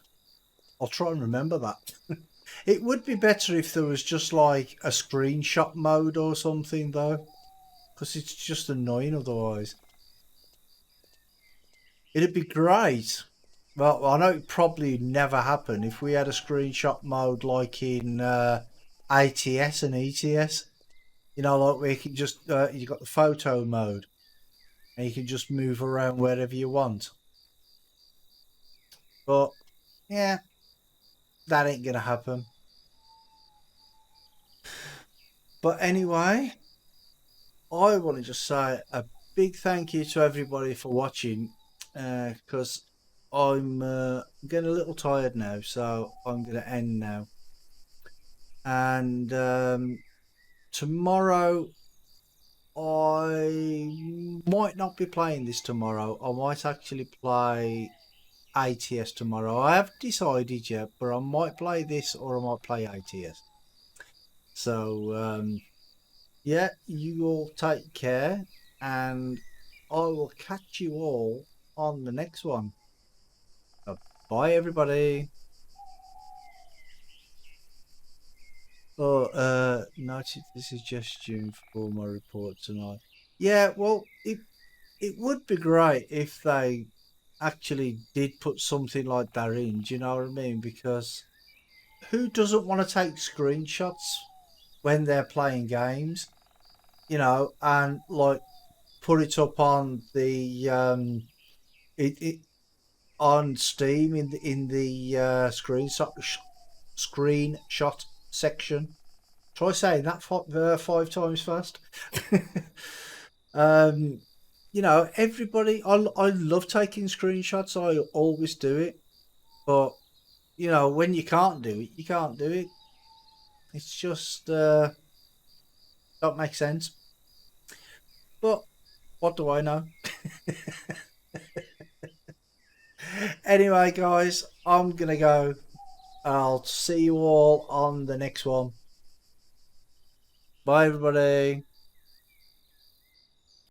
try and remember that. It would be better if there was just like a screenshot mode or something though, because it's just annoying otherwise. It'd be great. Well, I know it probably never happen if we had a screenshot mode like in ATS and ETS. You know, like where you can just, you got the photo mode and you can just move around wherever you want. But, yeah, that ain't going to happen. But anyway, I want to just say a big thank you to everybody for watching. because I'm getting a little tired now, so I'm going to end now. And tomorrow, I might not be playing this tomorrow. I might actually play ATS tomorrow. I haven't decided yet, but I might play this or I might play ATS. So, yeah, you all take care, and I will catch you all on the next one. Bye, everybody. Oh, noted the suggestion for my report tonight. Yeah, well, it would be great if they actually did put something like that in. Do you know what I mean? Because who doesn't want to take screenshots when they're playing games? You know, and like put it up on the it on Steam in the screenshot section. Try saying that 5 times fast. um, you know, everybody. I love taking screenshots. I always do it, but you know, when you can't do it, you can't do it. It's just don't make sense. But what do I know? Anyway, guys, I'm gonna go. I'll see you all on the next one. Bye, everybody.